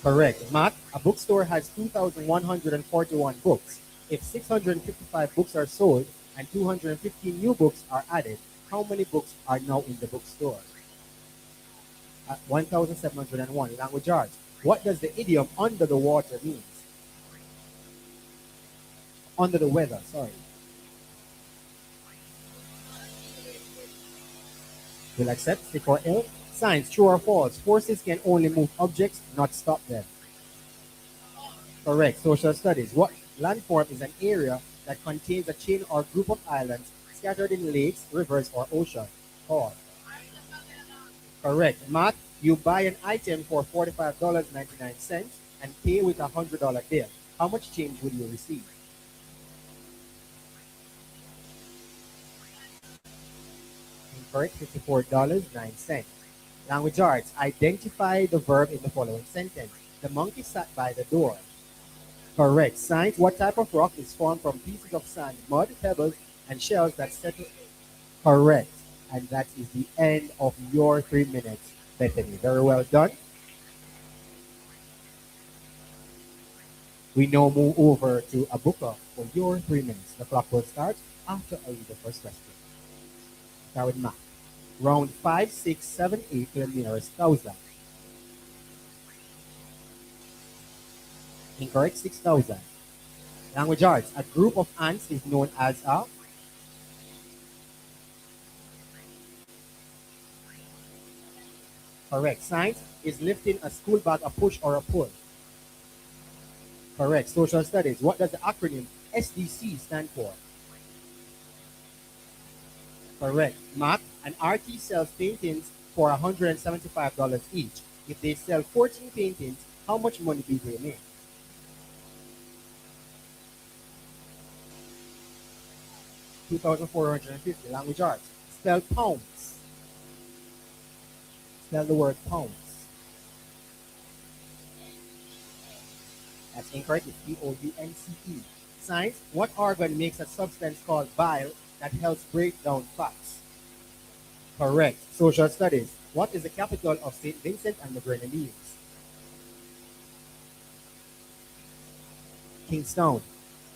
Correct. Math, a bookstore has 2,141 books. If 655 books are sold and 215 new books are added, how many books are now in the bookstore? 1,701. Language arts. What does the idiom under the water mean? Under the weather, sorry. Will accept, stick or ill. Science, true or false. Forces can only move objects, not stop them. Correct. Social studies. What landform is an area that contains a chain or group of islands scattered in lakes, rivers, or ocean? Or correct. Math, you buy an item for $45.99 and pay with a $100 bill. How much change will you receive? Incorrect. $54.09. Language arts. Identify the verb in the following sentence. The monkey sat by the door. Correct. Science. What type of rock is formed from pieces of sand, mud, pebbles, and shells that settle? Correct. And that is the end of your 3 minutes, Bethany. Very well done. We now move over to Aboukir for your 3 minutes. The clock will start after I read the first question. Start with math. Round 5, 6, 7, 8 to the nearest thousand. Incorrect. 6,000. Language arts. A group of ants is known as a. Correct. Science is lifting a school bag a push or a pull. Correct. Social studies. What does the acronym SDC stand for? Correct. Math. An artist sells paintings for $175 each. If they sell 14 paintings, how much money do they make? $2,450. Language arts. Spell pounds. Spell the word pounds. That's incorrect. It's P-O-U-N-C-E. Science. What organ makes a substance called bile that helps break down fats? Correct. Social studies. What is the capital of St. Vincent and the Grenadines? Kingstown.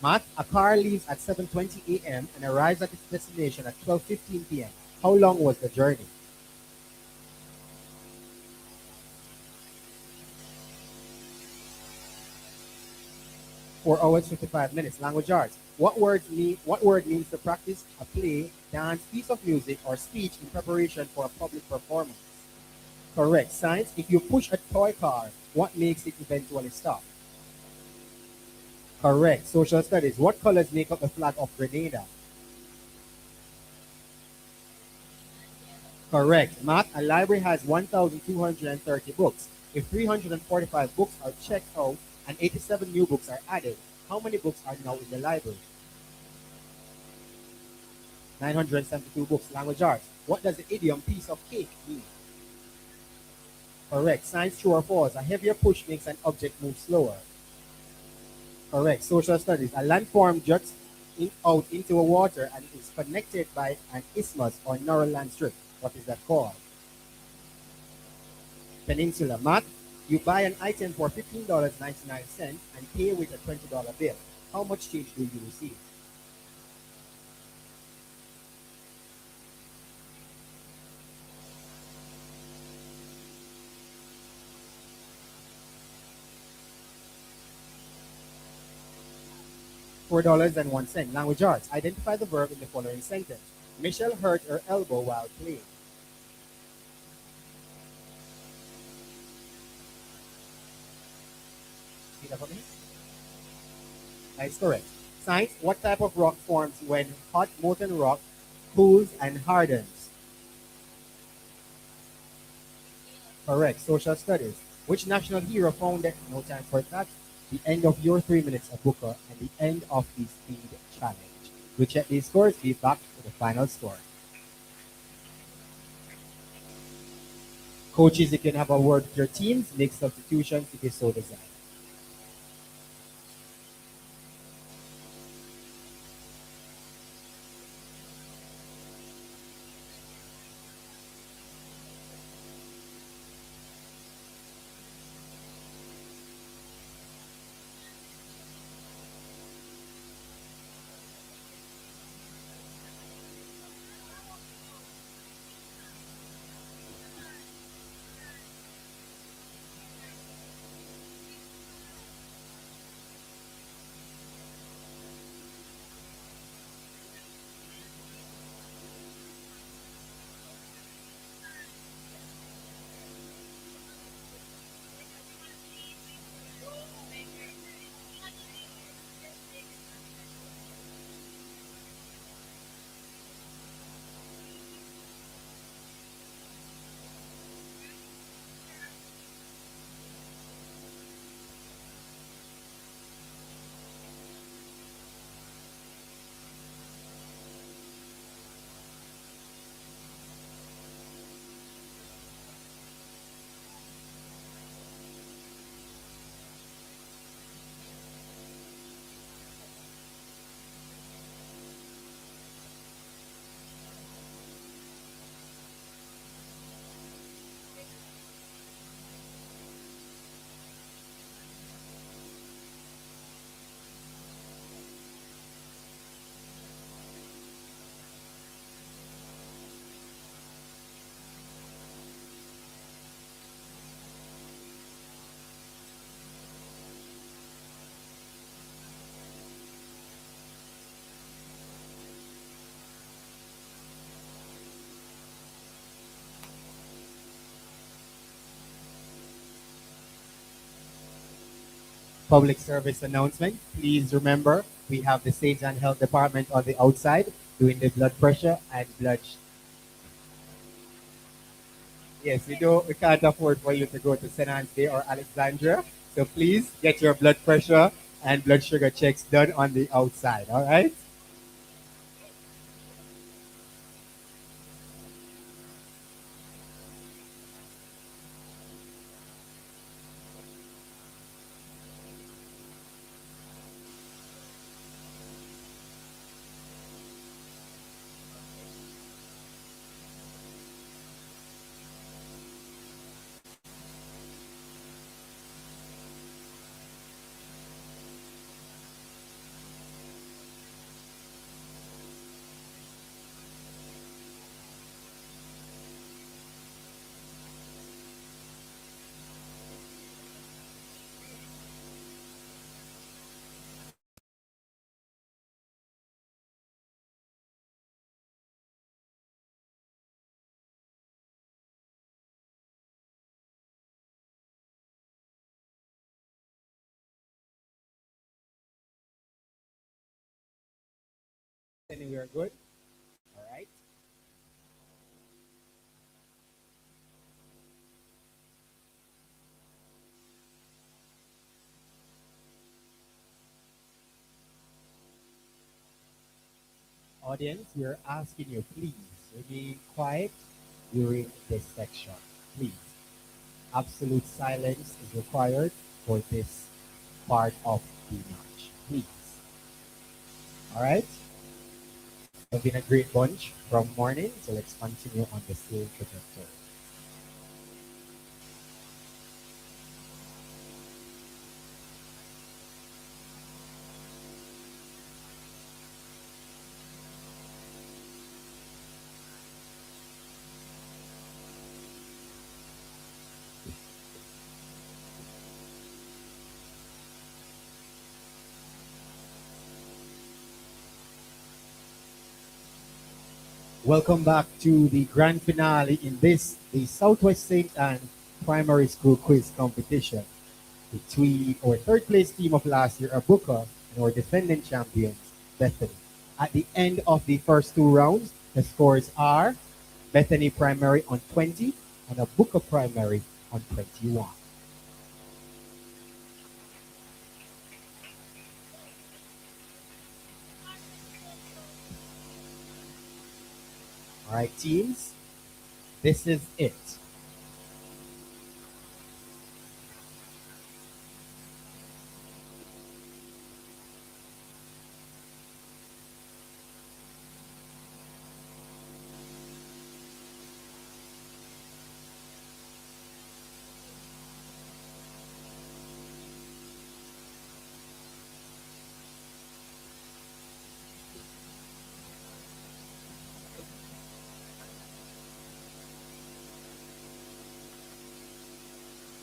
Math. A car leaves at 7:20 a.m. and arrives at its destination at 12:15 p.m. How long was the journey? 4 hours, 55 minutes. Language arts. What word means to practice a play, dance, piece of music, or speech in preparation for a public performance? Correct. Science. If you push a toy car, what makes it eventually stop? Correct. Social studies. What colors make up the flag of Grenada? Correct. Math. A library has 1,230 books. If 345 books are checked out and 87 new books are added, how many books are now in the library? 972 books. Language arts. What does the idiom piece of cake mean? Correct. Science, true or false. A heavier push makes an object move slower. Correct. Social studies. A landform juts out into a water and is connected by an isthmus or narrow land strip. What is that called? Peninsula. Math. You buy an item for $15.99 and pay with a $20 bill. How much change do you receive? $4.01. Language arts. Identify the verb in the following sentence. Michelle hurt her elbow while playing. See that for me? That is correct. Science. What type of rock forms when hot molten rock cools and hardens? Correct. Social studies. Which national hero founded No Time for That? The end of your 3 minutes, Aboukir, and the end of the speed challenge. We check these scores. Be back to the final score. Coaches, you can have a word with your teams. Make substitutions if you so desire. Public service announcement. Please remember, we have the St. John Health Department on the outside doing the blood pressure and blood. Yes, we do. We can't afford for you to go to St. Anne's Day or Alexandria. So please get your blood pressure and blood sugar checks done on the outside. All right. Then we are good. All right. Audience, we are asking you, please remain quiet during this section. Please. Absolute silence is required for this part of the match. please. All right? We've been a great bunch from morning, so let's continue on the same trajectory. Welcome back to the grand finale in this, the Southwest St. Anne Primary School Quiz Competition between our third place team of last year, Aboukir, and our defending champions, Bethany. At the end of the first two rounds, the scores are Bethany Primary on 20 and Aboukir Primary on 21. All right, teams, this is it.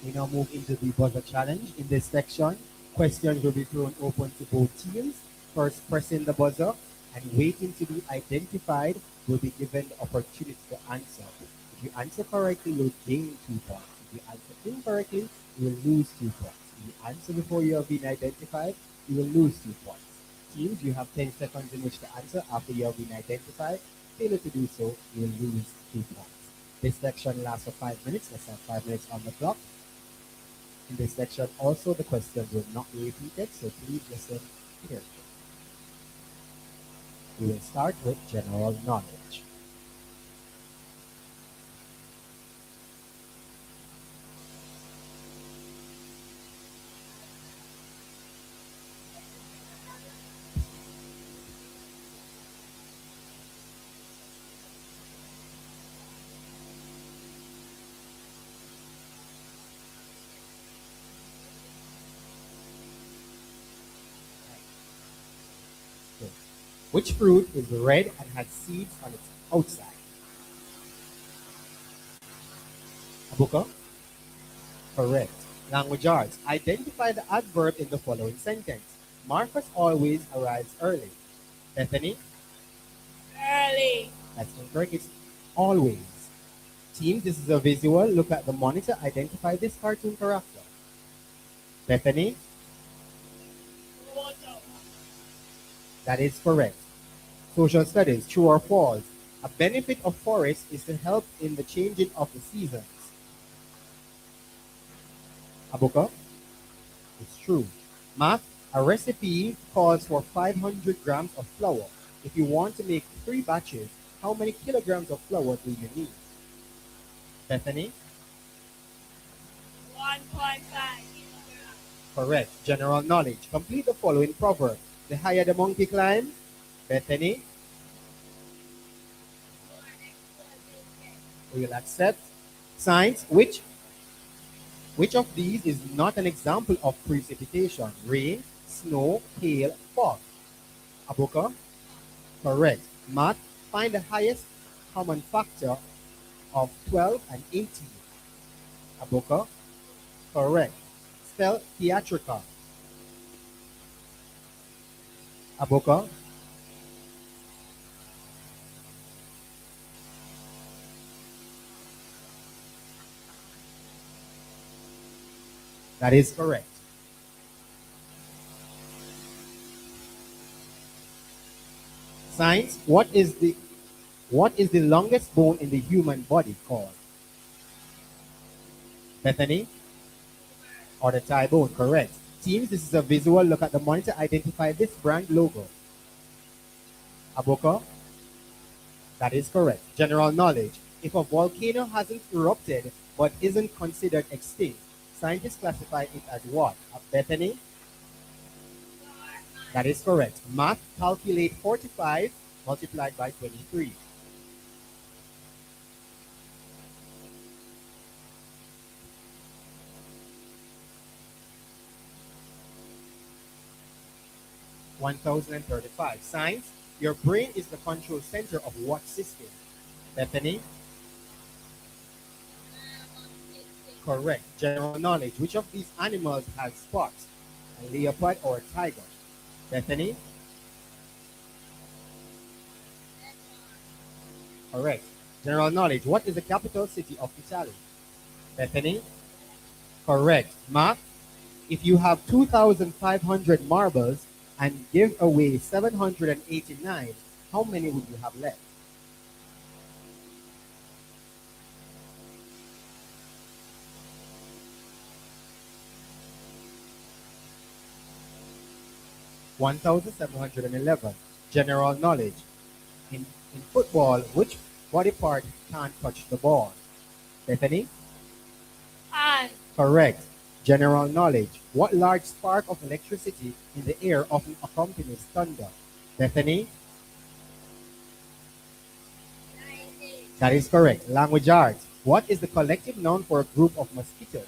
We now move into the buzzer challenge. In this section, questions will be thrown open to both teams. First, pressing the buzzer and waiting to be identified will be given the opportunity to answer. If you answer correctly, you'll gain 2 points. If you answer incorrectly, you will lose 2 points. If you answer before you have been identified, you will lose 2 points. Teams, you have 10 seconds in which to answer after you have been identified. Failure to do so, you will lose 2 points. This section lasts for 5 minutes. Let's have 5 minutes on the clock. In this section, also the questions will not be repeated, so please listen carefully. We will start with general knowledge. Which fruit is red and has seeds on its outside? Aboukir? Correct. Language arts. Identify the adverb in the following sentence. Marcus always arrives early. Bethany?
Early.
That's incorrect. It's always. Teams, this is a visual. Look at the monitor. Identify this cartoon character. Bethany?
Photo.
That is correct. Social studies, true or false? A benefit of forests is to help in the changing of the seasons. Aboukir? It's true. Math, a recipe calls for 500 grams of flour. If you want to make 3 batches, how many kilograms of flour do you need? Bethany?
1.5.
Correct. General knowledge. Complete the following proverb. The higher the monkey climbs. Bethany? We will accept. Science. Which of these is not an example of precipitation? Rain, snow, hail, fog. Aboukir? Correct. Math. Find the highest common factor of 12 and 18. Aboukir? Correct. Spell theatrical. Aboukir? That is correct. Science, what is the longest bone in the human body called? Bethany? Or the thigh bone, correct. Teams, this is a visual. Look at the monitor. Identify this brand logo. Aboukir? That is correct. General knowledge. If a volcano hasn't erupted but isn't considered extinct, scientists classify it as what? A Bethany? That is correct. Math, calculate 45 multiplied by 23. 1035. Science, your brain is the control center of what system? Bethany? Correct. General knowledge. Which of these animals has spots? A leopard or a tiger? Bethany? Correct. General knowledge. What is the capital city of Italy? Bethany? Correct. Math. If you have 2,500 marbles and give away 789, how many would you have left? 1,711. General knowledge. In football, which body part can't touch the ball? Bethany?
Hand.
Correct. General knowledge. What large spark of electricity in the air often accompanies thunder? Bethany? That is correct. Language arts. What is the collective noun for a group of mosquitoes?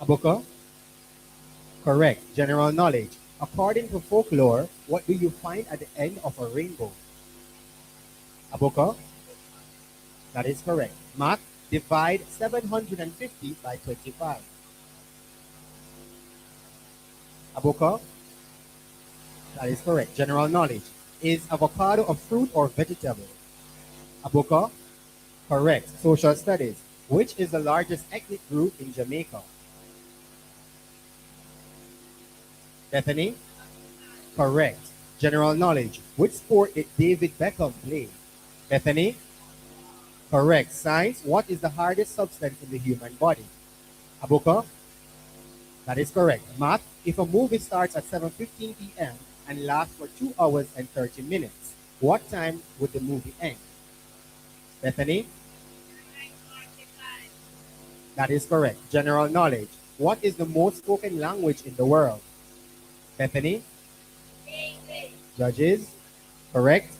Aboukir? Correct. General knowledge. According to folklore, what do you find at the end of a rainbow? Aboukir? That is correct. Math, divide 750 by 25. Aboukir? That is correct. General knowledge. Is avocado a fruit or vegetable? Aboukir? Correct. Social studies. Which is the largest ethnic group in Jamaica? Bethany? Correct. General knowledge. Which sport did David Beckham play? Bethany? Correct. Science. What is the hardest substance in the human body? Aboukir? That is correct. Math. If a movie starts at 7:15 p.m. and lasts for 2 hours and 30 minutes, what time would the movie end? Bethany?
9:45.
That is correct. General knowledge. What is the most spoken language in the world? Bethany?
English.
Judges? Correct.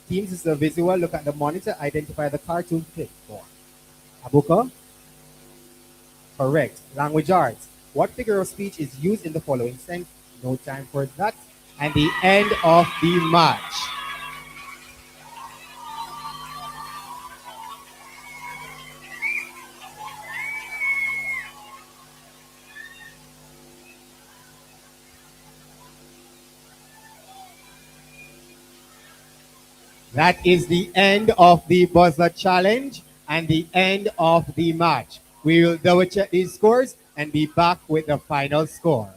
Teams is the visual. Look at the monitor. Identify the cartoon clip for. Aboukir? Correct. Language arts. What figure of speech is used in the following sentence? No time for that. And the end of the match. That is the end of the buzzer challenge and the end of the match. We will double check these scores and be back with the final score.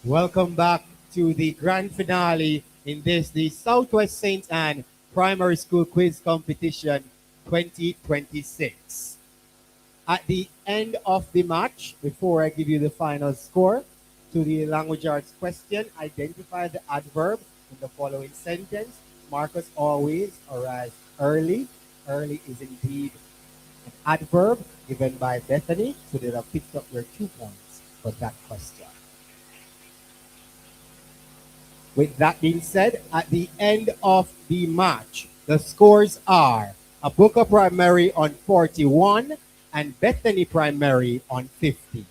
Welcome back to the grand finale in this, the Southwest St. Anne Primary School Quiz Competition 2026. At the end of the match, before I give you the final score, to the language arts question, identify the adverb in the following sentence. Marcus always arrives early. Early is indeed an adverb given by Bethany, so they'll have picked up your 2 points for that question. With that being said, at the end of the match, the scores are Aboukir Primary on 41 and Bethany Primary on 50.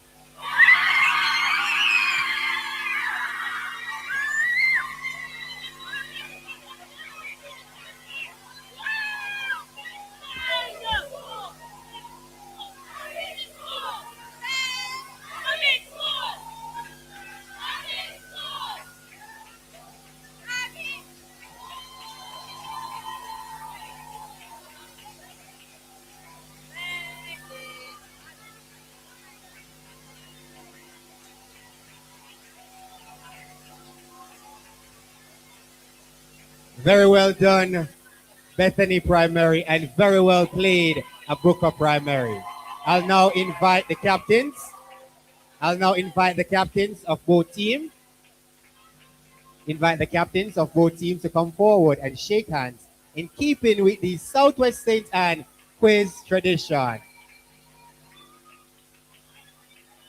Very well done, Bethany Primary, and very well played, Aboukir Primary. I'll now invite the captains. I'll now invite the captains of both teams. Invite the captains of both teams to come forward and shake hands in keeping with the Southwest St. Anne quiz tradition.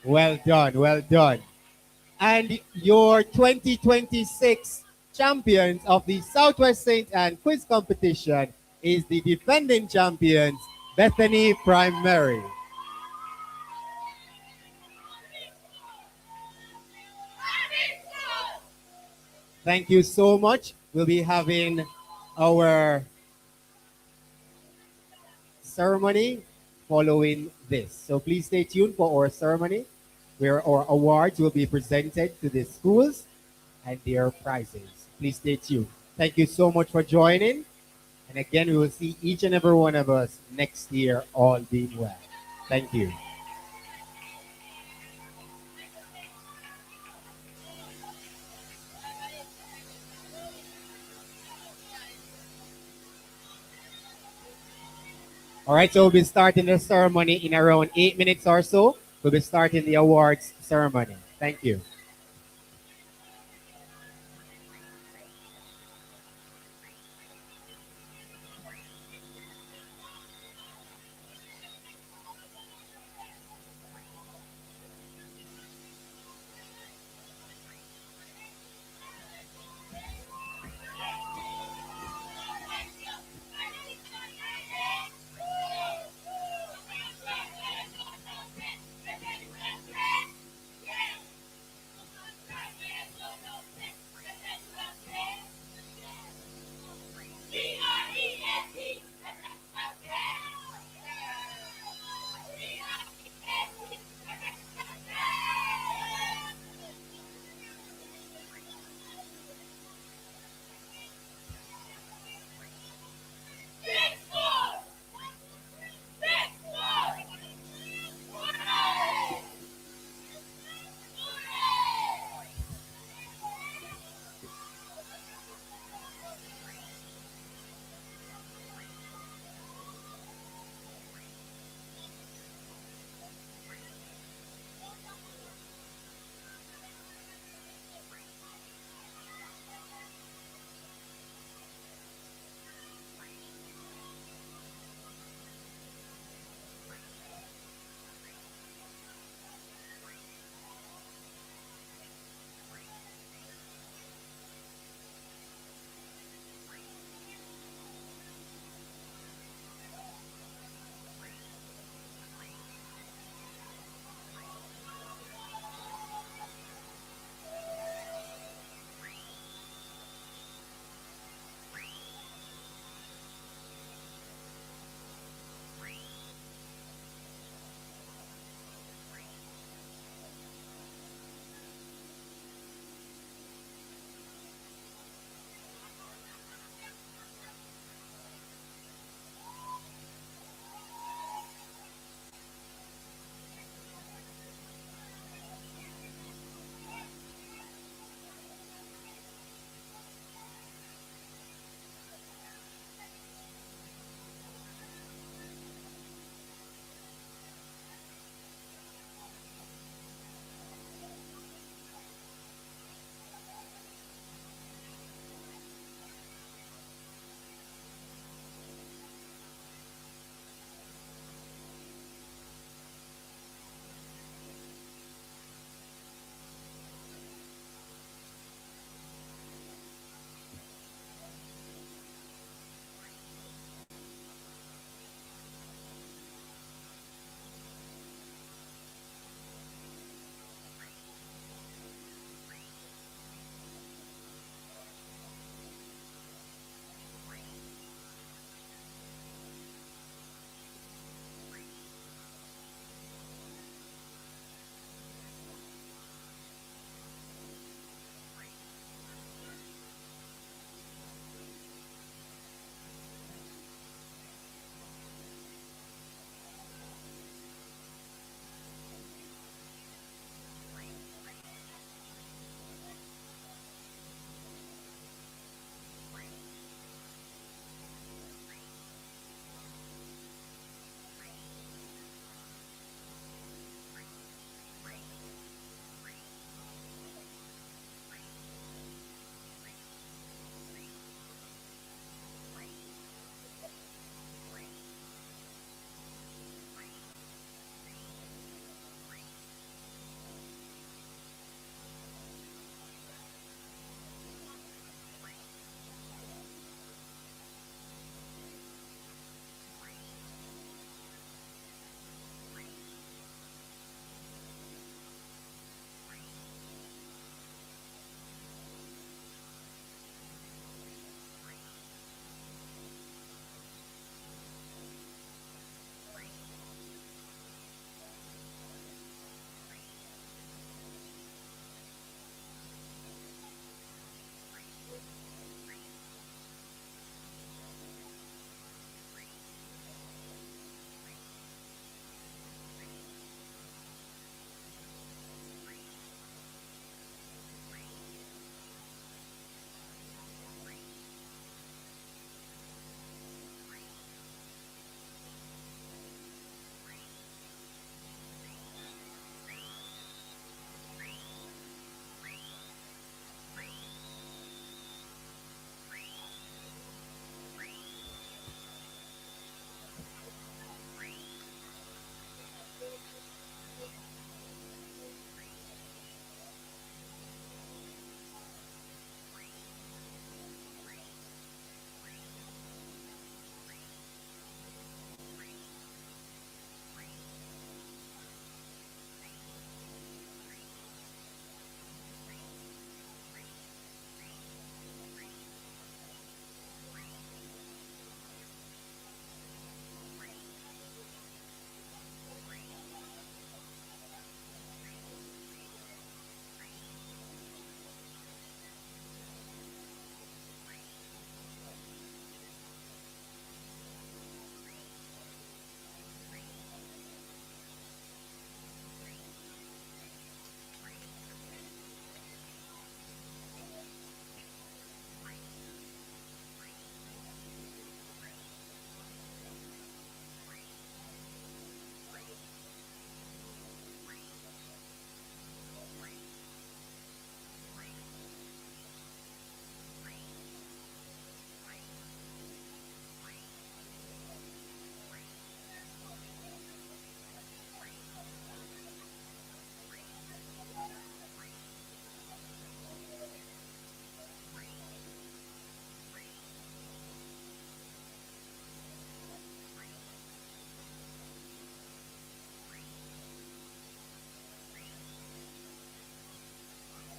Well done, well done. And your 2026 champions of the Southwest St. Anne quiz competition is the defending champions, Bethany Primary. Thank you so much. We'll be having our ceremony following this. So please stay tuned for our ceremony where our awards will be presented to the schools and their prizes. Please stay tuned. Thank you so much for joining. And again, we will see each and every one of us next year, all being well. Thank you. All right, so we'll be starting the ceremony in around 8 minutes or so. We'll be starting the awards ceremony. Thank you.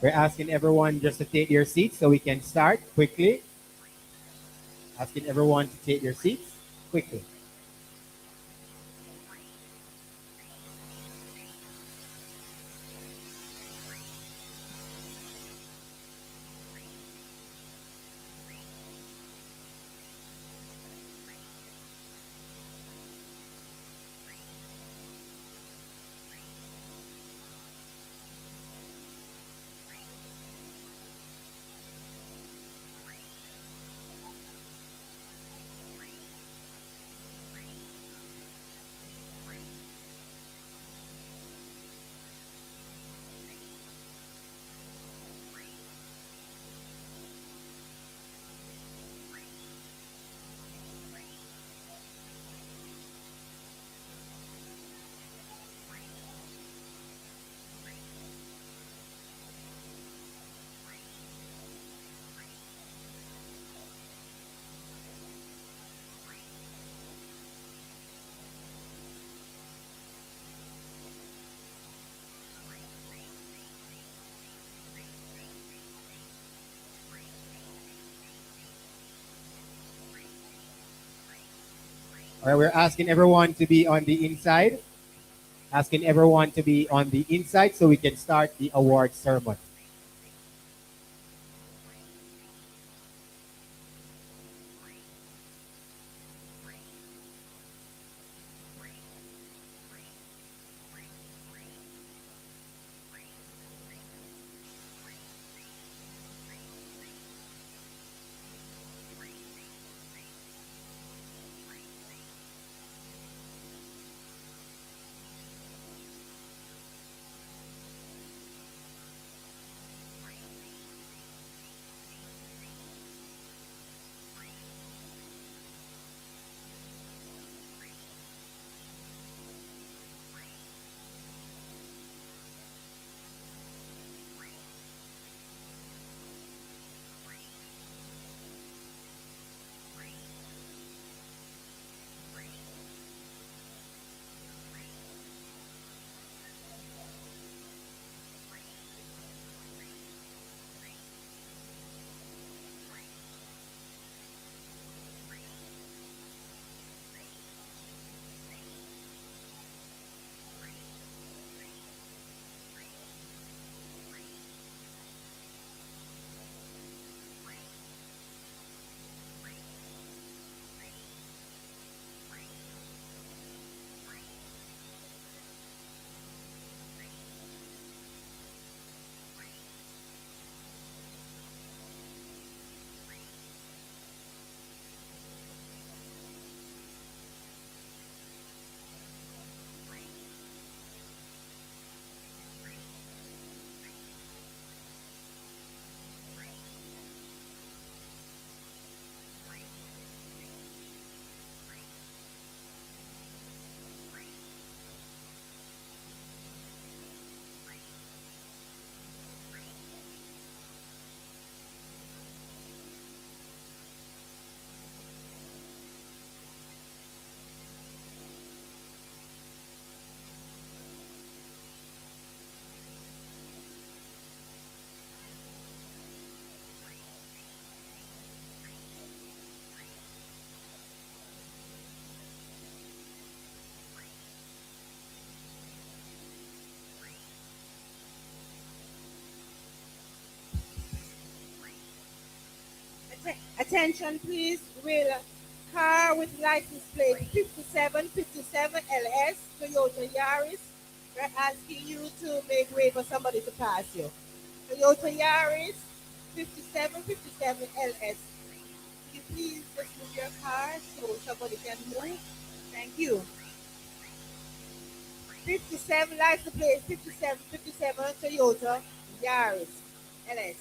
We're asking everyone just to take your seats so we can start quickly. Asking everyone to take your seats quickly. All right, we're asking everyone to be on the inside. Asking everyone to be on the inside so we can start the award ceremony.
Attention, please. Will car with license plate 5757 LS Toyota Yaris. We're asking you to make way for somebody to pass you. Toyota Yaris 5757 LS. Could you please just move your car so somebody can move? Thank you. 57 license plate 5757 Toyota Yaris LS.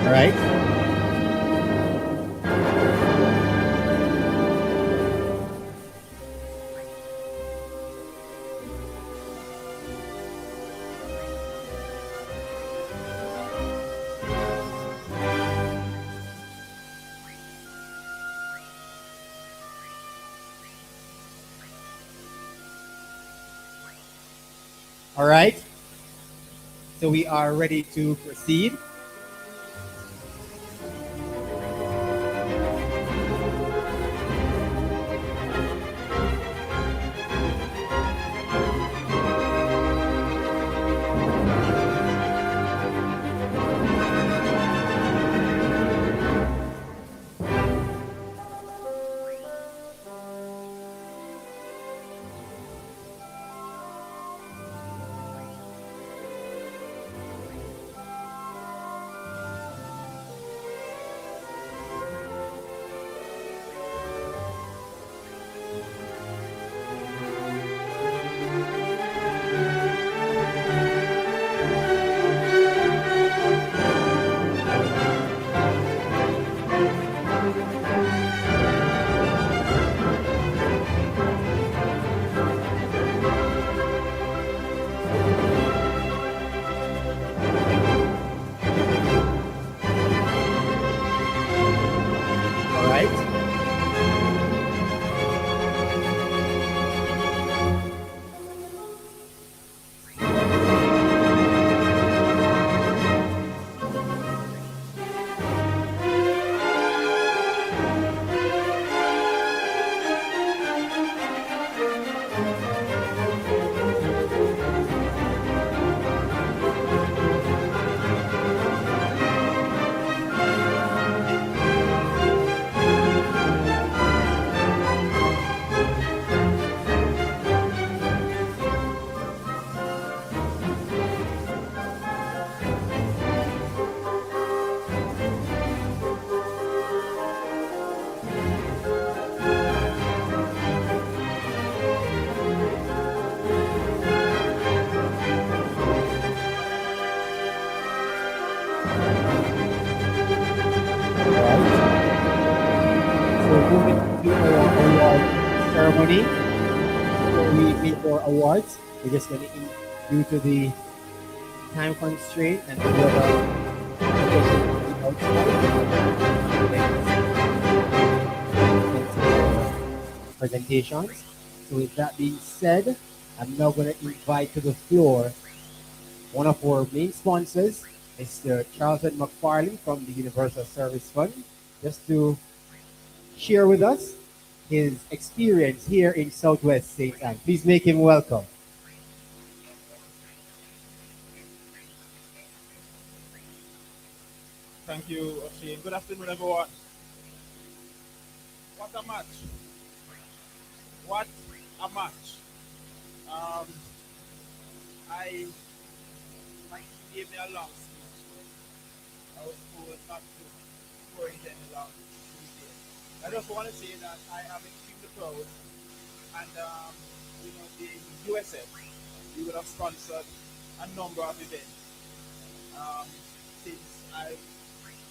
All right. All right. So we are ready to proceed. All right. All right. So moving to our award ceremony. Before we make our awards, we're just going to, due to the time constraint and the presentations. So with that being said, I'm now going to invite to the floor one of our main sponsors, Mr. Charlton McFarlane from the Universal Service Fund, just to share with us his experience here in Southwest St. Anne. Please make him welcome.
Thank you, Shane. Good afternoon, everyone. What a match. What a match. Um, I like he gave me a long speech. I was told not to pour it any long detail. I just want to say that I am extremely proud, and the USF, we would have sponsored a number of events since I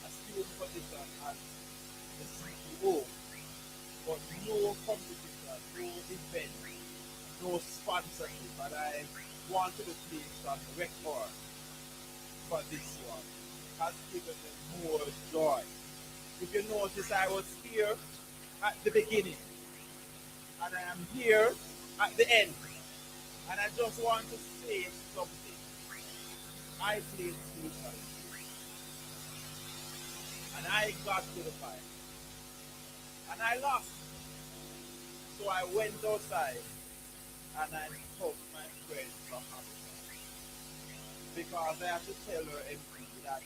assumed position as the CEO, but no competition, no event, no sponsorship, but I wanted to place on record for this one. Has given me more joy. If you notice, I was here at the beginning, and I am here at the end. And I just want to say something. I played spiritually, and I got to the final, and I lost. So I went outside, and I took my friend from Africa, because I have to tell her MP that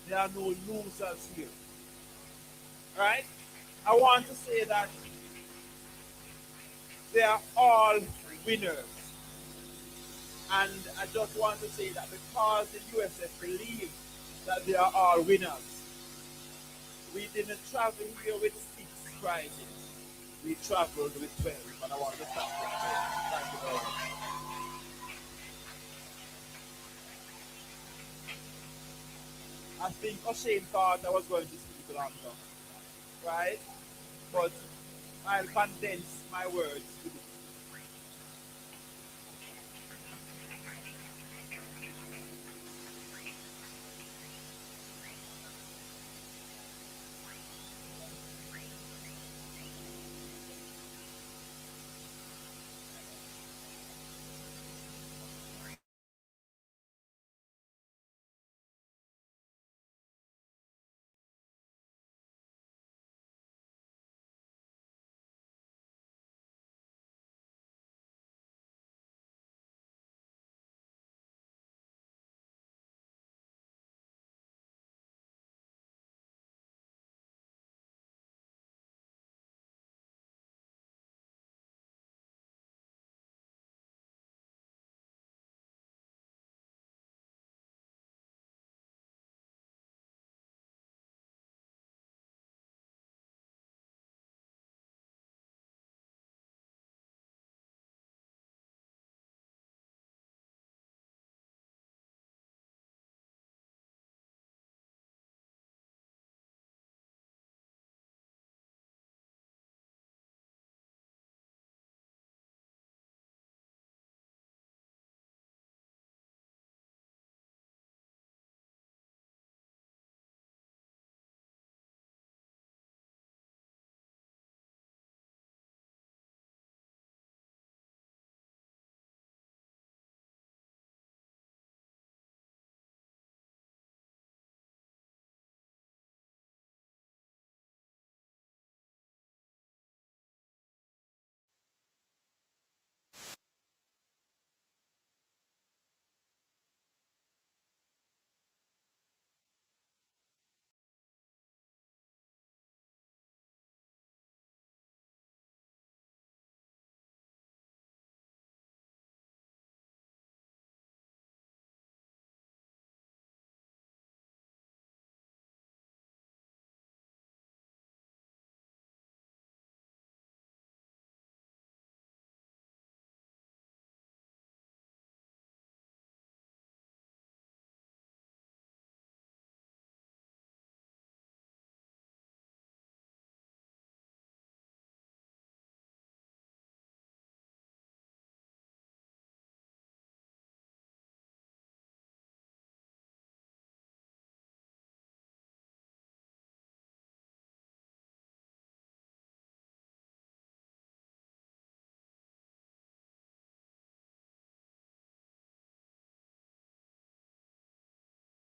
there are no losers here. Right? I want to say that they are all winners. And I just want to say that because the USF believe that they are all winners, we didn't travel here with 6 prizes. We traveled with 12. And I want to thank you. Thank you very much. I think O'Shane thought I was going to speak longer, right? But I'll condense my words to this.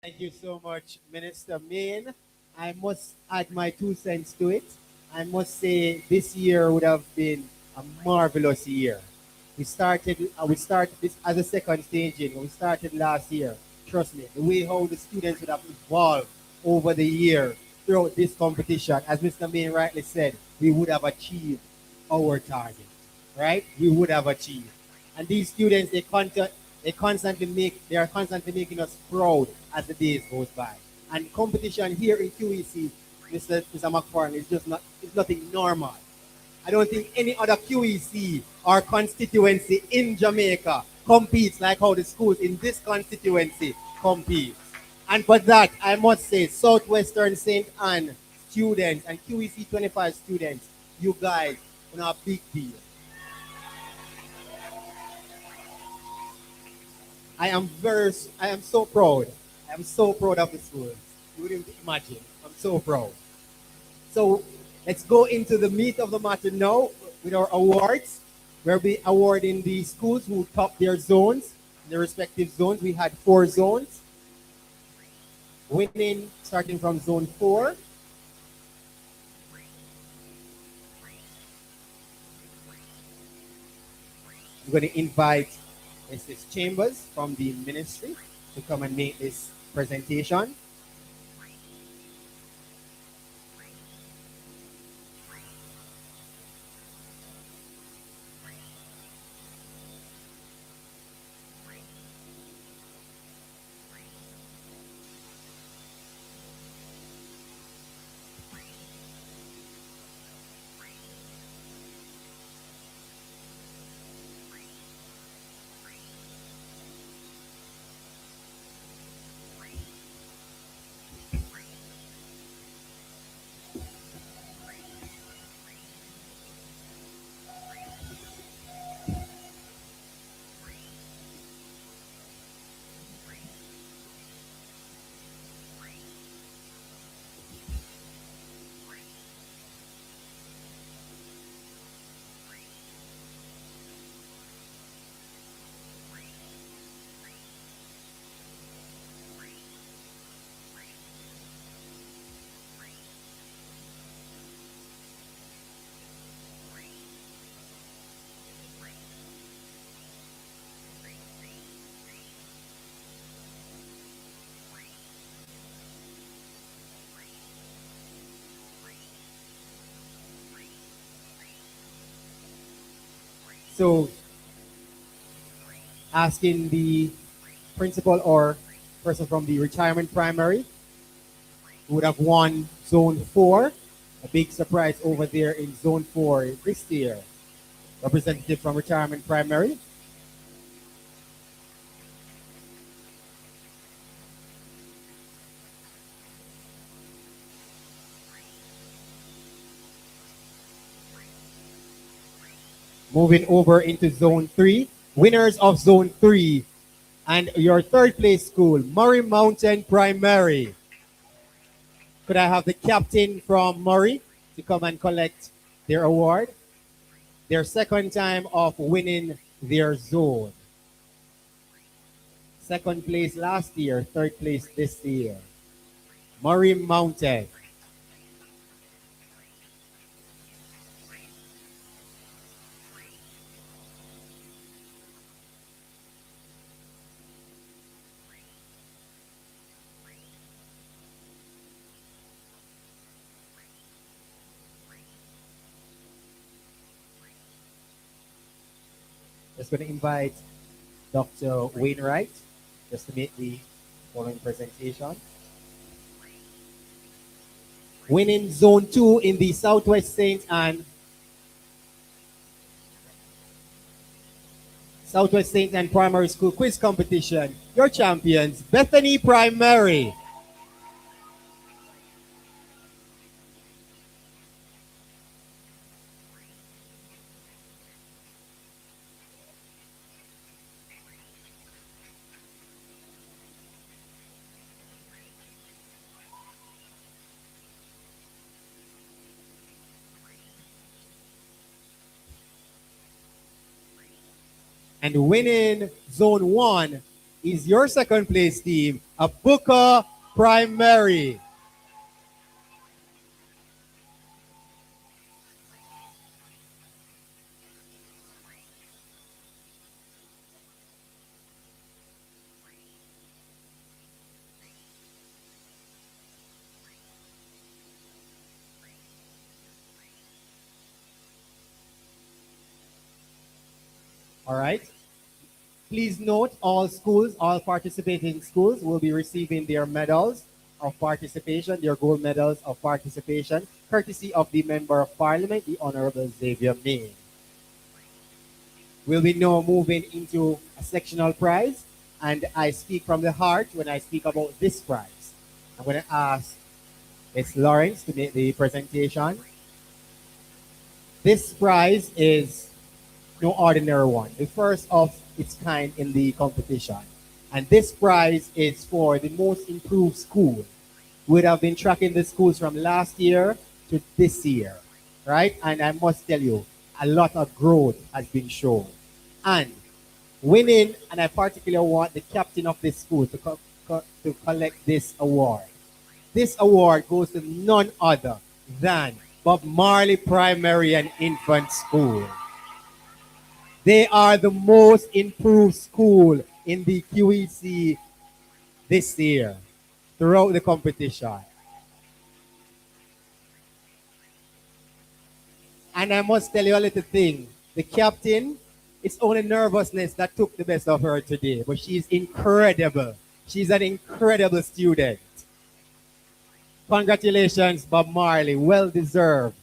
Thank you so much, Minister Main. I must add my 2 cents to it. I must say this year would have been a marvelous year. We started this as a second staging. We started last year. Trust me, the way how the students would have evolved over the year throughout this competition, as Mr. Main rightly said, we would have achieved our target, right? We would have achieved. And these students, they are constantly making us proud as the days goes by. And competition here in QEC, Mr. McFarland, is just not, it's nothing normal. I don't think any other QEC or constituency in Jamaica competes like how the schools in this constituency compete. And for that, I must say, Southwestern St. Anne students and QEC 25 students, you guys, on a big deal. I am so proud. I am so proud of the schools. You wouldn't imagine. I'm so proud. So let's go into the meat of the matter now with our awards. We'll be awarding the schools who top their zones, their respective zones. We had 4 zones. Winning starting from zone 4. We're going to invite Mrs. Chambers from the ministry to come and make this presentation. So asking the principal or person from the retirement primary who would have won zone 4. A big surprise over there in zone 4 this year. Representative from retirement primary. Moving over into zone 3. Winners of zone 3 and your third place school, Murray Mountain Primary. Could I have the captain from Murray to come and collect their award? Their second time of winning their zone. Second place last year, third place this year. Murray Mountain. Just going to invite Dr. Wainwright just to make the following presentation. Winning zone 2 in the Southwest St. Anne Primary School Quiz Competition. Your champions, Bethany Primary. And winning zone 1 is your second place team, Aboukir Primary. All right. Please note all schools, all participating schools will be receiving their medals of participation, their gold medals of participation, courtesy of the Member of Parliament, the Honorable Xavier May. We'll be now moving into a sectional prize, and I speak from the heart when I speak about this prize. I'm going to ask Ms. Lawrence to make the presentation. This prize is no ordinary one, the first of its kind in the competition. And this prize is for the most improved school. We have been tracking the schools from last year to this year, right? And I must tell you, a lot of growth has been shown. And winning, and I particularly want the captain of this school to collect this award. This award goes to none other than Bob Marley Primary and Infant School. They are the most improved school in the QEC this year throughout the competition. And I must tell you a little thing. The captain, it's only nervousness that took the best of her today, but she's incredible. She's an incredible student. Congratulations, Bob Marley. Well deserved.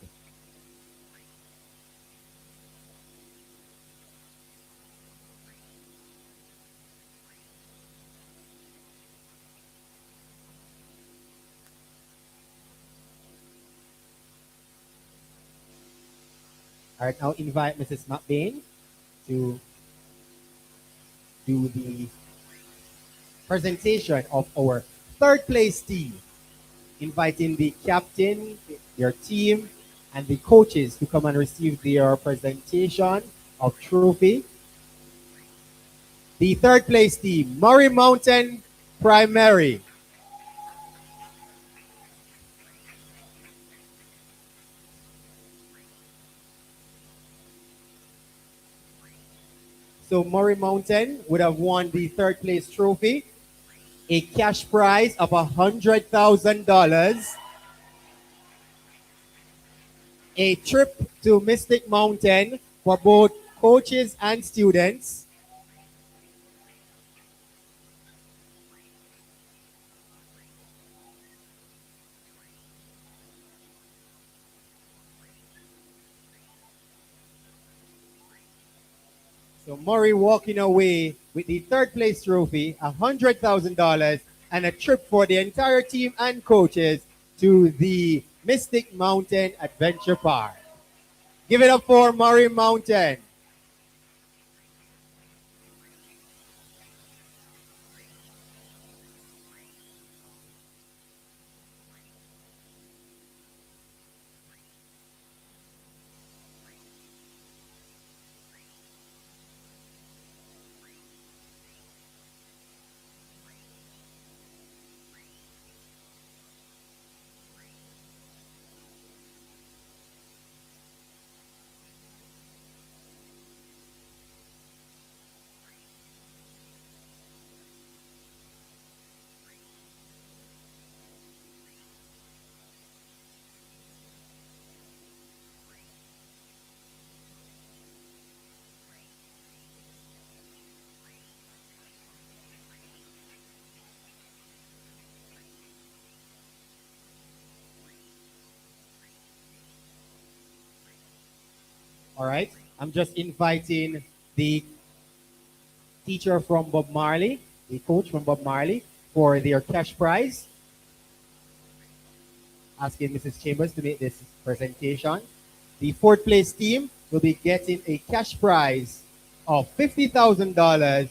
All right, now invite Mrs. McBain to do the presentation of our third place team, inviting the captain, your team, and the coaches to come and receive their presentation of trophy. The third place team, Murray Mountain Primary. So Murray Mountain would have won the third place trophy, a cash prize of $100,000, a trip to Mystic Mountain for both coaches and students. So Murray walking away with the third place trophy, $100,000, and a trip for the entire team and coaches to the Mystic Mountain Adventure Park. Give it up for Murray Mountain. All right. I'm just inviting the teacher from Bob Marley, the coach from Bob Marley, for their cash prize. Asking Mrs. Chambers to make this presentation. The fourth place team will be getting a cash prize of $50,000.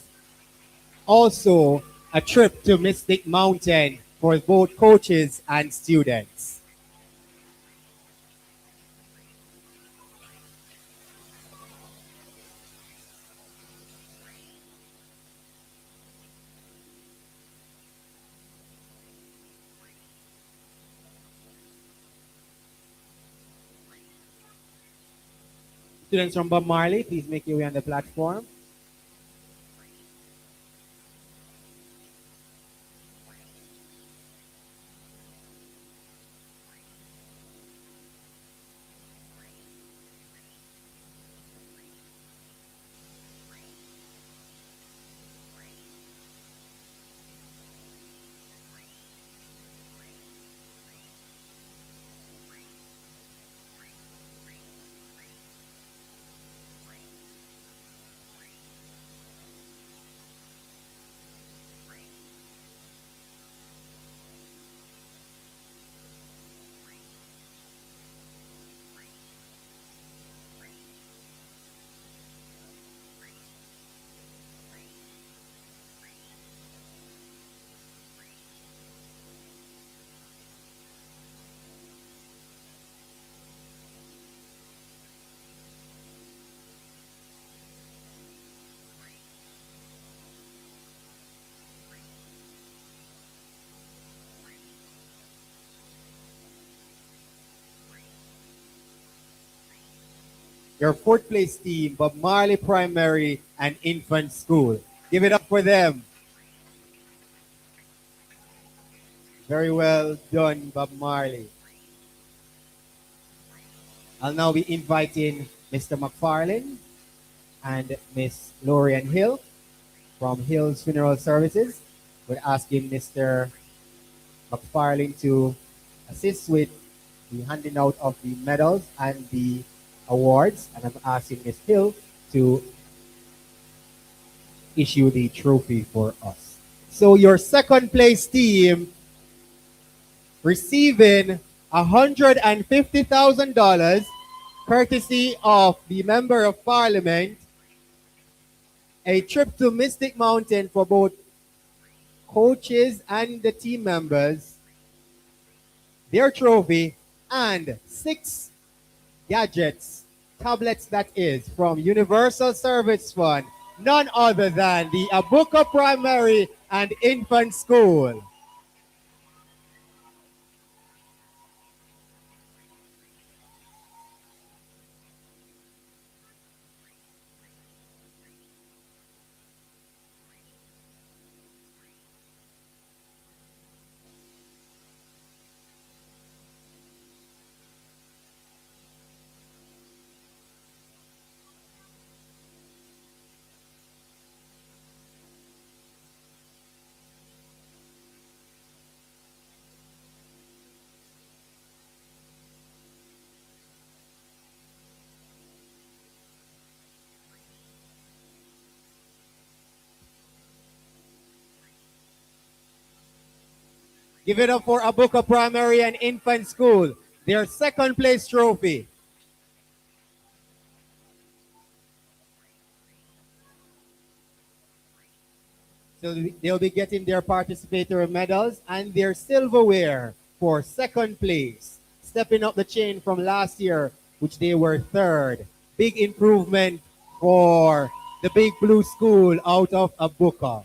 Also, a trip to Mystic Mountain for both coaches and students. Students from Bob Marley, please make your way on the platform. Your fourth place team, Bob Marley Primary and Infant School. Give it up for them. Very well done, Bob Marley. I'll now be inviting Mr. McFarlane and Miss Lorian Hill from Hill's Funeral Services. We're asking Mr. McFarlane to assist with the handing out of the medals and the awards. And I'm asking Miss Hill to issue the trophy for us. So your second place team receiving $150,000 courtesy of the Member of Parliament, a trip to Mystic Mountain for both coaches and the team members, their trophy, and 6 gadgets, tablets that is, from Universal Service Fund, none other than the Aboukir Primary and Infant School. Give it up for Aboukir Primary and Infant School, their second place trophy. So they'll be getting their participatory medals and their silverware for second place, stepping up the chain from last year, which they were third. Big improvement for the Big Blue School out of Aboukir.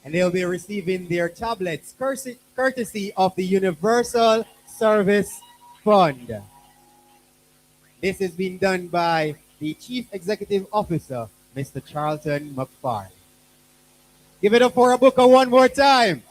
And they'll be receiving their tablets courtesy of the Universal Service Fund. This has been done by the Chief Executive Officer, Mr. Charlton McFarlane. Give it up for Aboukir one more time.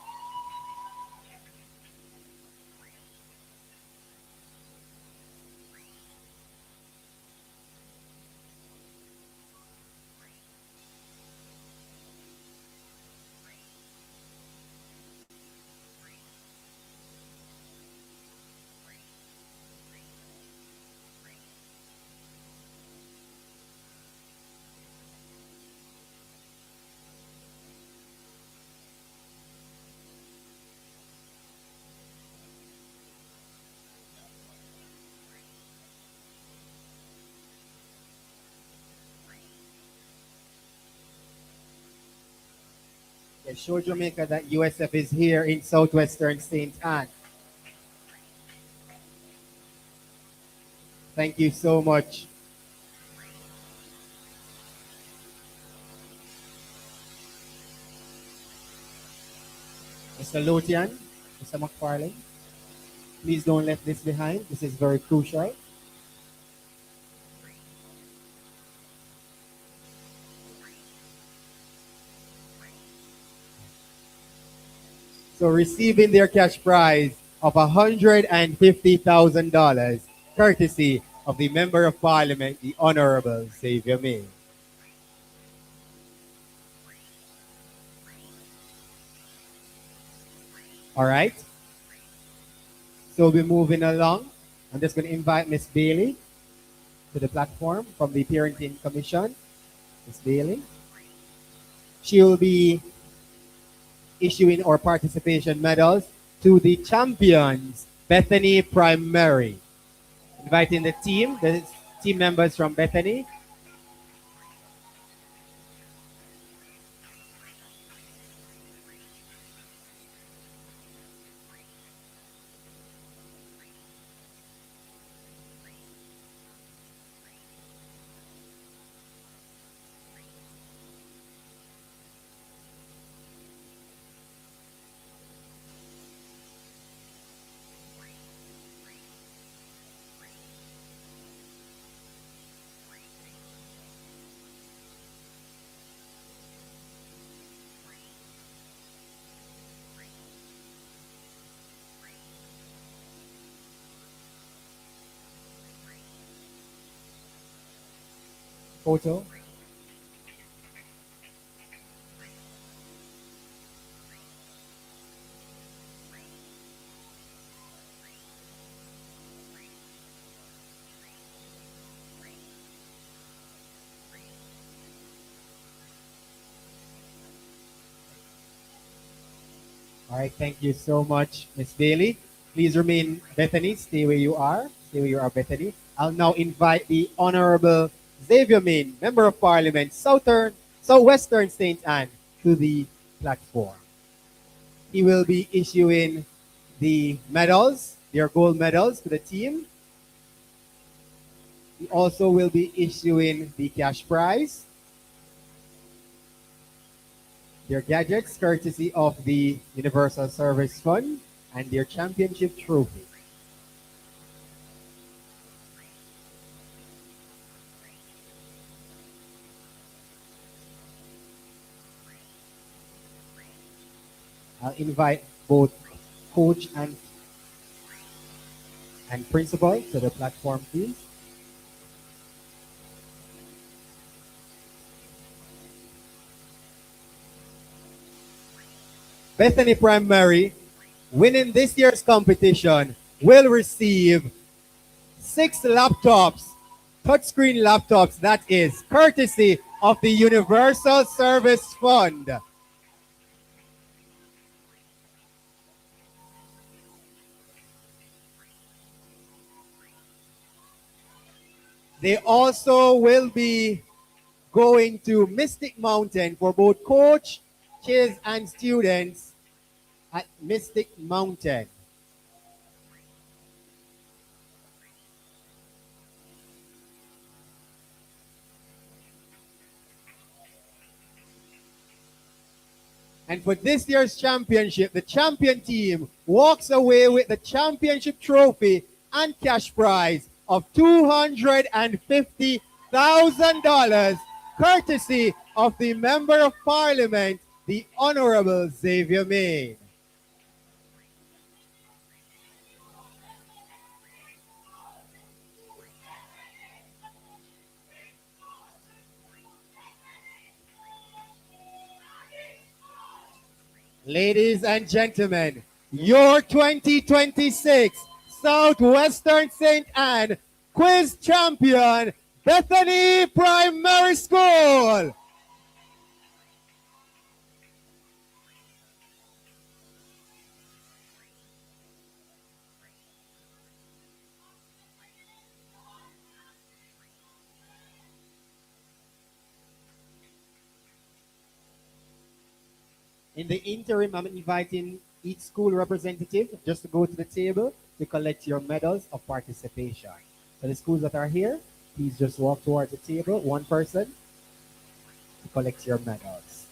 Show Jamaica that USF is here in Southwestern St. Anne. Thank you so much. Mr. Lotian, Mr. McFarlane, please don't let this behind. This is very crucial. So receiving their cash prize of $150,000, courtesy of the Member of Parliament, the Honorable Xavier May. All right. So we'll be moving along. I'm just going to invite Miss Bailey to the platform from the Parenting Commission. Miss Bailey. She will be issuing our participation medals to the champions, Bethany Primary. Inviting the team members from Bethany. Photo. All right, thank you so much, Miss Bailey. Please remain, Bethany. Stay where you are. Stay where you are, Bethany. I'll now invite the Honorable Xavier Main, Member of Parliament, Southwestern St. Anne, to the platform. He will be issuing the medals, their gold medals to the team. He also will be issuing the cash prize. their gadgets courtesy of the Universal Service Fund and their championship trophy. I'll invite both coach and principal to the platform, please. Bethany Primary, winning this year's competition, will receive 6 laptops, touchscreen laptops, that is, courtesy of the Universal Service Fund. They also will be going to Mystic Mountain for both coaches and students at Mystic Mountain. And for this year's championship, the champion team walks away with the championship trophy and cash prize of $250,000, courtesy of the Member of Parliament, the Honorable Xavier May. Ladies and gentlemen, your 2026 Southwestern St. Anne Quiz Champion, Bethany Primary School. In the interim, I'm inviting each school representative just to go to the table to collect your medals of participation. So the schools that are here, please just walk towards the table, one person, to collect your medals.